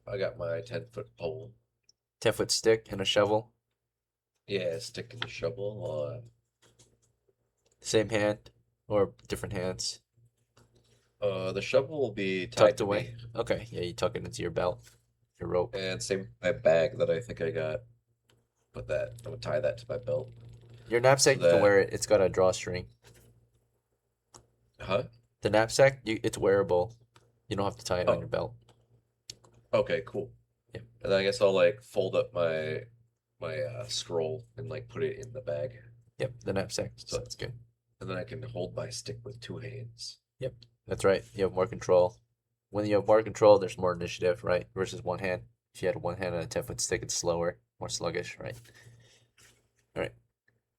I got my 10-foot pole. 10-foot stick and a shovel. Yeah, stick and shovel. Same hand or different hands. The shovel will be tied Tucked to away. me. Okay. Yeah, you tuck it into your belt, your rope. And same with my bag that I think I got. I'm gonna tie that to my belt. Your knapsack, So you can that- wear it. It's got a drawstring. Huh? The knapsack, it's wearable. You don't have to tie it on Oh. your belt. Okay, cool. Yep. And then I guess I'll like fold up my scroll and like put it in the bag. Yep, the knapsack. So So- that's good. And then I can hold my stick with 2 hands. That's right. You have more control. When you have more control, there's more initiative, right? Versus one hand. If you had one hand and a 10-foot stick, it's slower, more sluggish, right? All right.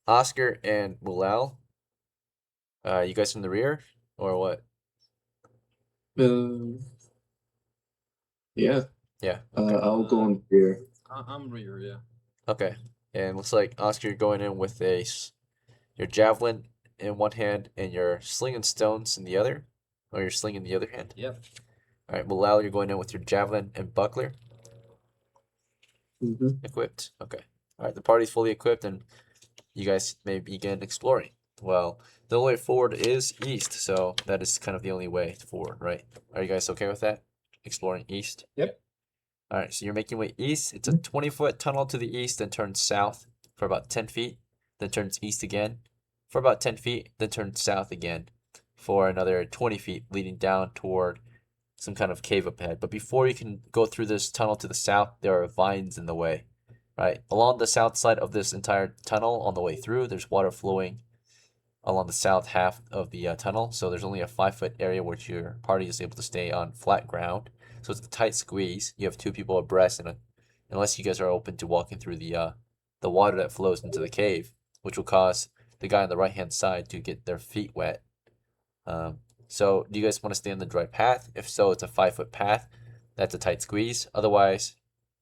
Oscar and Mulal. You guys from the rear or what? Yeah. Yeah. Okay. I'll go on here. I'm rear, yeah. Okay. And looks like Oscar, you're going in with your javelin in one hand and your sling and stones in the other, or your sling in the other hand. Yep. All right, Mulal, you're going in with your javelin and buckler equipped. Okay. All right, the party's fully equipped, and you guys may begin exploring. Well, the only way forward is east, so that is kind of the only way forward, right? Are you guys okay with that? Exploring east? Yep. All right, so you're making way east. It's a 20-foot tunnel to the east, then turns south for about 10 feet, then turns east again for about 10 feet, then turns south again for another 20 feet, leading down toward some kind of cave up ahead. But before you can go through this tunnel to the south, there are vines in the way, right? Along the south side of this entire tunnel, on the way through, there's water flowing along the south half of the tunnel. So there's only a 5-foot area where your party is able to stay on flat ground. So it's a tight squeeze. You have 2 people abreast, and unless you guys are open to walking through the water that flows into the cave, which will cause the guy on the right hand side to get their feet wet. So do you guys want to stay on the dry path? If so, it's a 5-foot path. That's a tight squeeze. Otherwise,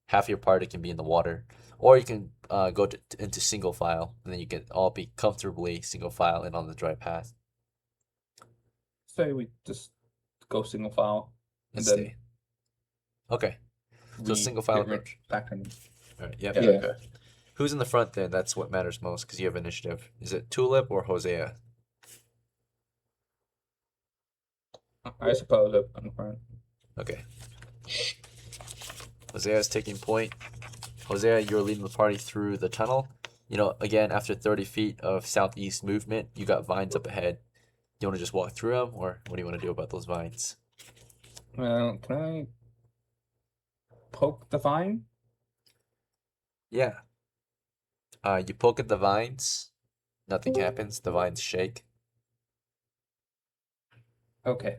half your party can be in the water, or you can go into single file, and then you can all be comfortably single file and on the dry path. Say we just go single file And and then stay. Okay. So single file get rid- approach. back in. All right. Yep. Yeah. Yeah. Who's in the front then? That's what matters most because you have initiative. Is it Tulip or Hosea? I suppose up in front. Okay. Hosea is taking point. Hosea, you're leading the party through the tunnel. You know, again, after 30 feet of southeast movement, you got vines up ahead. Do you want to just walk through them, or what do you want to do about those vines? Well, can I poke the vine? Yeah. You poke at the vines, nothing happens. The vines shake. Okay.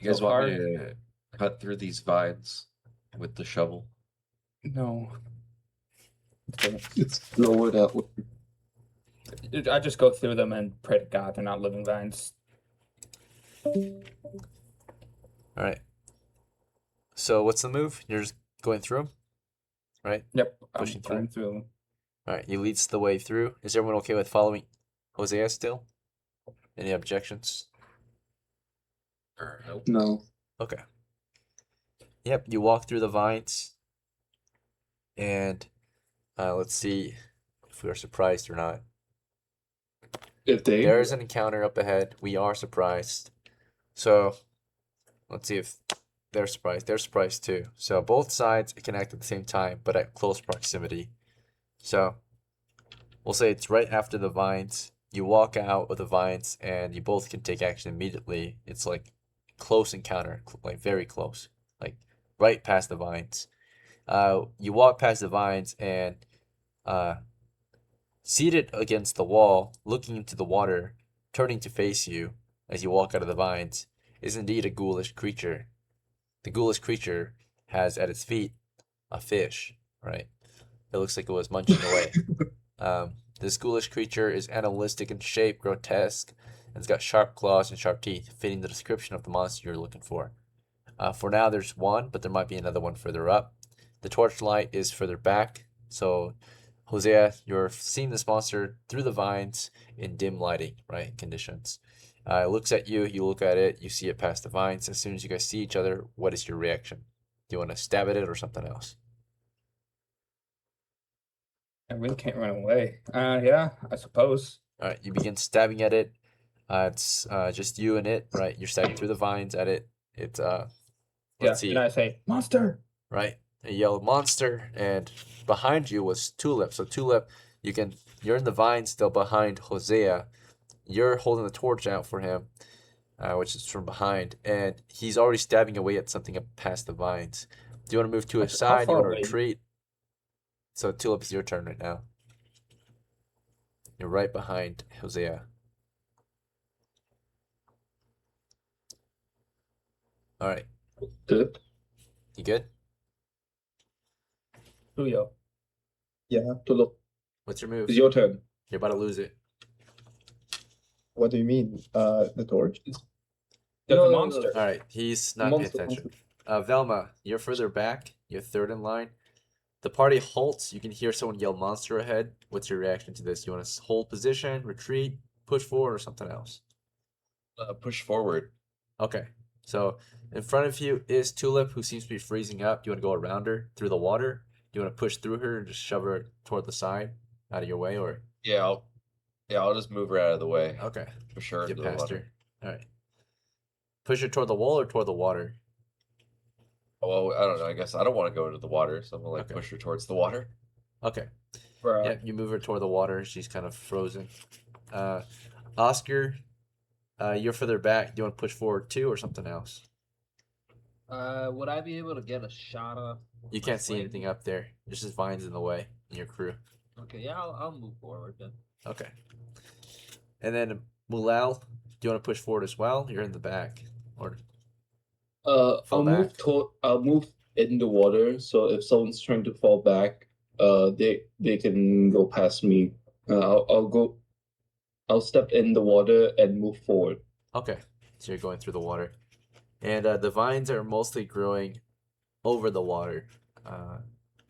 You guys So want far, me to cut through these vines with the shovel? no. It's lower that way. I just go through them and pray to God they're not living vines. All right. So what's the move? You're just going through them, right? Yep, Pushing I'm through. going through them. All right. You leads the way through. Is everyone okay with following Hosea still? Any objections? Nope. No. Okay. Yep. You walk through the vines, and let's see if we are surprised or not. If they There is an encounter up ahead. We are surprised. So let's see if they're surprised. They're surprised too. So both sides can act at the same time, but at close proximity. So we'll say it's right after the vines. You walk out of the vines, and you both can take action immediately. It's like close encounter, like very close, like right past the vines. You walk past the vines, and seated against the wall, looking into the water, turning to face you as you walk out of the vines, is indeed a ghoulish creature. The ghoulish creature has at its feet a fish, right? It looks like it was munching away. This ghoulish creature is animalistic in shape, grotesque, and it's got sharp claws and sharp teeth, fitting the description of the monster you're looking for. For now, there's one, but there might be another one further up. The torchlight is further back, so Hosea, you're seeing this monster through the vines in dim lighting, right, conditions. It looks at you, you look at it, you see it past the vines. As soon as you guys see each other, what is your reaction? Do you want to stab at it or something else? I really can't run away. Yeah, I suppose. All right, you begin stabbing at it. It's just you and it, right? You're stabbing through the vines at it. It's Yeah, let's see, and I say, monster! right? A yellow monster, and behind you was Tulip. So Tulip, you're in the vines still behind Hosea. You're holding the torch out for him, which is from behind, and he's already stabbing away at something up past the vines. Do you want to move to his How side? Do you far want to away? retreat? So Tulip, it's your turn right now. You're right behind Hosea. All right, Good. you good? Julio. Yeah. To look. What's your move? It's your turn. You're about to lose it. What do you mean? The torch? The No, monster. All right, he's not paying Monster, attention. Velma, you're further back. You're third in line. The party halts. You can hear someone yell monster ahead. What's your reaction to this? You want to hold position, retreat, push forward, or something else? Push forward. Okay. So in front of you is Tulip, who seems to be freezing up. Do you want to go around her through the water? Do you want to push through her and just shove her toward the side, out of your way, or Yeah, I'll just move her out of the way. okay, For sure. get Into the past water. her. All right. Push her toward the wall or toward the water. Well, I don't know. I guess I don't want to go into the water, so I'm gonna like Okay. push her towards the water. Okay. Bruh. Yeah, you move her toward the water. She's kind of frozen. Oscar, you're further back. Do you want to push forward too, or something else? Would I be able to get a shot of? You my can't see blade? anything up there. There's just vines in the way in your crew. Okay, yeah, I'll move forward then. Okay. And then Mulel, do you want to push forward as well? You're in the back. Or Fall I'll move back. I'll move in the water, so if someone's trying to fall back, they can go past me. I'll step in the water and move forward. okay. So you're going through the water. And the vines are mostly growing over the water.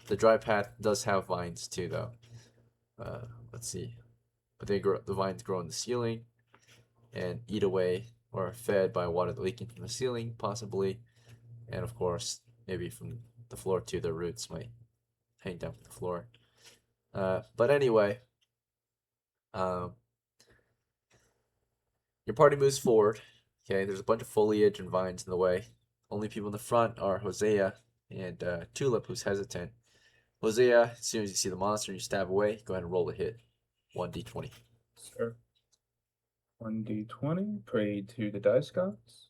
The dry path does have vines too, though. Let's see. But the vines grow in the ceiling and eat away or are fed by water leaking from the ceiling, possibly. And of course, maybe from the floor too. The roots might hang down from the floor. But anyway, your party moves forward. Okay, there's a bunch of foliage and vines in the way. Only people in the front are Hosea and Tulip, who's hesitant. Hosea, as soon as you see the monster and you stab away, go ahead and roll a hit. 1d20. Sir. 1d20. Pray to the dice gods.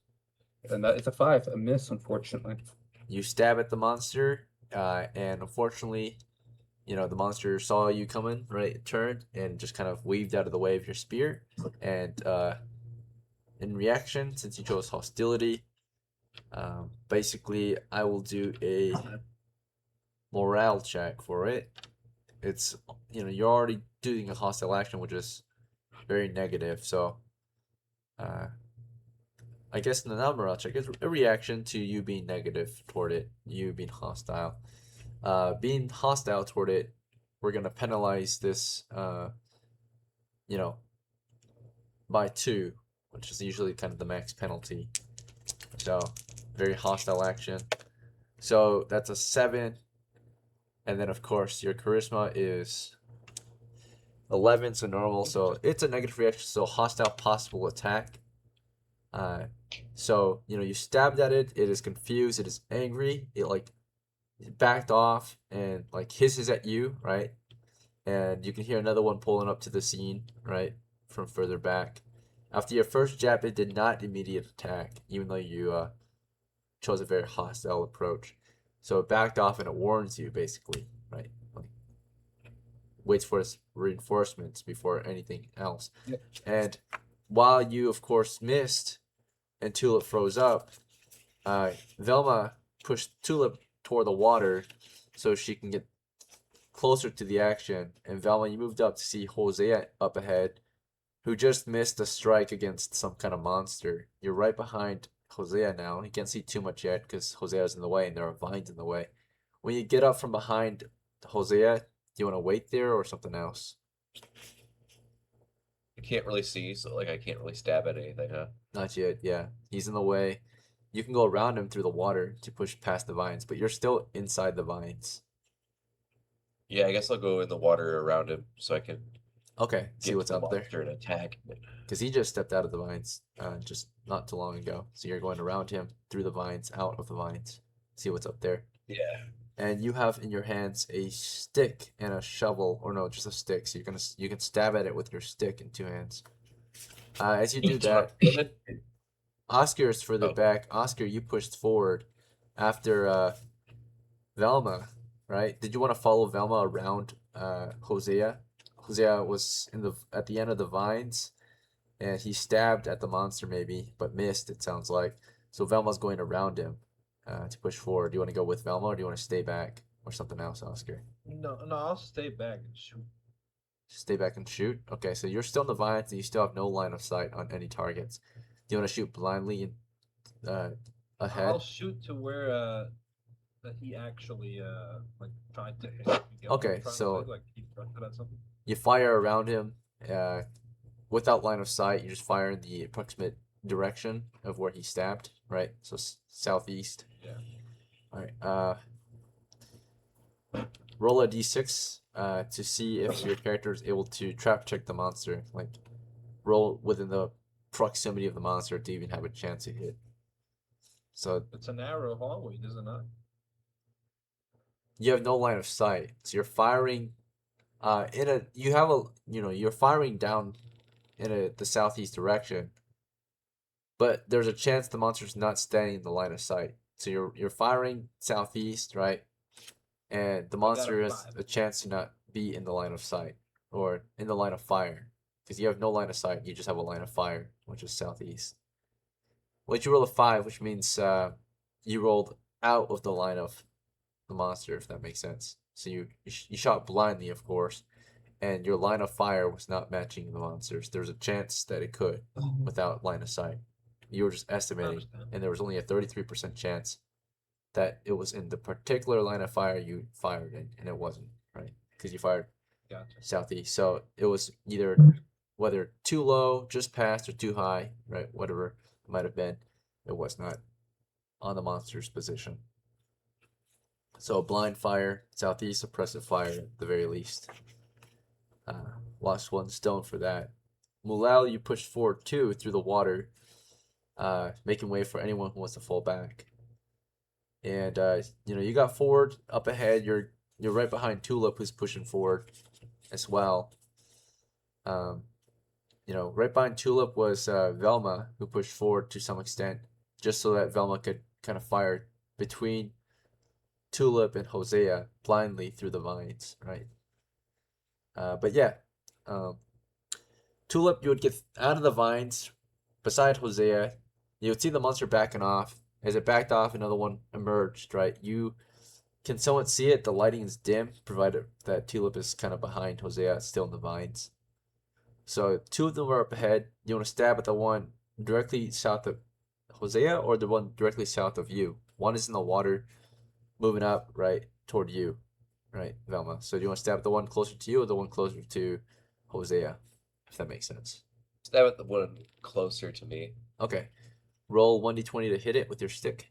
And that is a 5. A miss, unfortunately. You stab at the monster, and unfortunately, the monster saw you coming, right? It turned and just kind of weaved out of the way of your spear. And in reaction, since you chose hostility, Basically, I will do a morale check for it. It's, you're already doing a hostile action, which is very negative. So, I guess the morale check is a reaction to you being negative toward it, you being hostile. Being hostile toward it, we're gonna penalize this, you know, by 2, which is usually kind of the max penalty. So, very hostile action. So that's a 7. And then, of course, your charisma is 11, so normal. So it's a negative reaction, so hostile possible attack. So, you stabbed at it, it is confused, it is angry, it backed off and hisses at you, right? And you can hear another one pulling up to the scene, right, from further back. After your first jab, it did not immediate attack, even though you chose a very hostile approach. So it backed off and it warns you, basically, right? Waits for its reinforcements before anything else. Yep. And while you, of course, missed and Tulip froze up, Velma pushed Tulip toward the water so she can get closer to the action. And Velma, you moved up to see Hosea up ahead, who just missed a strike against some kind of monster. You're right behind Hosea now. You can't see too much yet because Hosea's in the way and there are vines in the way. When you get up from behind Hosea, do you want to wait there or something else? I can't really see, so I can't really stab at anything, huh? Not yet, yeah. He's in the way. You can go around him through the water to push past the vines, but you're still inside the vines. Yeah, I guess I'll go in the water around him so I can Okay, see get what's to the up there. monster and attack. Because he just stepped out of the vines just not too long ago. So you're going around him, through the vines, out of the vines. See what's up there. Yeah. And you have in your hands a stick and a shovel, or no, just a stick. So you can stab at it with your stick in 2 hands. As you do that, Oscar is further back. Oscar, you pushed forward after Velma, right? Did you want to follow Velma around Hosea? Hosea was at the end of the vines, and he stabbed at the monster maybe, but missed. It sounds like. So Velma's going around him to push forward. Do you want to go with Velma, or do you want to stay back, or something else, Oscar? No, I'll stay back and shoot. Stay back and shoot. Okay, so you're still in the vines, and you still have no line of sight on any targets. Do you want to shoot blindly ahead? I'll shoot to where that he actually tried to hit. You get what I'm Okay, trying to so say? He threatened at something. you fire around him without line of sight. You just fire in the approximate direction of where he stabbed, right? So southeast. Yeah. All right. Roll a d6 to see if your character is able to trap check the monster. Roll within the proximity of the monster to even have a chance to hit. So It's a narrow hallway, does it not? you have no line of sight, so you're firing you're firing down in the southeast direction, but there's a chance the monster's not staying in the line of sight. So you're firing southeast, right? And the monster has 5. a chance to not be in the line of sight or in the line of fire, because you have no line of sight. You just have a line of fire, which is southeast. Well, you roll a 5, which means you rolled out of the line of the monster, if that makes sense. So you shot blindly, of course, and your line of fire was not matching the monsters. There's a chance that it could without line of sight. You were just estimating, understand. and there was only a 33% chance that it was in the particular line of fire you fired in, and it wasn't, right? Because you fired Gotcha. southeast. So it was either whether too low, just past, or too high, right? Whatever it might have been, it was not on the monster's position. So blind fire, southeast, suppressive fire at the very least. Lost 1 stone for that. Mulel, you pushed forward 2 through the water, making way for anyone who wants to fall back. And you got forward up ahead. You're right behind Tulip, who's pushing forward as well. Right behind Tulip was Velma, who pushed forward to some extent, just so that Velma could kind of fire between Tulip and Hosea blindly through the vines, right? But yeah, Tulip, you would get out of the vines beside Hosea. You would see the monster backing off, As it backed off, another one emerged, right? You can somewhat see it. The lighting is dim, provided that Tulip is kind of behind Hosea, still in the vines. So 2 of them are up ahead. You want to stab at the one directly south of Hosea or the one directly south of you? One is in the water, moving up, right, toward you, right, Velma? So do you want to stab at the one closer to you or the one closer to Hosea, if that makes sense? Stab at the one closer to me. Okay. Roll 1d20 to hit it with your stick.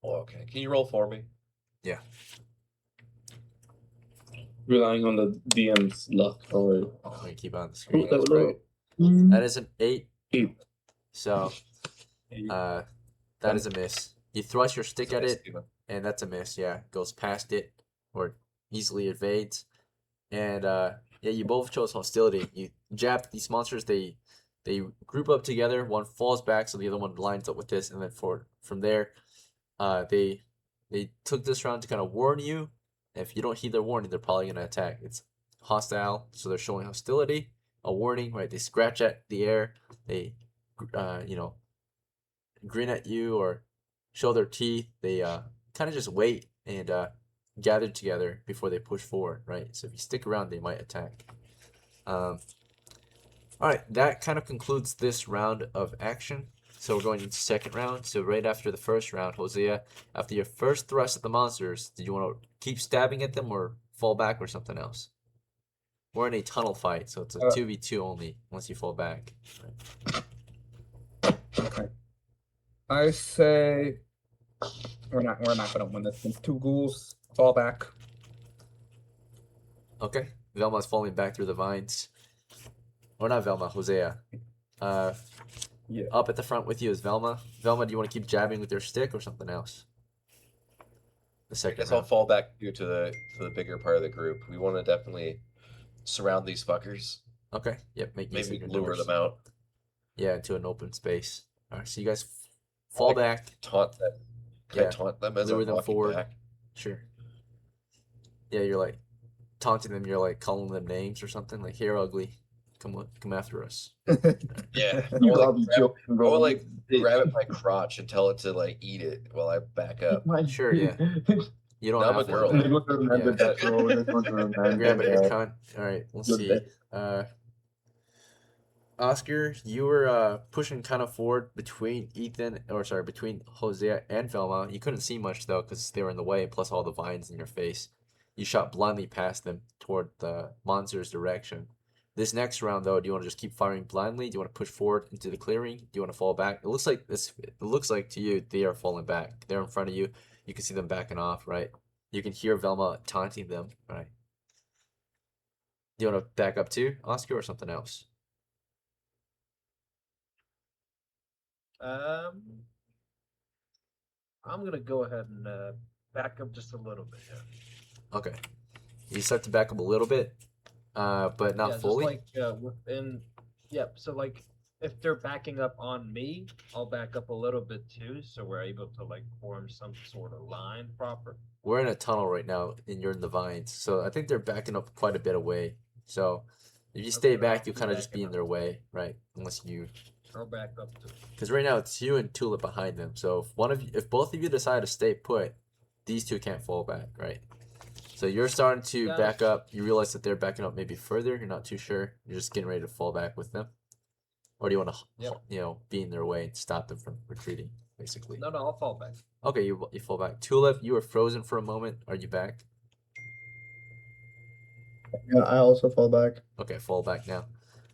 Oh, okay. Can you roll for me? Yeah. Relying on the DM's luck. Alright. I'm going to keep it on the screen. that That's was right. That is an 8. 8. So, that is a miss. You thrust your stick at it, and that's a miss. Yeah, goes past it, or easily evades. And yeah, you both chose hostility. You jabbed these monsters. They group up together. One falls back, so the other one lines up with this, and then from there, they took this round to kind of warn you. If you don't heed their warning, they're probably gonna attack. It's hostile, so they're showing hostility. A warning, right? They scratch at the air. They, grin at you or show their teeth. They kind of just wait and gather together before they push forward, right? So if you stick around, they might attack. All right, that kind of concludes this round of action. So we're going into second round. So right after the first round, Hosea, after your first thrust at the monsters, did you want to keep stabbing at them or fall back or something else? We're in a tunnel fight, so it's a 2v2 only once you fall back. Right. Okay. I say we're not gonna win this. It's 2 ghouls. Fall back. Okay. Velma's falling back through the vines. Or not Velma, Hosea. Yeah. Up at the front with you is Velma. Velma, do you want to keep jabbing with your stick or something else? The I second guess I'll round. fall back to the bigger part of the group. We want to definitely surround these fuckers. Okay. Yep. Make use Maybe of your lure numbers. them out. Yeah, into an open space. All right. So you guys fall back. Taunt them. Can I Yeah. taunt them as Lure I'm them walking forward. back? Sure. Yeah, you're like taunting them. You're like calling them names or something. Like, here, ugly. Come after us. Yeah. I You want probably joke, to bro. like grab it by crotch and tell it to like eat it while I back up. Sure, yeah. You don't No, I'm have a one. girl. though. I want to remember Yeah. that, bro. I just want to remember Grab it, your that. cunt. All right, let's Good see. day. Oscar, you were pushing kind of forward between between Hosea and Velma. You couldn't see much though because they were in the way, plus all the vines in your face. You shot blindly past them toward the monster's direction. This next round though, do you want to just keep firing blindly? Do you want to push forward into the clearing? Do you want to fall back? It looks like to you they are falling back. They're in front of you. You can see them backing off, right? You can hear Velma taunting them, right? Do you want to back up too, Oscar, or something else? I'm gonna go ahead and back up just a little bit. Yeah. Okay. You start to back up a little bit, but not Yeah, fully. Just like within. Yep. So like, if they're backing up on me, I'll back up a little bit too, so we're able to like form some sort of line proper. We're in a tunnel right now, and you're in the vines, so I think they're backing up quite a bit away. So if you stay Okay, back, I'll you'll be kind of just backing be in up. their way, right? Unless you, I'll back up to. because right now it's you and Tulip behind them. So if both of you decide to stay put, these two can't fall back, right? So you're starting to Yeah. back up. You realize that they're backing up maybe further. You're not too sure. You're just getting ready to fall back with them, or do you want to, Yep. be in their way and stop them from retreating, basically? No, I'll fall back. Okay, you fall back. Tulip, you were frozen for a moment. Are you back? Yeah, I also fall back. Okay, fall back now.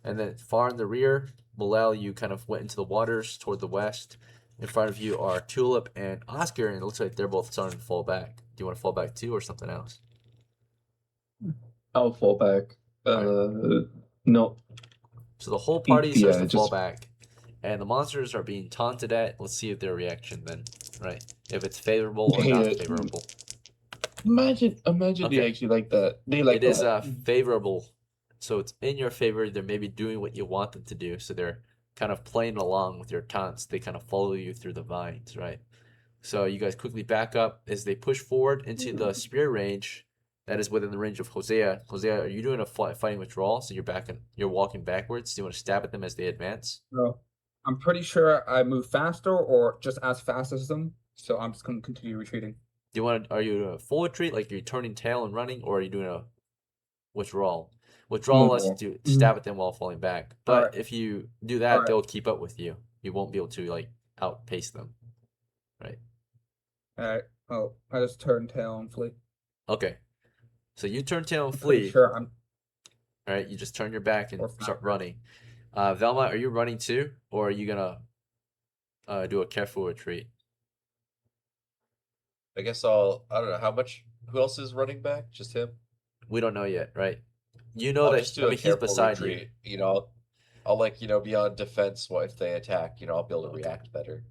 And then far in the rear, MULEL, you kind of went into the waters toward the west. In front of you are Tulip and Oscar, and it looks like they're both starting to fall back. Do you want to fall back too, or something else? I'll fall back. No. So the whole party starts Yeah, to fall just- back, and the monsters are being taunted at. Let's see if their reaction then, right? If it's favorable or not Yeah. favorable. Imagine Okay. they actually like that. They like It is that. favorable, so it's in your favor. They're maybe doing what you want them to do, so they're kind of playing along with your taunts. They kind of follow you through the vines, right? So you guys quickly back up as they push forward into the spear range that is within the range of Hosea. Hosea, are you doing a fighting withdrawal? So you're walking backwards. Do you want to stab at them as they advance? No. I'm pretty sure I move faster or just as fast as them, so I'm just gonna continue retreating. Do you want? Are you a full retreat, like you're turning tail and running, or are you doing a withdrawal? Withdrawal lets you Withdrawal. stab at them while falling back. But Alright. if you do that, Alright. they'll keep up with you. You won't be able to like outpace them, right? Alright. Oh, I just turn tail and flee. Okay. So you turn tail and I'm pretty flee. sure I'm All right, you just turn your back and Or start flat. running. Velma, are you running too, or are you gonna do a careful retreat? I guess I don't know how much. Who else is running back? Just him. We don't know yet, right? You know I'll that. just do I a mean, he's careful beside you. retreat. You know, I'll like be on defense. What if they attack? You know, I'll be able to react better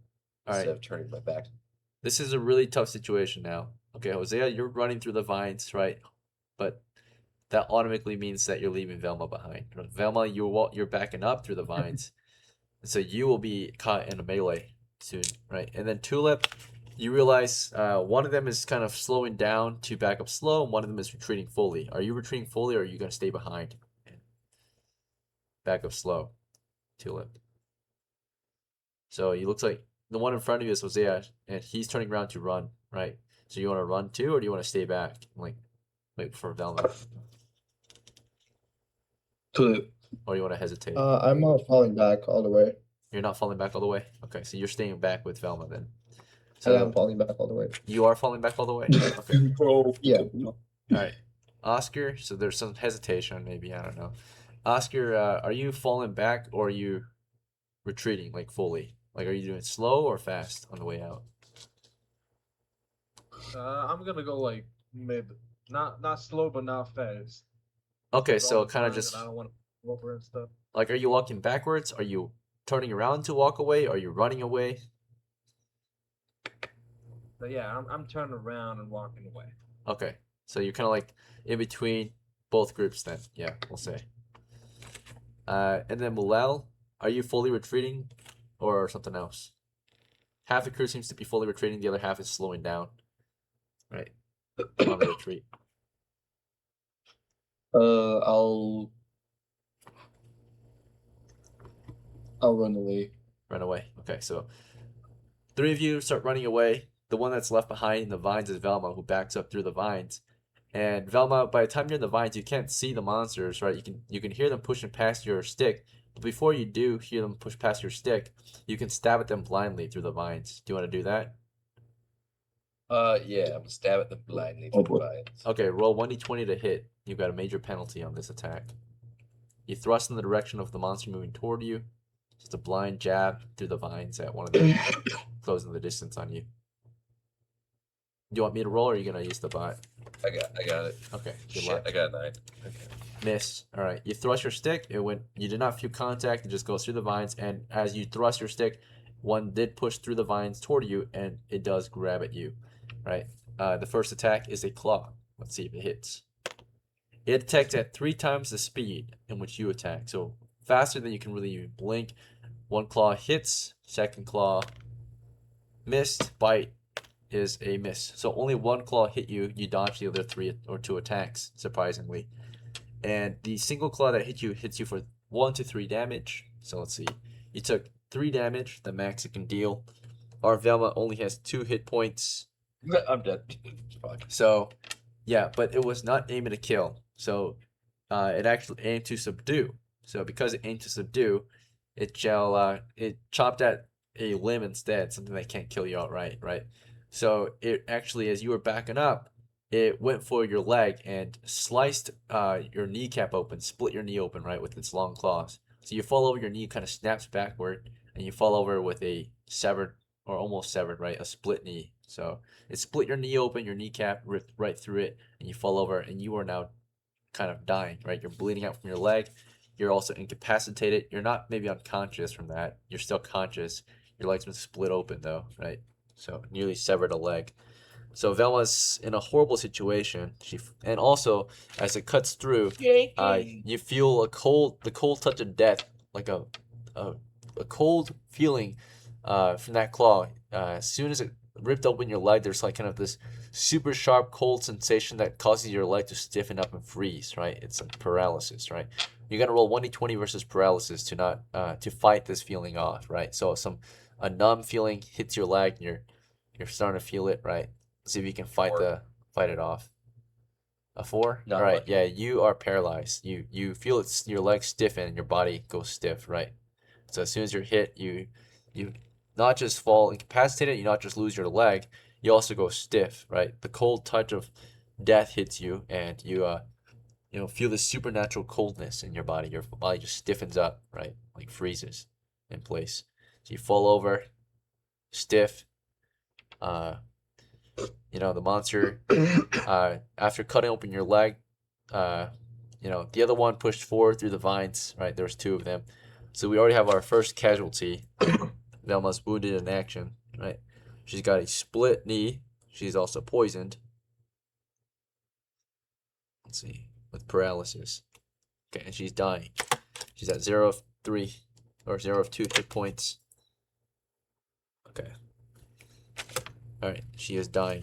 All instead right. of turning my back. This is a really tough situation now. Okay, Hosea, you're running through the vines, right? But that automatically means that you're leaving Velma behind. Velma, you're backing up through the vines, so you will be caught in a melee soon, right? And then Tulip, you realize one of them is kind of slowing down to back up slow, and one of them is retreating fully. Are you retreating fully, or are you gonna stay behind? Back up slow, Tulip. So it looks like the one in front of you is Hosea, and he's turning around to run, right? So you want to run too, or do you want to stay back, like wait for Velma, Tulip. or you want to hesitate? I'm falling back all the way. You're not falling back all the way. Okay, so you're staying back with Velma then. I am So falling back all the way. you are falling back all the way. Okay. Bro. Yeah. All right, Oscar. So there's some hesitation, maybe I don't know. Oscar, are you falling back or are you retreating like fully? Like, are you doing slow or fast on the way out? I'm gonna go like mid, not slow but not fast. Okay, With all so the kind of signs just that I don't want to go over and stuff. like, are you walking backwards? Are you turning around to walk away? Are you running away? But yeah, I'm turning around and walking away. Okay, so you're kind of like in between both groups then. Yeah, we'll say. And then Mulel, are you fully retreating or something else? Half the crew seems to be fully retreating, the other half is slowing down. Right. On the retreat. I'll run away. Run away. Okay, so 3 of you start running away. The one that's left behind in the vines is Velma, who backs up through the vines. And Velma, by the time you're in the vines, you can't see the monsters, right? You can hear them pushing past your stick. But before you do hear them push past your stick, you can stab at them blindly through the vines. Do you want to do that? Yeah, I'm gonna stab at them blindly Oh, through the boy. vines. Okay, roll 1d20 to hit. You've got a major penalty on this attack. You thrust in the direction of the monster moving toward you. Just a blind jab through the vines at one of them, closing the distance on you. Do you want me to roll, or are you gonna use the bot? I got it. Okay, good Shit, luck. I got a 9. Miss. All right, you thrust your stick. It went. You did not feel contact. It just goes through the vines, and as you thrust your stick, one did push through the vines toward you, and it does grab at you. Right. The first attack is a claw. Let's see if it hits. It attacks at 3 times the speed in which you attack, so faster than you can really even blink. One claw hits. Second claw missed. Bite is a miss. So only one claw hit you. You dodge the other 3 or 2 attacks, surprisingly. And the single claw that hits you for 1 to 3 damage. So let's see. You took 3 damage, the max it can deal. Our Velma only has 2 hit points. I'm dead. Fuck. So, yeah, but it was not aiming to kill. So, it actually aimed to subdue. So because it aimed to subdue, it chopped at a limb instead, something that can't kill you outright, right? So it actually, as you were backing up, it went for your leg and sliced your kneecap open, split your knee open, right, with its long claws. So you fall over, your knee kind of snaps backward, and you fall over with a severed, or almost severed, right, a split knee. So it split your knee open, your kneecap ripped right through it, and you fall over, and you are now kind of dying, right? You're bleeding out from your leg. You're also incapacitated. You're not maybe unconscious from that. You're still conscious. Your leg's been split open, though, right? So nearly severed a leg. So Velma's in a horrible situation. And also, as it cuts through, you feel the cold touch of death, like a cold feeling from that claw. As soon as ripped open your leg, there's like kind of this super sharp cold sensation that causes your leg to stiffen up and freeze, right? It's like paralysis, right? You're gonna roll 1d20 versus paralysis to not to fight this feeling off, right? So a numb feeling hits your leg and you're starting to feel it, right? See if you can fight it off. A 4? Not All right, much. yeah, you are paralyzed. You feel it's your legs stiffen and your body goes stiff, right? So as soon as you're hit, you not just fall incapacitated, you not just lose your leg, you also go stiff, right? The cold touch of death hits you, and you feel this supernatural coldness in your body. Your body just stiffens up, right? Like freezes in place. So you fall over, stiff. The monster, after cutting open your leg, the other one pushed forward through the vines, right? There was 2 of them. So we already have our first casualty. Velma's wounded in action, right? She's got a split knee. She's also poisoned. Let's see, with paralysis. Okay, and she's dying. She's at 0 of 3 or 0 of 2 hit points. Okay. All right, she is dying.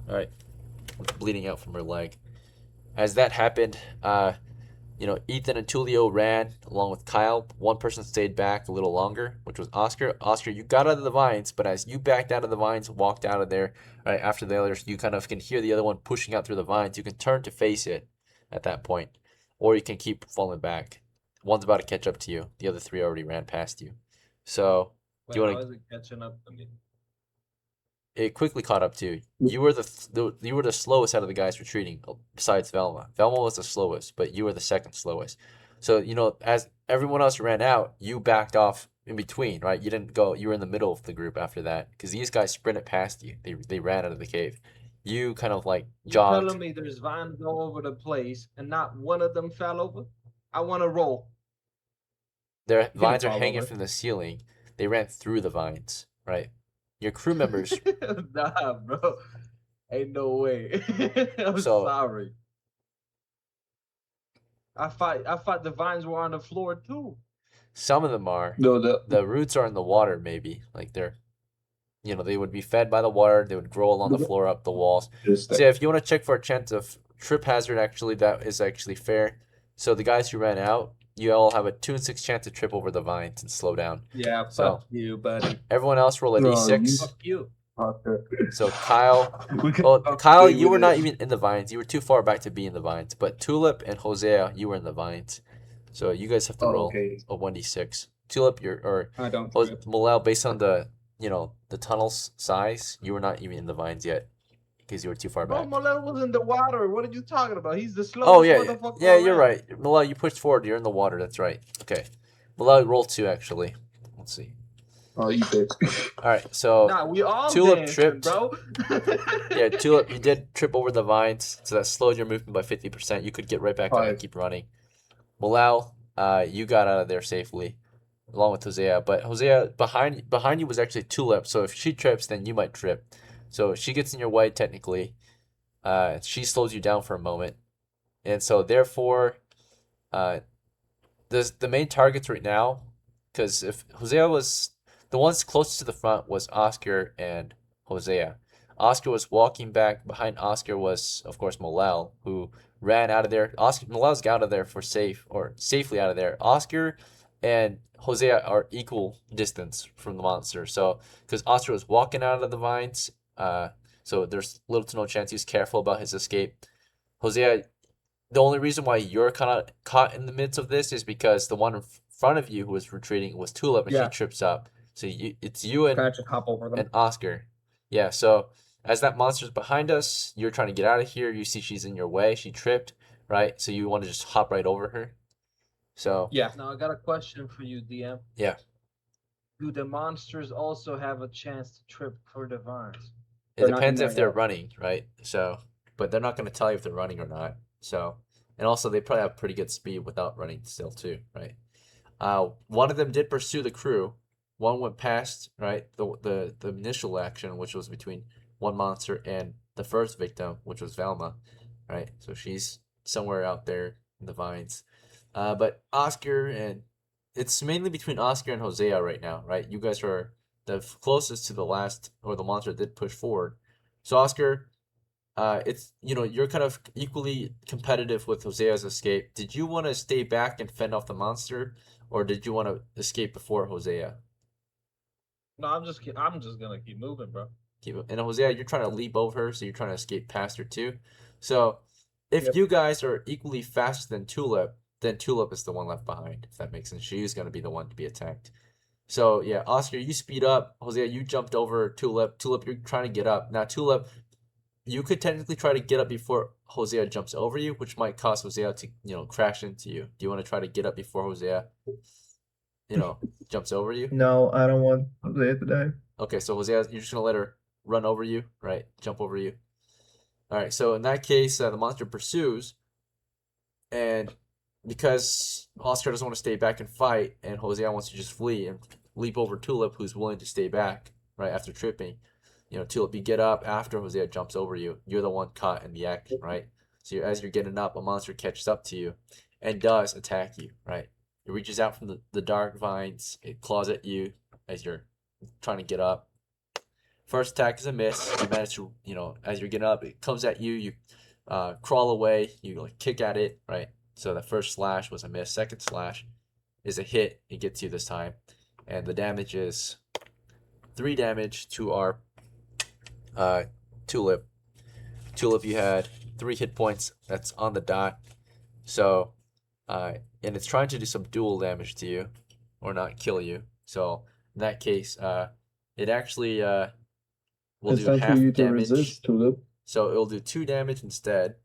All right, bleeding out from her leg. As that happened, Ethan and Tulio ran along with Kyle. One person stayed back a little longer, which was Oscar. Oscar, you got out of the vines, but as you backed out of the vines, walked out of there, right after the others, you kind of can hear the other one pushing out through the vines. You can turn to face it at that point, or you can keep falling back. One's about to catch up to you. The other 3 already ran past you. So, Wait, do you want how to? is it catching up to me? It quickly caught up to you. You were the slowest out of the guys retreating, besides Velma. Velma was the slowest, but you were the second slowest. So as everyone else ran out, you backed off in between, right? You didn't go. You were in the middle of the group after that, because these guys sprinted past you. They ran out of the cave. You kind of like You jogged. telling me there's vines all over the place and not one of them fell over? I want to roll. Their vines are fall hanging over. from the ceiling. They ran through the vines, right? Your crew members. Nah, bro. Ain't no way. I'm So- sorry. I thought the vines were on the floor too. Some of them are. No, The roots are in the water, maybe. Like they would be fed by the water. They would grow along the floor, up the walls. So if you want to check for a chance of trip hazard, actually, that is actually fair. So the guys who ran out, you all have a 2 in 6 chance to trip over the vines and slow down. Yeah, So- fuck you, buddy. Everyone else roll a No, d6. Fuck you. So Kyle, We can Kyle, play you with were not it. even in the vines. You were too far back to be in the vines. But Tulip and Hosea, you were in the vines. So you guys have to roll Okay. a 1d6. Tulip, I don't. Mulel, based on the tunnel's size, you were not even in the vines yet because you were too far Bro, back. Mulel was in the water. What are you talking about? He's the slowest Oh yeah, motherfucker yeah, you're around. right. Mulel, you pushed forward. You're in the water. That's right. Okay, Mulel, roll 2 actually. Let's see. Oh, you did. All right, so Nah, we all Tulip dancing, tripped. bro. yeah, Tulip, you did trip over the vines, so that slowed your movement by 50%. You could get right back up and Alright. keep running. Mulel, you got out of there safely, along with Hosea. But Hosea, behind you was actually Tulip, so if she trips, then you might trip. So she gets in your way technically. She slows you down for a moment, and so therefore, the main targets right now, because if Hosea was the ones closest to the front was Oscar and Hosea. Oscar was walking back. Behind Oscar was, of course, Mulel, who ran out of there. Mulel's got out of there safely out of there. Oscar and Hosea are equal distance from the monster. So, because Oscar was walking out of the vines, so there's little to no chance he's careful about his escape. Hosea, the only reason why you're kind of caught in the midst of this is because the one in front of you who was retreating was Tulip, and Yeah. she trips up. So it's you Can I just hop over them? and Oscar. Yeah, so as that monster's behind us, you're trying to get out of here. You see she's in your way. She tripped, right? So you want to just hop right over her. So Yeah. Now I got a question for you, DM. Yeah. Do the monsters also have a chance to trip for the vines? it They're not in depends there if they're yet. running, right? So, but they're not going to tell you if they're running or not. So, and also they probably have pretty good speed without running still too, right? One of them did pursue the crew. One went past, right, the initial action, which was between one monster and the first victim, which was Velma, right? So she's somewhere out there in the vines. But Oscar and it's mainly between Oscar and Hosea right now, right? You guys are the closest to the last, or the monster did push forward. So Oscar, it's you're kind of equally competitive with Hosea's escape. Did you want to stay back and fend off the monster, or did you want to escape before Hosea? No, I'm just gonna keep moving, bro. And Hosea, you're trying to leap over her, so you're trying to escape past her too. So if Yep. you guys are equally faster than Tulip, then Tulip is the one left behind, if that makes sense. She's going to be the one to be attacked. So yeah, Oscar, you speed up. Hosea, you jumped over Tulip. Tulip, you're trying to get up. Now Tulip, you could technically try to get up before Hosea jumps over you, which might cause Hosea to, crash into you. Do you want to try to get up before Hosea, jumps over you? No, I don't want Hosea to die. Okay, so Hosea, you're just gonna let her run over you, right? Jump over you. All right, so in that case, the monster pursues, and because Oscar doesn't want to stay back and fight, and Hosea wants to just flee and leap over Tulip, who's willing to stay back, right, after tripping. Tulip, you get up after Hosea jumps over you. You're the one caught in the action, right? So as you're getting up, a monster catches up to you and does attack you, right? It reaches out from the dark vines. It claws at you as you're trying to get up. First attack is a miss. You manage to, as you're getting up, it comes at you. You crawl away. You kick at it, right? So the first slash was a miss. Second slash is a hit. It gets you this time, and the damage is 3 damage to our Tulip. Tulip, you had 3 hit points. That's on the dot. So, and it's trying to do some dual damage to you, or not kill you. So in that case, it actually will It's do time half for you to damage. resist, Tulip. So it'll do 2 damage instead.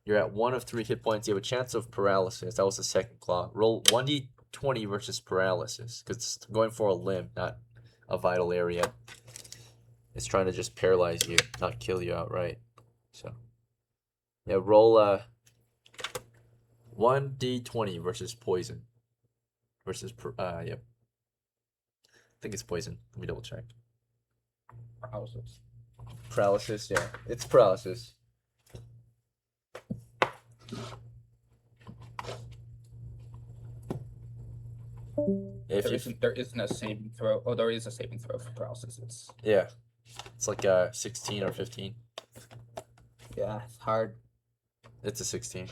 You're at 1 of 3 hit points. You have a chance of paralysis. That was the second claw. Roll 1d20 versus paralysis, because it's going for a limb, not a vital area. It's trying to just paralyze you, not kill you outright. So, yeah, roll 1d20 versus poison. Yep. I think it's poison. Let me double check. Paralysis, yeah. It's paralysis. There isn't a saving throw. Oh, there is a saving throw for paralysis. It's like 16 or 15. Yeah, it's hard. It's a 16.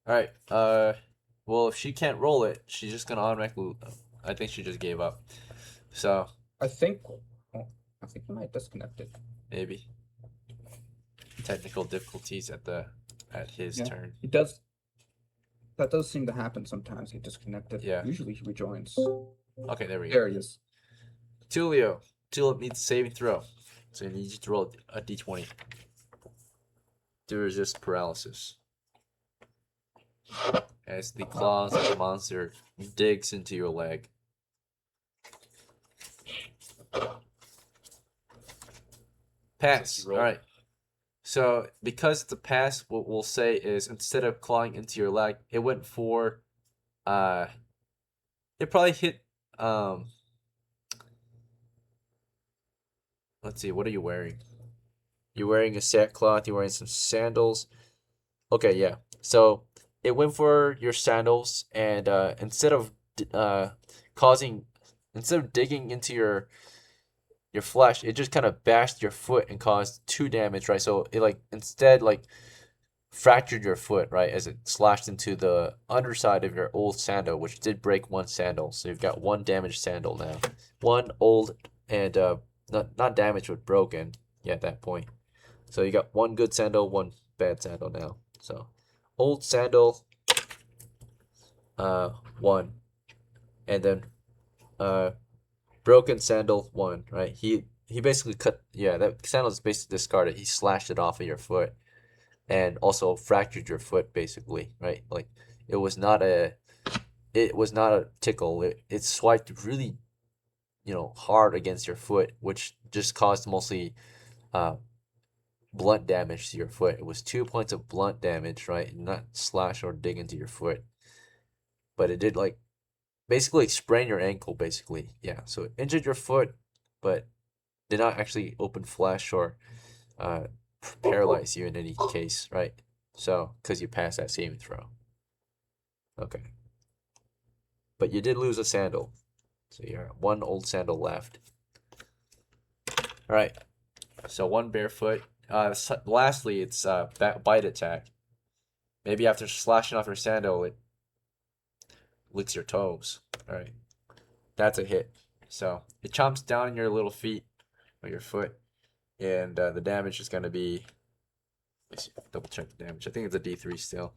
Alright, well, if she can't roll it, she's just gonna automatically, I think she just gave up. So, I think we might disconnect it. maybe. Technical difficulties at his Yeah. turn. It does. That does seem to happen sometimes. He disconnected. Yeah. Usually he rejoins. Okay, there we go. There he is. Tulip needs a saving throw. So he needs you to roll a d20 to resist paralysis. As the claws of the monster digs into your leg. Pass. rolled. Alright. So because it's a pass, what we'll say is instead of clawing into your leg, it went for it probably hit let's see, what are you wearing? You're wearing a sackcloth, you're wearing some sandals. Okay, yeah. So it went for your sandals, and instead of digging into your flesh, it just kind of bashed your foot and caused 2 damage, right? So it instead fractured your foot, right, as it slashed into the underside of your old sandal, which did break 1 sandal. So you've got 1 damaged sandal now. 1 old and not damaged but broken, yeah, at that point. So you got 1 good sandal, 1 bad sandal now. So old sandal 1, and then broken sandal 1, right? He basically that sandal is basically discarded. He slashed it off of your foot and also fractured your foot basically, right? Like it was not a tickle. It swiped really hard against your foot, which just caused mostly blunt damage to your foot. It was 2 points of blunt damage, right? Not slash or dig into your foot, but it did basically sprain your ankle, basically. Yeah, so it injured your foot, but did not actually open flesh or paralyze you in any case, right? So because you passed that saving throw. Okay. but you did lose a sandal. So you have 1 old sandal left. All right. So 1 barefoot. Lastly, it's bite attack. Maybe after slashing off your sandal, it licks your toes. All right. That's a hit. So it chomps down on your little feet or your foot, and the damage is going to be. Let's see, double check the damage. I think it's a D3 still.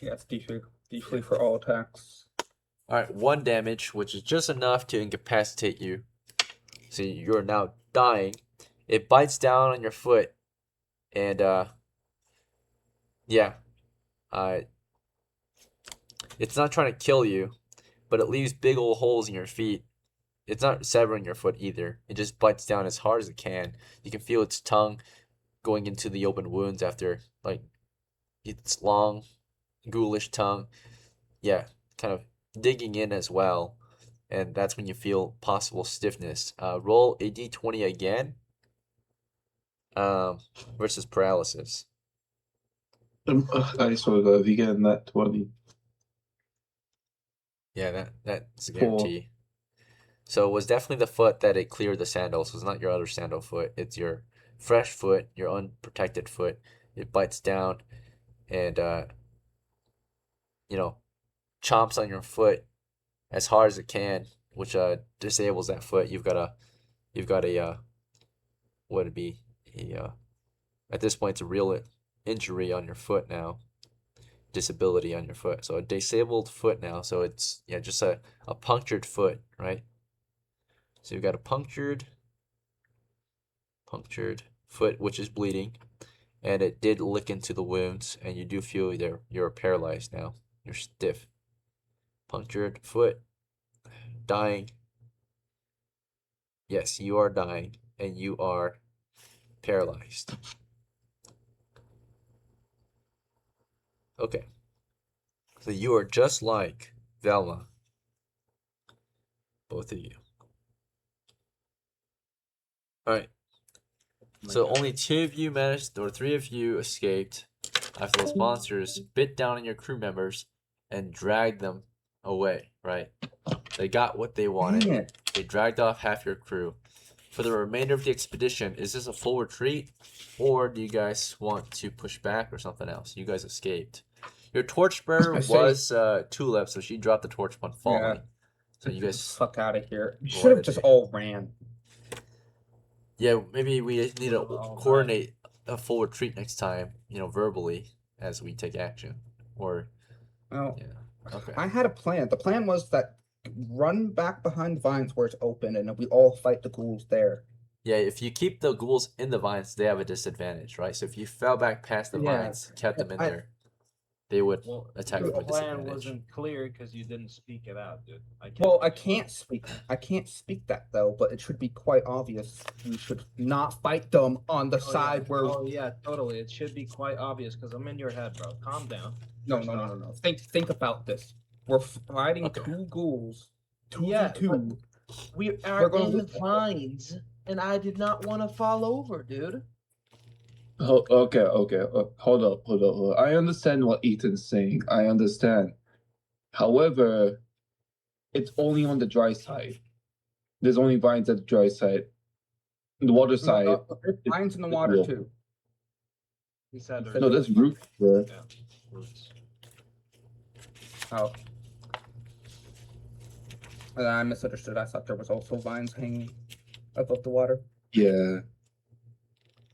Yeah, it's D3. D3 for all attacks. All right, 1 damage, which is just enough to incapacitate you. So you're now dying. It bites down on your foot, and yeah, it's not trying to kill you, but it leaves big old holes in your feet. It's not severing your foot either. It just bites down as hard as it can. You can feel its tongue going into the open wounds after, like, its long, ghoulish tongue. Yeah, kind of digging in as well. And that's when you feel possible stiffness. Roll a d20 again. Versus paralysis. I saw that again, that 20. Yeah, that's a 4. guarantee. So it was definitely the foot that it cleared the sandal. So it's not your other sandal foot. It's your fresh foot, your unprotected foot. It bites down and chomps on your foot as hard as it can, which disables that foot. You've got a what would it be? At this point it's a real injury on your foot now. Disability on your foot. So a disabled foot now. So it's just a punctured foot, right? So you've got a punctured foot which is bleeding, and it did lick into the wounds, and you do feel you're paralyzed now. You're stiff. Punctured foot. Dying. Yes, you are dying, and you are paralyzed. Okay. So you are just like Velma. Both of you. Alright. So only 2 of you managed, or 3 of you escaped after those monsters bit down on your crew members and dragged them away, right? They got what they wanted. Dang it. They dragged off half your crew. For the remainder of the expedition, is this a full retreat, or do you guys want to push back or something else? You guys escaped. Your torchbearer I say- was Tulip, so she dropped the torch upon falling. Yeah. So you guys, Fuck out of here. We What should have did just they- all ran. yeah, maybe we need to Oh, coordinate a full retreat next time, verbally as we take action. Or, Well, yeah, okay. I had a plan. The plan was that run back behind the vines where it's open, and then we all fight the ghouls there. Yeah, if you keep the ghouls in the vines, they have a disadvantage, right? So if you fell back past the Yeah, vines, kept them in I- there, they would Well, attack your from a plan disadvantage. wasn't clear because you didn't speak it out, dude. Well, I can't speak that though, but it should be quite obvious. We should not fight them on the Oh, side yeah. where. Oh yeah, totally. It should be quite obvious because I'm in your head, bro. Calm down. No. Think about this. We're fighting Okay. 2 ghouls. 2v2. Yeah, We We're are gonna in lose. vines, and I did not want to fall over, dude. Okay. Hold up. I understand what Ethan's saying. I understand. However, it's only on the dry side. There's only vines at the dry side. The water side. There's vines in the water Yeah. too. He said No, there's No, that's root. Bro. yeah, roots. Oh. I misunderstood. I thought there was also vines hanging above the water. Yeah.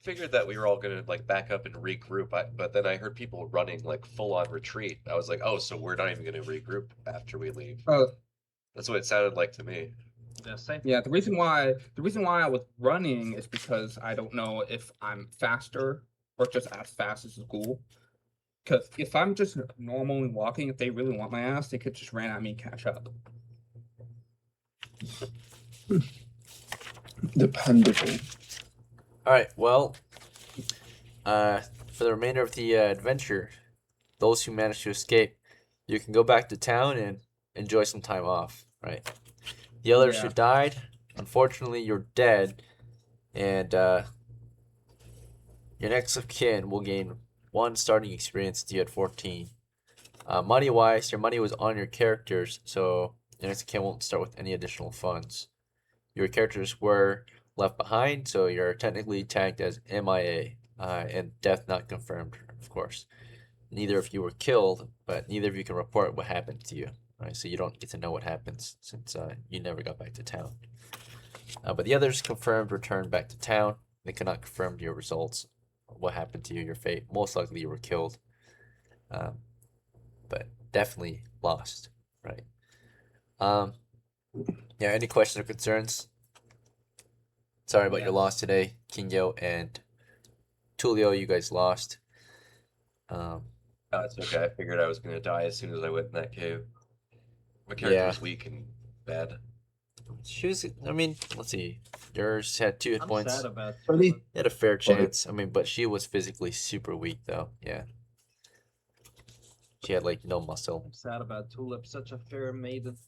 Figured that we were all gonna like back up and regroup, but then I heard people running like full on retreat. I was like, oh, so we're not even gonna regroup after we leave. Oh, That's what it sounded like to me. Yeah, same. yeah. The reason why I was running is because I don't know if I'm faster or just as fast as the ghoul. Because if I'm just normally walking, if they really want my ass, they could just ran at me and catch up. Dependable. All right. Well, for the remainder of the adventure, those who manage to escape, you can go back to town and enjoy some time off. Right. The others who Yeah. died, unfortunately, you're dead, and your next of kin will gain 1 starting experience to you at 14. Money wise, your money was on your characters, so your next account won't start with any additional funds. Your characters were left behind, so you're technically tagged as MIA, and death not confirmed, of course. Neither of you were killed, but neither of you can report what happened to you. Right, so you don't get to know what happens since you never got back to town. But the others confirmed returned back to town. They cannot confirm your results, what happened to you, your fate. Most likely you were killed, but definitely lost. Right. Yeah. Any questions or concerns? Sorry about your loss today, Kinyo and Tulio. You guys lost. No, it's okay. I figured I was gonna die as soon as I went in that cave. My character Yeah. was weak and bad. She was. I mean, let's see. Yours had 2 hit I'm points. sad about Really? Tulip. Had a fair chance. I mean, but she was physically super weak, though. Yeah. She had like no muscle. I'm sad about Tulip, such a fair maiden.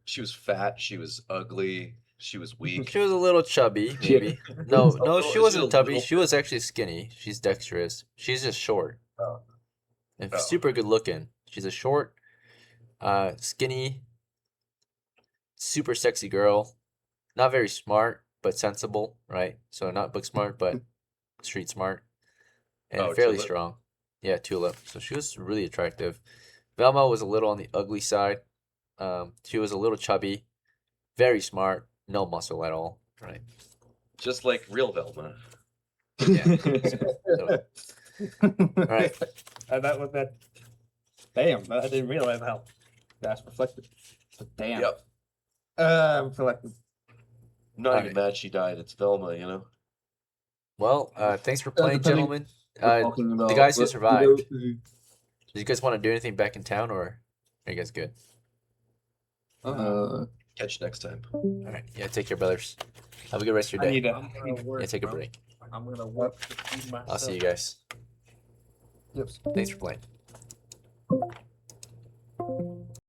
She was fat. She was ugly. She was weak. She was a little chubby, She- maybe. No, A no, little- she she was wasn't a chubby. little She was actually skinny. She's dexterous. She's just short. Oh. And Oh. super good looking. She's a short, skinny, super sexy girl. Not very smart, but sensible, right? So not book smart, but street smart. And Oh, fairly Tulip? strong. Yeah, Tulip. So she was really attractive. Velma was a little on the ugly side. She was a little chubby, very smart, no muscle at all, right? Just like real Velma. Yeah. So, all right. That was that. Damn, I didn't realize how that's reflected. But damn. Yep. Reflected. Not Alright. even mad she died. It's Velma, you know. Well, thanks for playing, depending- gentlemen. Talking The about guys who what- survived. Do you guys want to do anything back in town, or are you guys good? Catch you next time. All right. Yeah. Take care, brothers. Have a good rest of your I day. need a. I'm gonna work. Yeah. Take a bro. break. I'm gonna work to feed myself. I'll see you guys. Yep. Thanks for playing.